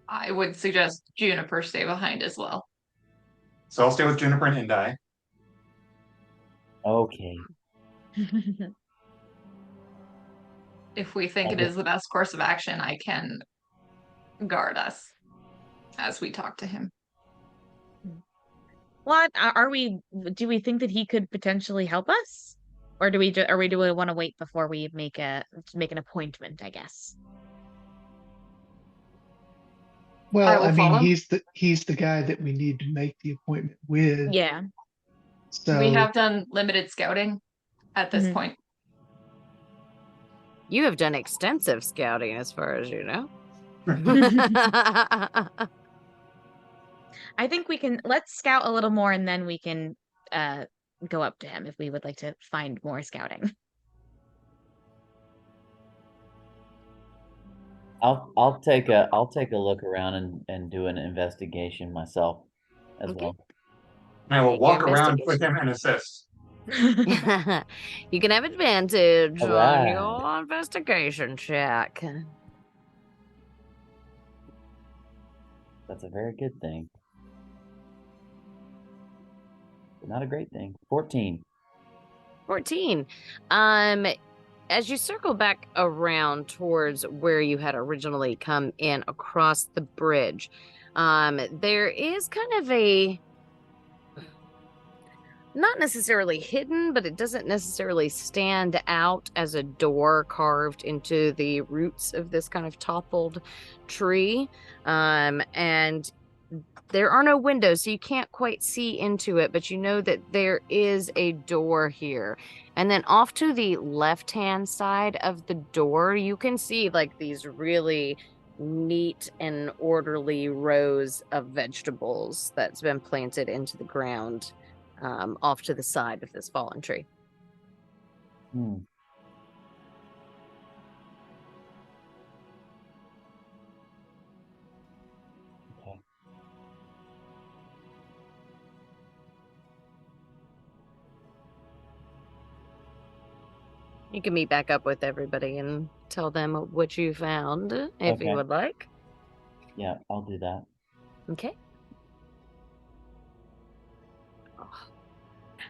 I would suggest Juniper stay behind as well. So I'll stay with Juniper and Indai. Okay. If we think it is the best course of action, I can guard us. as we talk to him. What are we? Do we think that he could potentially help us, or do we want to wait before we make an appointment? I guess. Well, will I mean, follow. he's the guy that we need to make the appointment with. Yeah. So We have done limited scouting at this Mhm. point. You have done extensive scouting, as far as you know. I think let's scout a little more, and then we can go up to him if we would like to find more scouting. I'll take a look around and do an investigation myself as Okay. well. I will Make walk your around with investigation. him and assist. You can have advantage on Alright. your investigation check. That's a very good thing. But not a great thing. 14. 14. As you circle back around towards where you had originally come in across the bridge, there is kind of a, not necessarily hidden, but it doesn't necessarily stand out as a door carved into the roots of this kind of toppled tree. And there are no windows, so you can't quite see into it, but you know that there is a door here. And then off to the left-hand side of the door, you can see like these really neat and orderly rows of vegetables that's been planted into the ground off to the side of this fallen tree. Hmm. Okay. You can meet back up with everybody and tell them what you found if Okay. you would like. Yeah, I'll do that. Okay.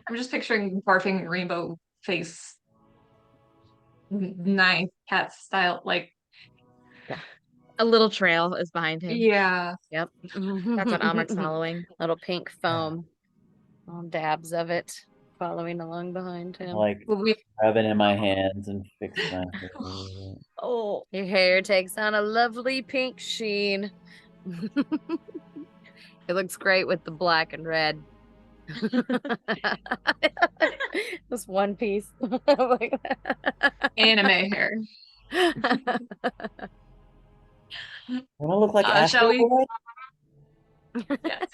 I'm just picturing barfing rainbow face, nine cat style, like A little trail is behind him. yeah. Yep. That's what Amric's following. Little pink foam. All dabs of it following along behind him. Like Well, we rubbing in my hands and fixing my hair. Oh, your hair takes on a lovely pink sheen. It looks great with the black and red. Just one piece. anime hair. Wanna look like Shall Astro we? Boy? Yes.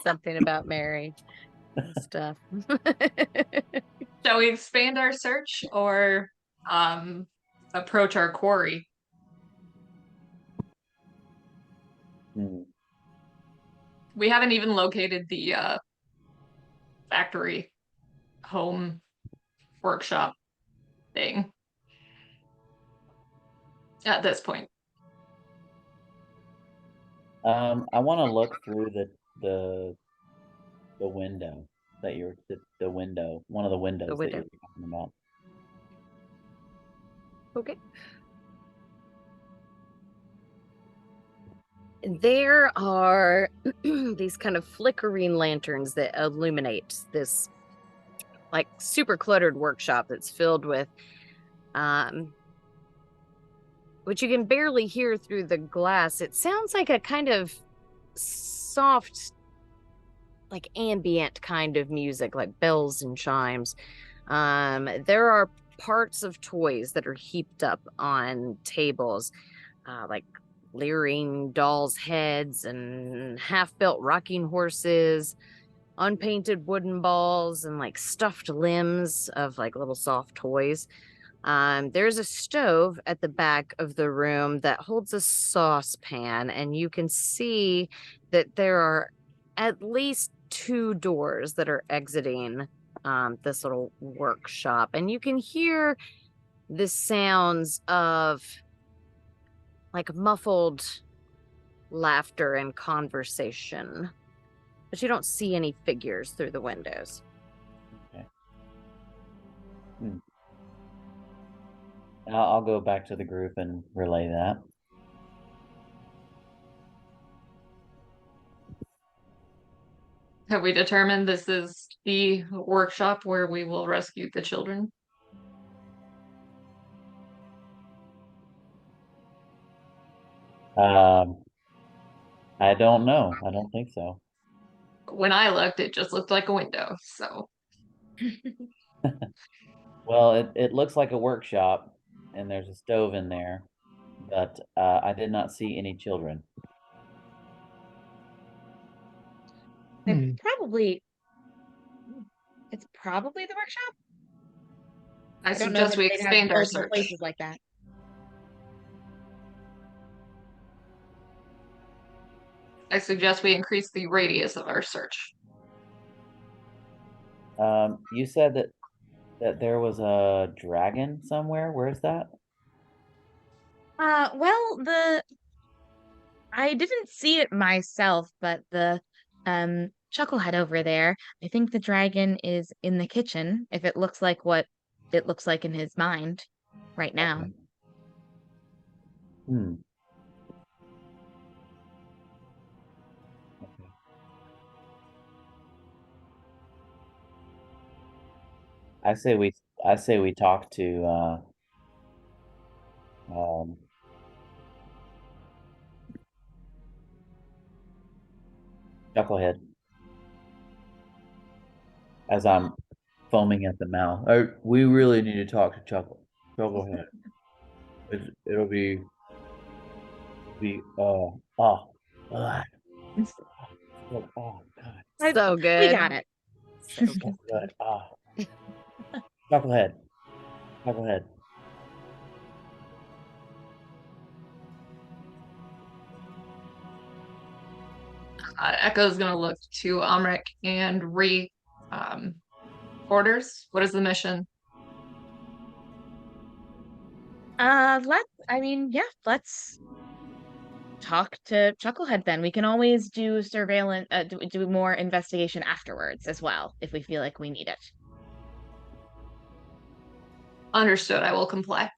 Something about Mary stuff. Shall we expand our search or approach our quarry? Hmm. We haven't even located the factory home workshop thing at this point. I want to look through the window that you were the window, one of the windows that you window. were talking about. Okay. There are these kind of flickering lanterns that illuminate this like super cluttered workshop that's filled with which you can barely hear through the glass. It sounds like a kind of soft, like ambient kind of music, like bells and chimes. There are parts of toys that are heaped up on tables, like leering dolls' heads and half-built rocking horses, unpainted wooden balls, and like stuffed limbs of like little soft toys. There's a stove at the back of the room that holds a saucepan, and you can see that there are at least 2 doors that are exiting this little workshop, and you can hear the sounds of like muffled laughter and conversation, but you don't see any figures through the windows. Okay. I'll go back to the group and relay that. Have we determined this is the workshop where we will rescue the children? I don't know. I don't think so. When I looked, it just looked like a window. So Well, it looks like a workshop, and there's a stove in there, but I did not see any children. It's probably the workshop. I don't know suggest that we they'd have expand our multiple search. places like that. I suggest we increase the radius of our search. You said that there was a dragon somewhere. Where's that? Well, I didn't see it myself, but the chucklehead over there, I think the dragon is in the kitchen, if it looks like what it looks like in his mind right now. Okay. Hmm. Okay. I say we talk to Chucklehead as I'm foaming at the mouth. We really need to talk to Chucklehead. It'll be oh God. Oh God. So We good. got it. So So good. good. Chucklehead. Chucklehead. Echo's going to look to Amrik and re orders. What is the mission? Let's talk to Chucklehead then. We can always do surveillance, do more investigation afterwards as well, if we feel like we need it. Understood. I will comply.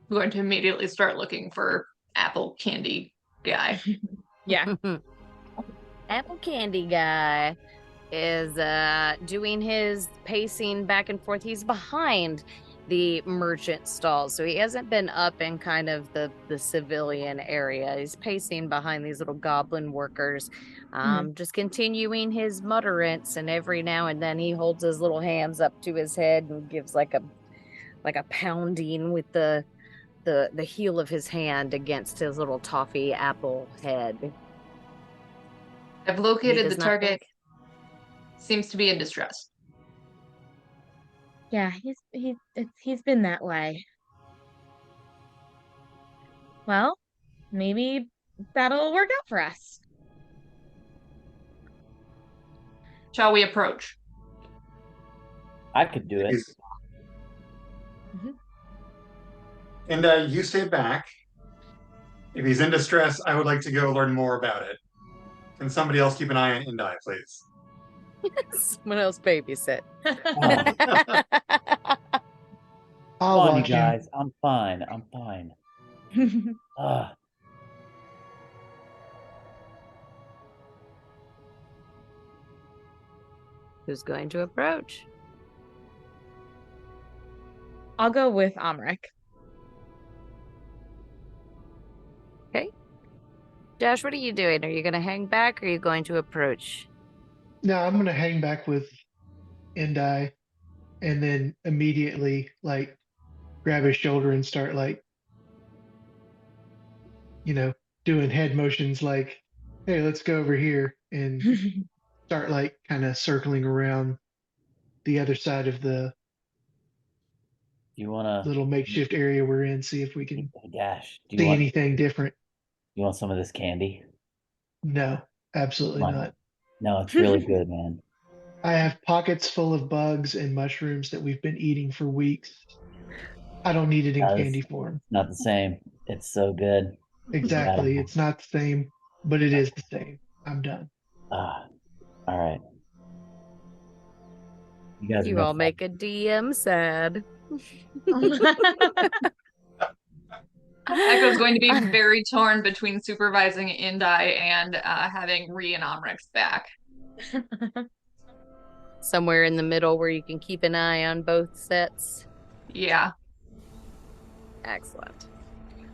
I'm going to immediately start looking for apple candy guy. Yeah. Apple Candy Guy is doing his pacing back and forth. He's behind the merchant stall, so he hasn't been up in kind of the civilian area. He's pacing behind these little goblin workers, just continuing his mutterance, and every now and then he holds his little hands up to his head and gives like a pounding with the heel of his hand against his little toffee apple head. I've located the does not target. Seems to be in distress. Yeah, he's been that way. Well, maybe that'll work out for us. Shall we approach? I could do it. And you stay back. If he's in distress, I would like to go learn more about it. Can somebody else keep an eye on Indai, please? Someone else babysit. I'll Come on, you watch him. guys. I'm fine. I'm fine. Who's going to approach? I'll go with Amrik. Okay. Josh, what are you doing? Are you going to hang back or are you going to approach? No, I'm gonna hang back with Endai and then immediately like grab his shoulder and start like, doing head motions like, hey, let's go over here, and start like kind of circling around the other side of the You wanna little makeshift area we're in, see if we can Dash? Do see anything different. you want some of this candy? No, absolutely Come on. not. No, it's really good, man. I have pockets full of bugs and mushrooms that we've been eating for weeks. I don't need it in That is- candy form. Not the same. It's so good. Exactly. Yeah. It's not the same, but it is the same. I'm done. All right. You guys are You no all fun. make a DM sad. Echo's going to be very torn between supervising Indai and having Ree and Omrix back. Somewhere in the middle where you can keep an eye on both sets. Yeah. Excellent.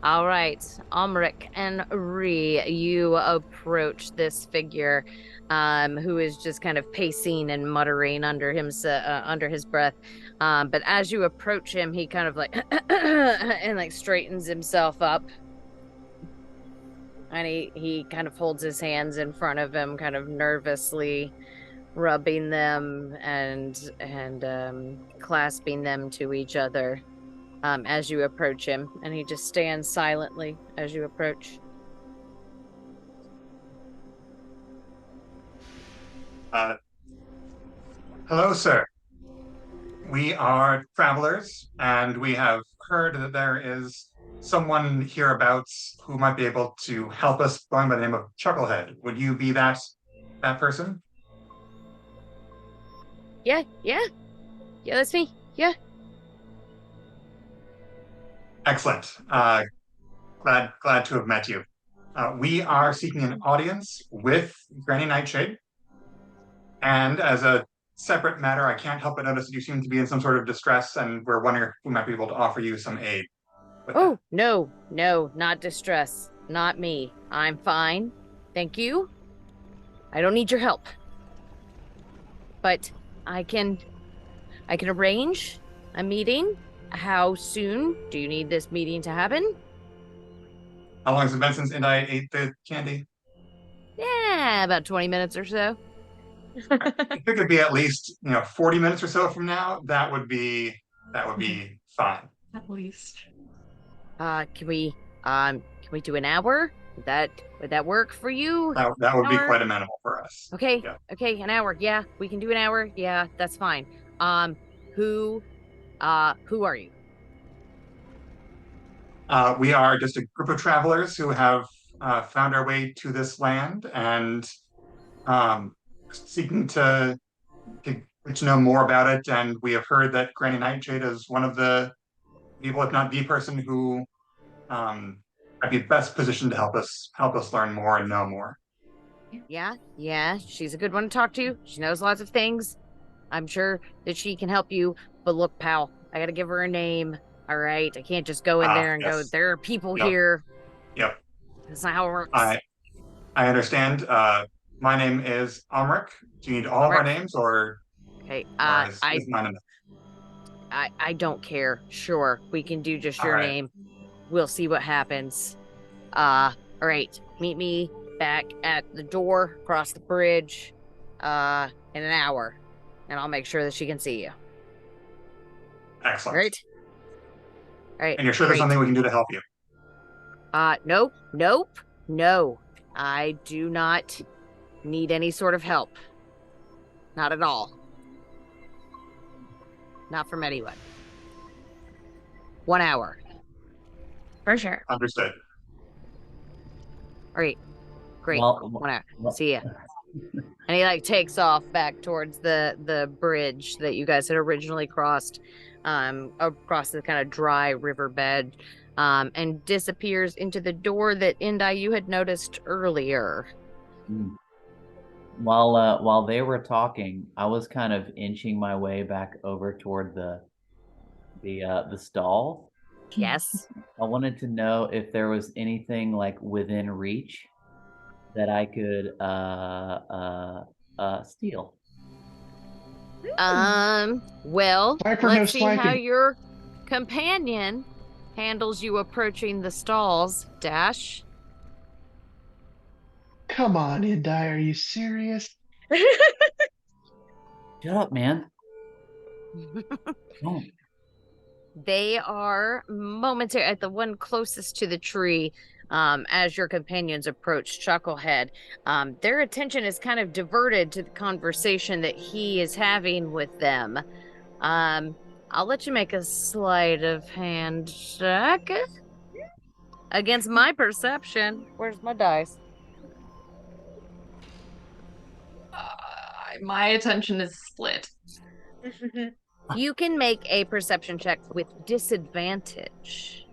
All right, Omric and Ree, you approach this figure, who is just kind of pacing and muttering under his breath. But as you approach him, he kind of like and like straightens himself up, and he kind of holds his hands in front of him, kind of nervously rubbing them and clasping them to each other. As you approach him, and he just stands silently as you approach. Hello, sir. We are travelers, and we have heard that there is someone hereabouts who might be able to help us, going by the name of Chucklehead. Would you be that person? Yeah, that's me. Yeah. Excellent. Glad to have met you. We are seeking an audience with Granny Nightshade. And as a separate matter, I can't help but notice that you seem to be in some sort of distress, and we're wondering if we might be able to offer you some aid. Oh, no, not distress. Not me. I'm fine. Thank you. I don't need your help. But I can arrange a meeting. How soon do you need this meeting to happen? How long has it been since I ate the candy? Yeah, about 20 minutes or so. If it could be at least 40 minutes or so from now, that would be fine. At least. Can we do an hour? Would that work for you? That would be quite amenable for us. Okay. Yeah. Okay, an hour. Yeah, we can do an hour. Yeah, that's fine. Who are you? We are just a group of travelers who have found our way to this land and seeking to get to know more about it. And we have heard that Granny Nightshade is one of the people, if not the person, who might be best positioned to help us learn more and know more. Yeah, she's a good one to talk to. She knows lots of things. I'm sure that she can help you. But look, pal, I gotta give her a name. All right, I can't just go in there and go, there are people here. Yep. That's not how it works. I understand. My name is Omric. Do you need all of our names, or okay? is mine enough? I don't care. Sure, we can do just your name. We'll see what happens. All right, meet me back at the door across the bridge in an hour, and I'll make sure that she can see you. Excellent. All right. And you're sure there's something we can do to help you? Nope. No. I do not need any sort of help. Not at all. Not from anyone. 1 hour. For sure. Understood. All right. Great. Well, 1 hour. See ya. And he takes off back towards the bridge that you guys had originally crossed, across the kind of dry riverbed, and disappears into the door that Indai you had noticed earlier. While they were talking, I was kind of inching my way back over toward the stall. Yes. I wanted to know if there was anything within reach that I could steal. Well, Sniper, let's no see how sniping. your companion handles you approaching the stalls, Dash. Come on, Indai, are you serious? Shut up, man. Come on. They are momentary at the one closest to the tree. As your companions approach Chucklehead, their attention is kind of diverted to the conversation that he is having with them. I'll let you make a sleight of hand check against my perception. Where's my dice? My attention is split. You can make a perception check with disadvantage.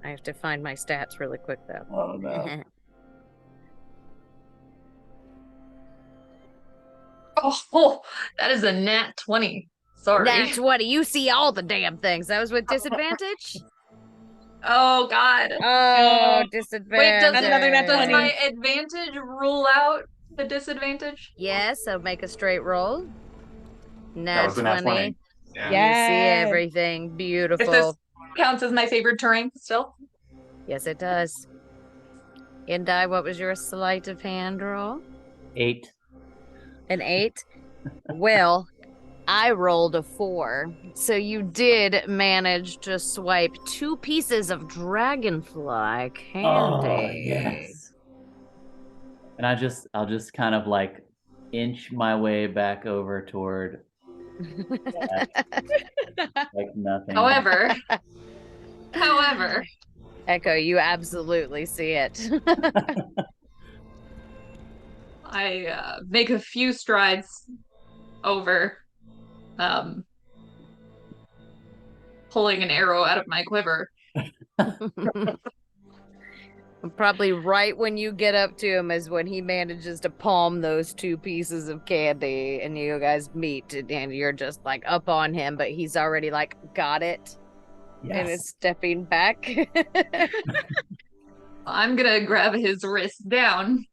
I have to find my stats really quick though. Oh no. Oh, that is a nat 20. Sorry. Nat 20. You see all the damn things. That was with disadvantage? Oh God. Oh, Wait, disadvantage. Another nat does 20. my advantage rule out the disadvantage? Yes, so make a straight roll. That Nat was the nat 20. 20. Yeah. You see Yes. everything. If this Beautiful. counts as my favorite terrain still. Yes, it does. Indai, what was your sleight of hand roll? 8. An 8? Well, I rolled a 4. So you did manage to swipe 2 pieces of dragonfly candy. Oh yes. And I'll just kind of like inch my way back over toward like nothing. However, Echo, you absolutely see it. I make a few strides over, pulling an arrow out of my quiver. Probably right when you get up to him is when he manages to palm those 2 pieces of candy and you guys meet and you're just like up on him, but he's already like got it and is Yes. stepping back. I'm gonna grab his wrist down,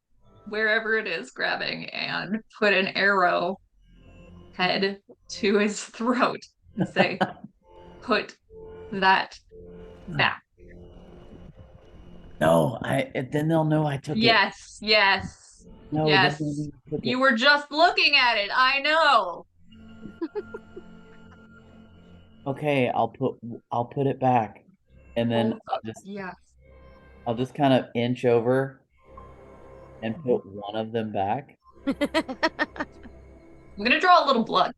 wherever it is grabbing, and put an arrow head to his throat. Say, put that back. No, then they'll know I took it. Yes, yes. No, yes. they'll know I took it. You were just looking at it. I know. Okay, I'll put it back. And then Yes. I'll just kind of inch over and put one of them back. I'm gonna draw a little blood.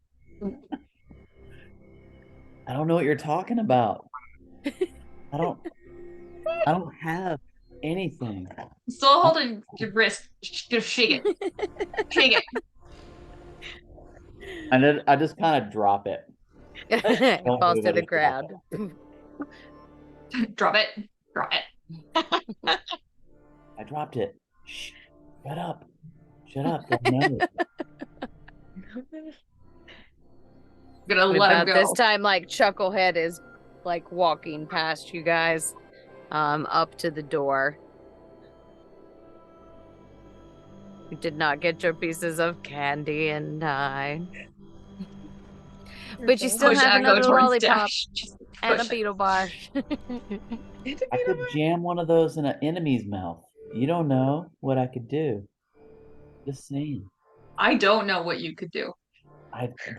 I don't know what you're talking about. I don't have anything. Still holding your wrist. Just shake it. Shake it. And I just kind of drop it. It Don't falls to move the it. ground. Drop it. Drop it. I dropped it. Shh. Shut up. Shut up. They'll know. Gonna let him About go. this time, like Chucklehead is like walking past you guys, up to the door. You did not get your pieces of candy, and but you still Push have Echo another towards lollipop Dash. Just and a push it. beetle bar. I could jam one of those in an enemy's mouth. You don't know what I could do. Just saying. I don't know what you could do.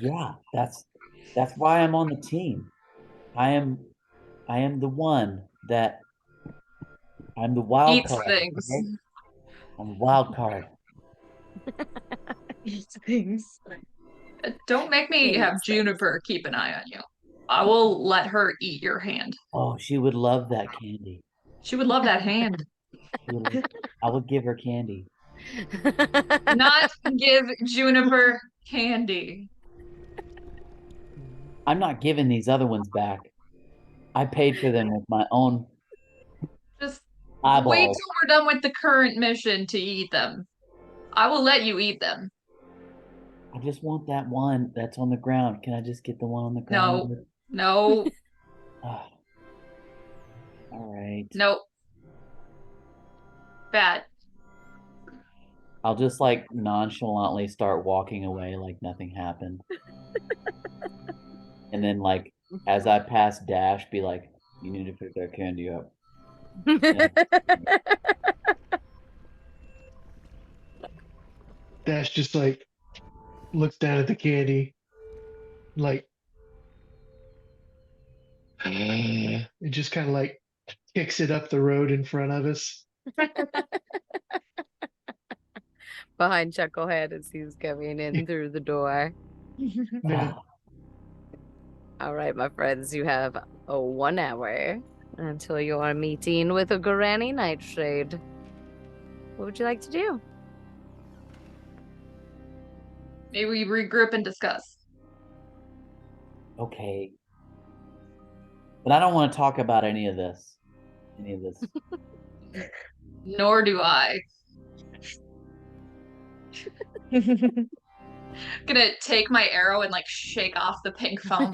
Yeah, that's why I'm on the team. I am the one that I'm the wild Eats card. things. Okay? I'm the wild card. Eats things. Don't make me Eats have things. Juniper keep an eye on you. I will let her eat your hand. Oh, she would love that candy. She would love that hand. I would give her candy. Not give Juniper candy. I'm not giving these other ones back. I paid for them with my own Just eyeballs. wait till we're done with the current mission to eat them. I will let you eat them. I just want that one that's on the ground. Can I just get the one on the ground? No. Oh. All right. Nope. Bad. I'll just like nonchalantly start walking away like nothing happened. And then like as I pass Dash, be like, you need to pick that candy up. Dash just like looks down at the candy, like, and just kind of like kicks it up the road in front of us. Behind Chucklehead as he's coming in through the door. Yeah. All right, my friends, you have 1 hour until you are meeting with a Granny Nightshade. What would you like to do? Maybe we regroup and discuss. Okay. But I don't want to talk about any of this. any of this. Nor do I. Gonna take my arrow and like shake off the pink foam.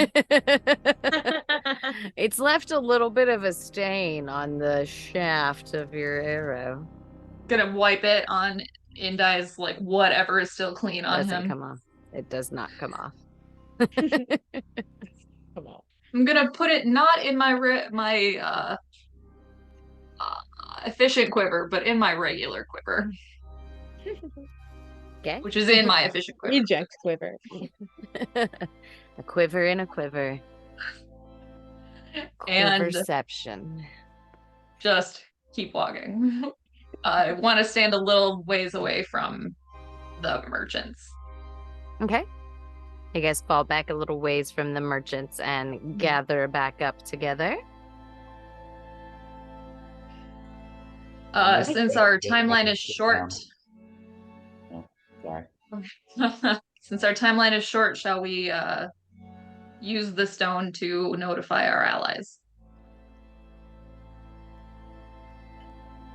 It's left a little bit of a stain on the shaft of your arrow. Gonna wipe it on Indai's like whatever is still clean on Doesn't him. come off. It does not come off. Come on. I'm gonna put it not in my efficient quiver, but in my regular quiver, Okay. which is in my efficient quiver. Reject quiver. A quiver in a quiver. And Quiverception. just keep walking. I want to stand a little ways away from the merchants. Okay. You guys fall back a little ways from the merchants and gather back up together. Since our timeline is short, Sorry. since our timeline is short, shall we use the stone to notify our allies?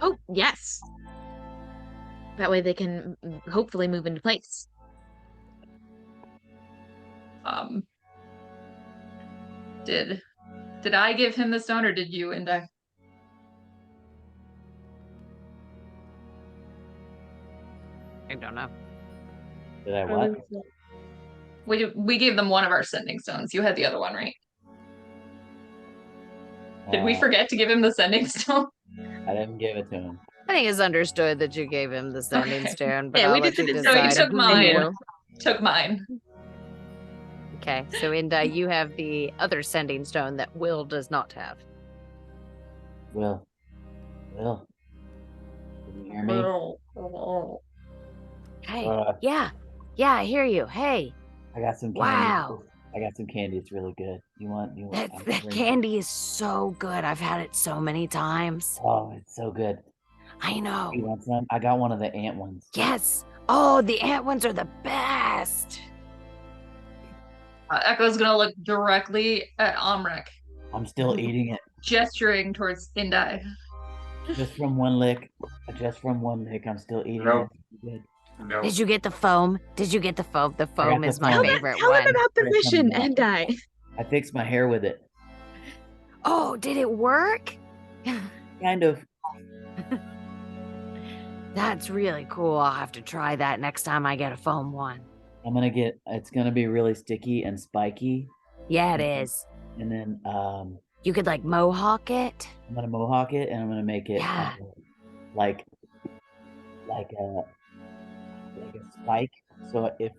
Oh, yes. That way they can hopefully move into place. Did I give him the stone or did you, Indai? I don't know. Did I what? We gave them one of our sending stones. You had the other one, right? Did we forget to give him the sending stone? I didn't give it to him. I think it's understood that you gave him the sending Okay. stone, but Yeah, I'll we let just you didn't- So you decide took who mine. will. Took mine. Okay, so Inda, you have the other sending stone that Will does not have. Will. Can you hear me? Hey, Uh, yeah, I hear you. Hey, I got some candy. Wow. I got some candy. It's really good. You want? that I can that bring- candy is so good. I've had it so many times. Oh, it's so good. I know. You want some? I got one of the ant ones. Yes. Oh, the ant ones are the best. Echo's gonna look directly at Amrek, I'm still eating it. gesturing towards Indai. Just from one lick. I'm still eating Nope. it. Good. No. Did you get the foam? Did you get the foam? The foam the is my foam. favorite Tell one. them about the Right from mission, the- and I. I fixed my hair with it. Oh, did it work? Kind of. That's really cool. I'll have to try that next time I get a foam one. It's gonna be really sticky and spiky. Yeah, it Mhm. is. And then You could like mohawk it. I'm gonna mohawk it and I'm gonna make it Yeah. like a spike. So if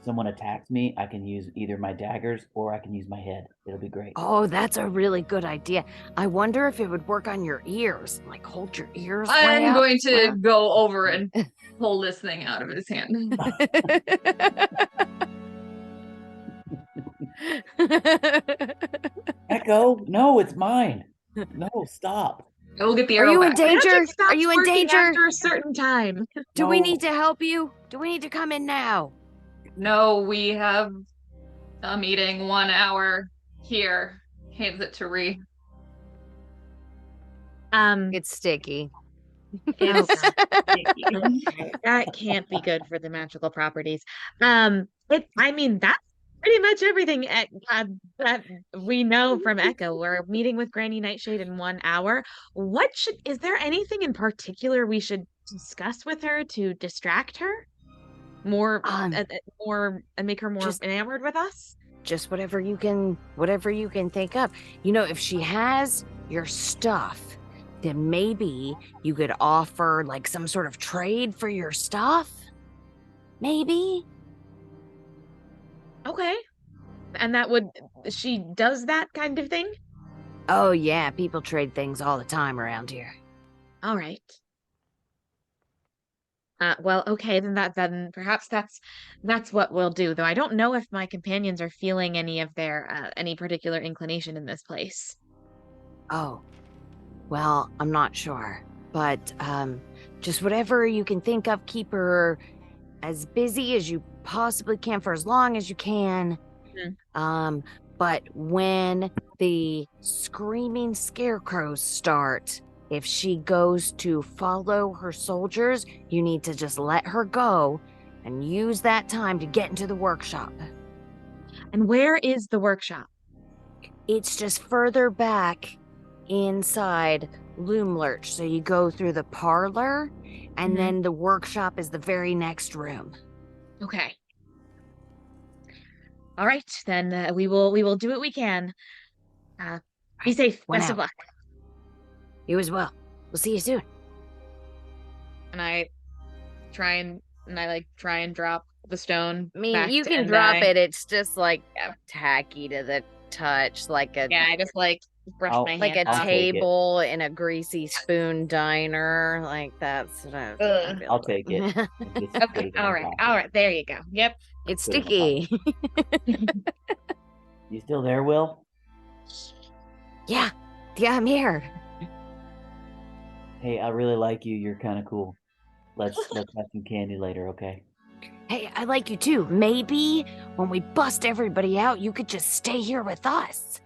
someone attacks me, I can use either my daggers or I can use my head. It'll be great. Oh, that's a really good idea. I wonder if it would work on your ears. Like hold your ears. way I'm up. going to go over and pull this thing out of his hand. Echo, no, it's mine. No, stop. I will get the Are arrow you in back. danger? Magic stops Are you in working danger? after a certain time? Do we No. need to help you? Do we need to come in now? No, we have a meeting 1 hour here. Hands it to Ree. It's sticky. It's that can't be good for the magical properties. I mean, that's pretty much everything that we know from Echo. We're meeting with Granny Nightshade in 1 hour. Is there anything in particular we should discuss with her to distract her more, and make her more just- enamored with us? Just whatever you can think of. You know, if she has your stuff, then maybe you could offer like some sort of trade for your stuff. Maybe. Okay. And she does that kind of thing? Oh yeah, people trade things all the time around here. All right. Well, okay, then perhaps that's what we'll do. Though I don't know if my companions are feeling any of their any particular inclination in this place. Oh. Well, I'm not sure. But just whatever you can think of, keep her as busy as you possibly can for as long as you can. But when the screaming scarecrows start, if she goes to follow her soldiers, you need to just let her go and use that time to get into the workshop. And where is the workshop? It's just further back inside Loom Lurch. So you go through the parlor, and Mhm. then the workshop is the very next room. Okay. All right, then we will do what we can. Be safe. One Best of out. luck. You as well. We'll see you soon. And I try and drop the stone. I mean, back you to can Endai. drop it. It's just like tacky to the touch, like a Yeah, I just brush I'll- my like hand a off. I'll take it. table in a greasy spoon diner. Like that's what I Ugh. feel I'll like. take it. Just put Okay, it in all my right, pocket. all right. There you go. Yep. It's Put it in my sticky. You still there, Will? Yeah, I'm here. Hey, I really like you. You're kind of cool. Let's have some candy later, okay? Hey, I like you too. Maybe when we bust everybody out, you could just stay here with us.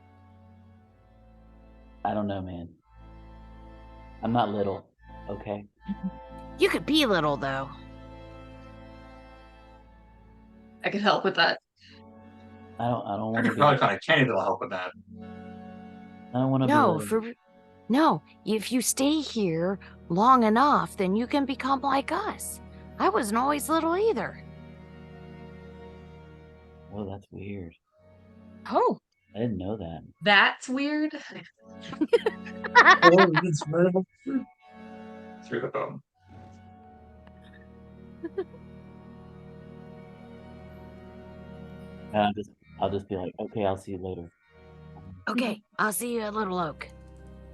I don't know, man. I'm not little, okay? You could be little though. I could help with that. I don't I want to could be. probably find a candy that'll help with that. I don't want to No, be little. no. If you stay here long enough, then you can become like us. I wasn't always little either. Oh, that's weird. Oh, I didn't know that. That's weird. Through the bone. I'll just be like, okay, I'll see you later. Okay, I'll see you at Little Oak.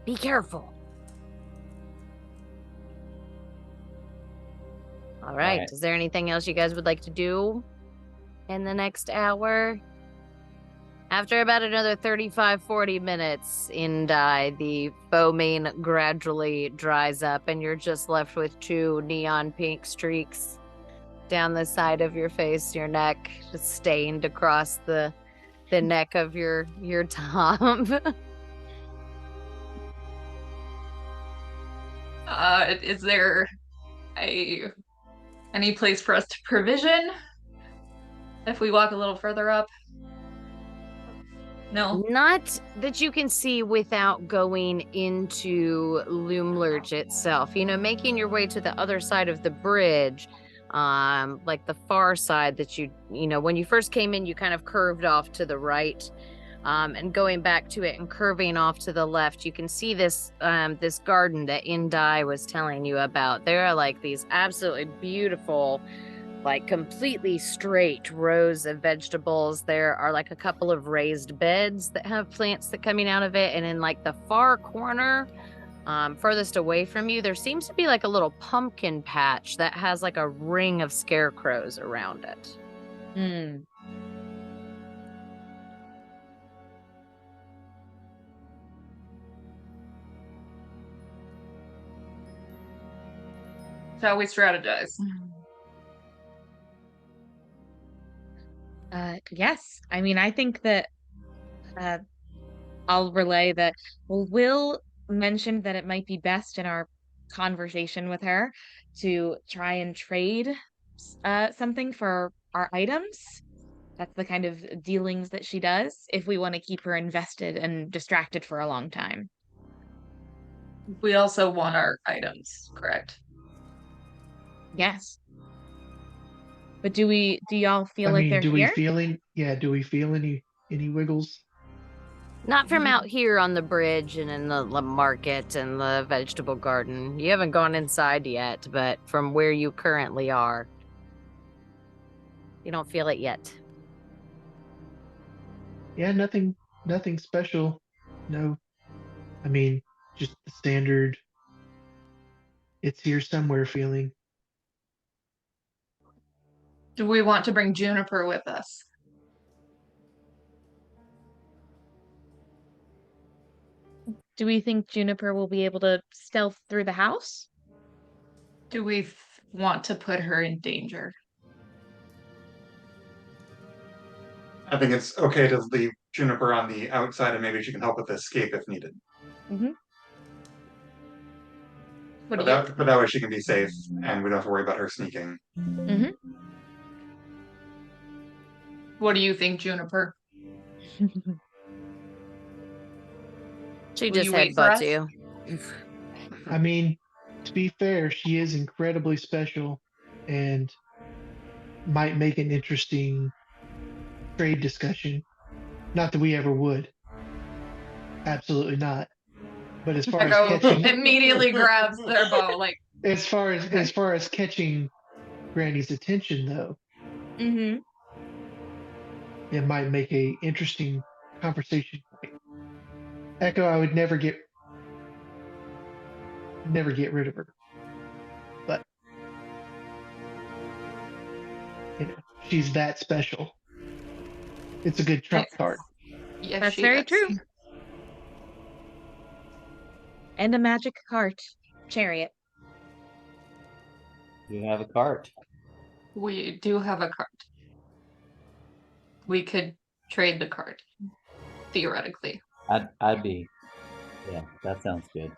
Be careful. All right. right. Is there anything else you guys would like to do in the next hour? After about another 35-40 minutes in the foaming gradually dries up, and you're just left with 2 neon pink streaks down the side of your face, your neck, just stained across the neck of your top. Is there any place for us to provision if we walk a little further up? No. Not that you can see without going into Loom Lurch itself. You know, making your way to the other side of the bridge, like the far side that you know, when you first came in, you kind of curved off to the right. And going back to it and curving off to the left, you can see this this garden that Indai was telling you about. There are like these absolutely beautiful, like completely straight rows of vegetables. There are like a couple of raised beds that have plants that coming out of it. And in like the far corner, furthest away from you, there seems to be like a little pumpkin patch that has like a ring of scarecrows around it. Hmm. Shall we strategize? Yes. I mean, I think that I'll relay that. Well, Will mentioned that it might be best in our conversation with her to try and trade something for our items. That's the kind of dealings that she does if we want to keep her invested and distracted for a long time. We also want our items, correct? Yes. But do y'all feel I like mean, they're do here? do we feel any wiggles? Not from out here on the bridge and in the market and the vegetable garden. You haven't gone inside yet, but from where you currently are, you don't feel it yet. Yeah, nothing special. No. I mean, just the standard it's here somewhere feeling. Do we want to bring Juniper with us? Do we think Juniper will be able to stealth through the house? Do we want to put her in danger? I think it's okay to leave Juniper on the outside, and maybe she can help with the escape if needed. What But do you? but that way she can be safe, and we don't have to worry about her sneaking. What do you think, Juniper? She Will just you wait for headbutts us? you. I mean, to be fair, she is incredibly special and might make an interesting trade discussion. Not that we ever would. Absolutely not. But as far as Echo catching, immediately grabs their bow, like, as far as catching Granny's attention, though, Mm-hmm. it might make a interesting conversation point. Echo, I would never get rid of her, but she's that special. It's a good trump card. yes, That's she very is. true. And a magic cart. Chariot. You have a cart. We do have a cart. We could trade the cart, theoretically. I'd be. Yeah, that sounds good.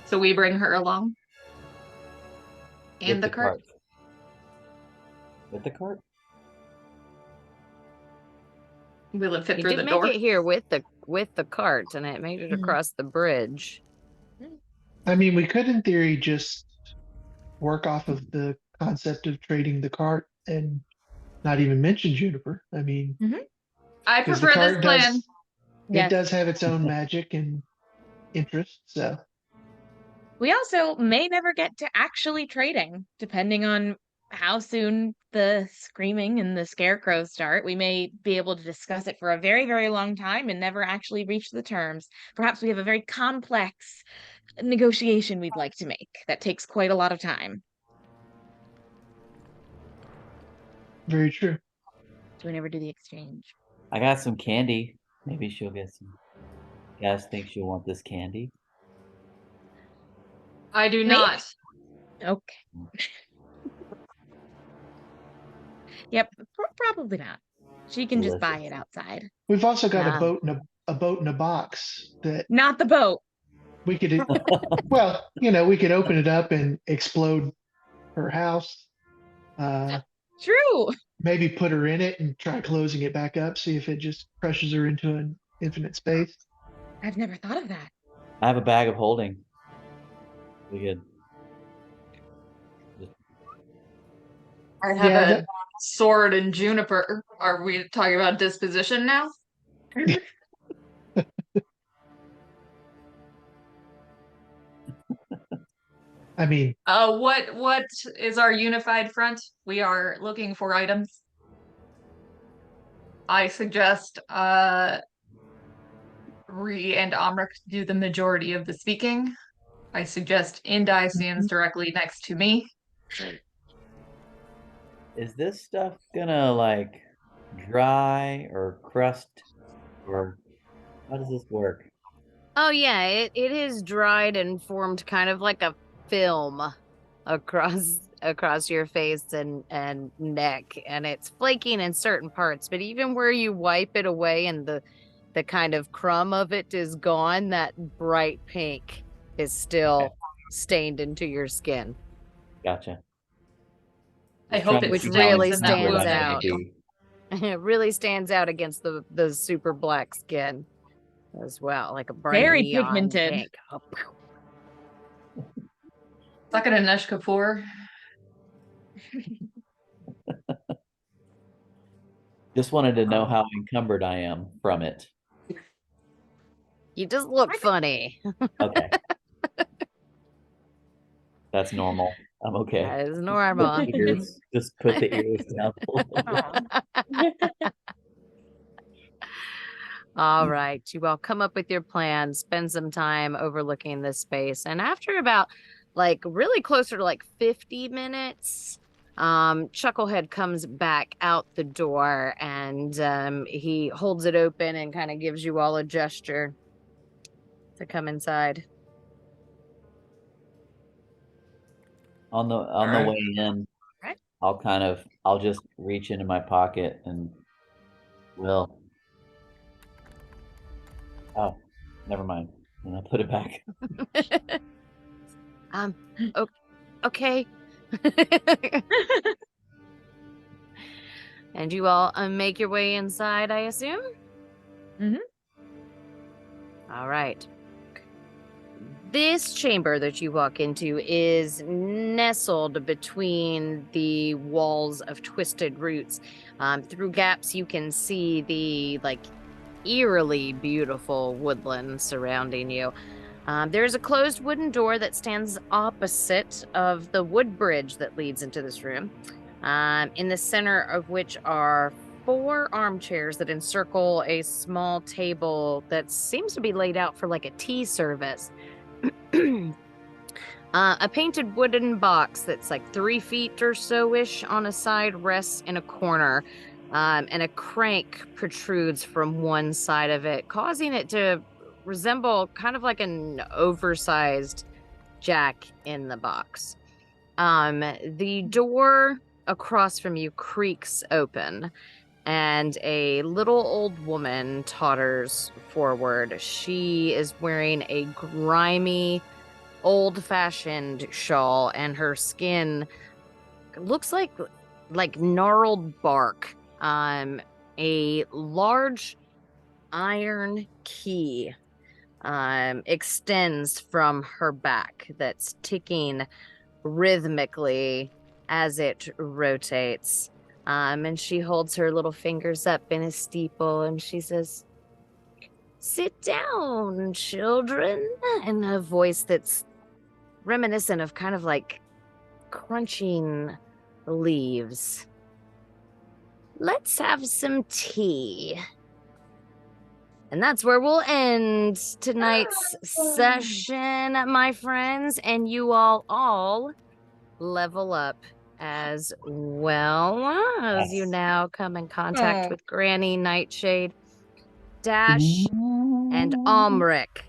So we bring her along. With And the cart. With the cart? Will it fit You through did the make door? it here with the cart, and it made it across the bridge. I mean, we could, in theory, just work off of the concept of trading the cart and not even mention Juniper. I mean, I because the prefer this cart plan. does Yes. it does have its own magic and interest. So We also may never get to actually trading, depending on how soon the screaming and the scarecrows start. We may be able to discuss it for a very, very long time and never actually reach the terms. Perhaps we have a very complex negotiation we'd like to make that takes quite a lot of time. very true. So we never do the exchange. I got some candy. Maybe she'll get some. You guys think she'll want this candy? I do Maybe. not. Okay. Yep, probably not. She can just buy it outside. We've also got Wow. a boat in a box that Not the boat. we could well, we could open it up and explode her house. True. Maybe put her in it and try closing it back up, see if it just crushes her into an infinite space. I've never thought of that. I have a bag of holding. We could. I have Yeah, a sword and Juniper. Are we talking about disposition now? I mean, What is our unified front? We are looking for items. I suggest Ree and Amrik do the majority of the speaking. I suggest Indai stands directly next to me. Is this stuff gonna like dry or crust, or how does this work? Oh yeah, it is dried and formed kind of like a film across your face and neck, and it's flaking in certain parts, but even where you wipe it away and the kind of crumb of it is gone, that bright pink is still stained into your skin. Gotcha. I Just hope trying to it Which see stains really in that stands wound. out. It really stands out against the super black skin as well, like a bright Very neon pigmented. pink. Suck it in Nesh Kapoor. Just wanted to know how encumbered I am from it. You just look funny. Okay. That's normal. I'm okay. That is normal. Just put the ears down a little bit. All right, you all come up with your plan, spend some time overlooking this space, and after about really closer to 50 minutes, Chucklehead comes back out the door, and he holds it open and kind of gives you all a gesture to come inside. On the Alright. way in, Right. I'll just reach into my pocket and will. Oh, never mind. And I'll put it back. Okay. And you all make your way inside, I assume? Mhm. All right. This chamber that you walk into is nestled between the walls of twisted roots. Through gaps, you can see the eerily beautiful woodland surrounding you. There is a closed wooden door that stands opposite of the wood bridge that leads into this room, in the center of which are 4 armchairs that encircle a small table that seems to be laid out for a tea service. A painted wooden box that's 3 feet or so-ish on a side rests in a corner, and a crank protrudes from one side of it, causing it to resemble kind of like an oversized jack in the box. The door across from you creaks open, and a little old woman totters forward. She is wearing a grimy, old-fashioned shawl, and her skin looks like gnarled bark. A large iron key extends from her back that's ticking rhythmically as it rotates. And she holds her little fingers up in a steeple and she says, "Sit down, children," in a voice that's reminiscent of kind of crunching leaves. "Let's have some tea." And that's where we'll end tonight's session, my friends. And you all level up as well as you now come in contact with Granny Nightshade, Dash, and Almric.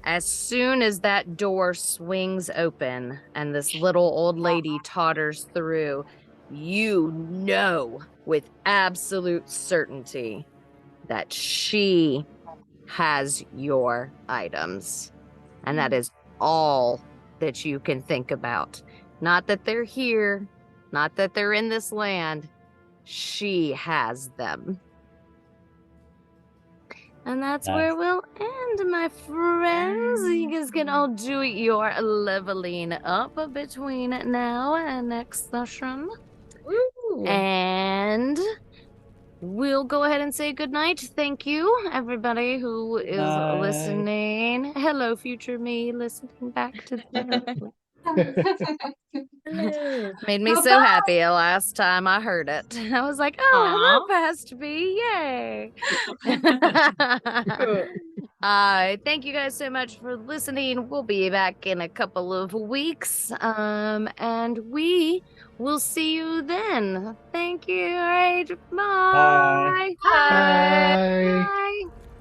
As soon as that door swings open and this little old lady totters through, you know with absolute certainty that she has your items. And that is all that you can think about. Not that they're here, not that they're in this land. She has them. And that's where we'll end, my friends. You guys can all do your leveling up between now and next session. Woo. And we'll go ahead and say goodnight. Thank you, everybody who is listening. Hello, future me, listening back to the Hello. Made me so happy last time I heard it. I was like, "Oh, hello, past me, yay!" Thank you guys so much for listening. We'll be back in a couple of weeks, and we will see you then. Thank you. All right, bye. Bye. Bye.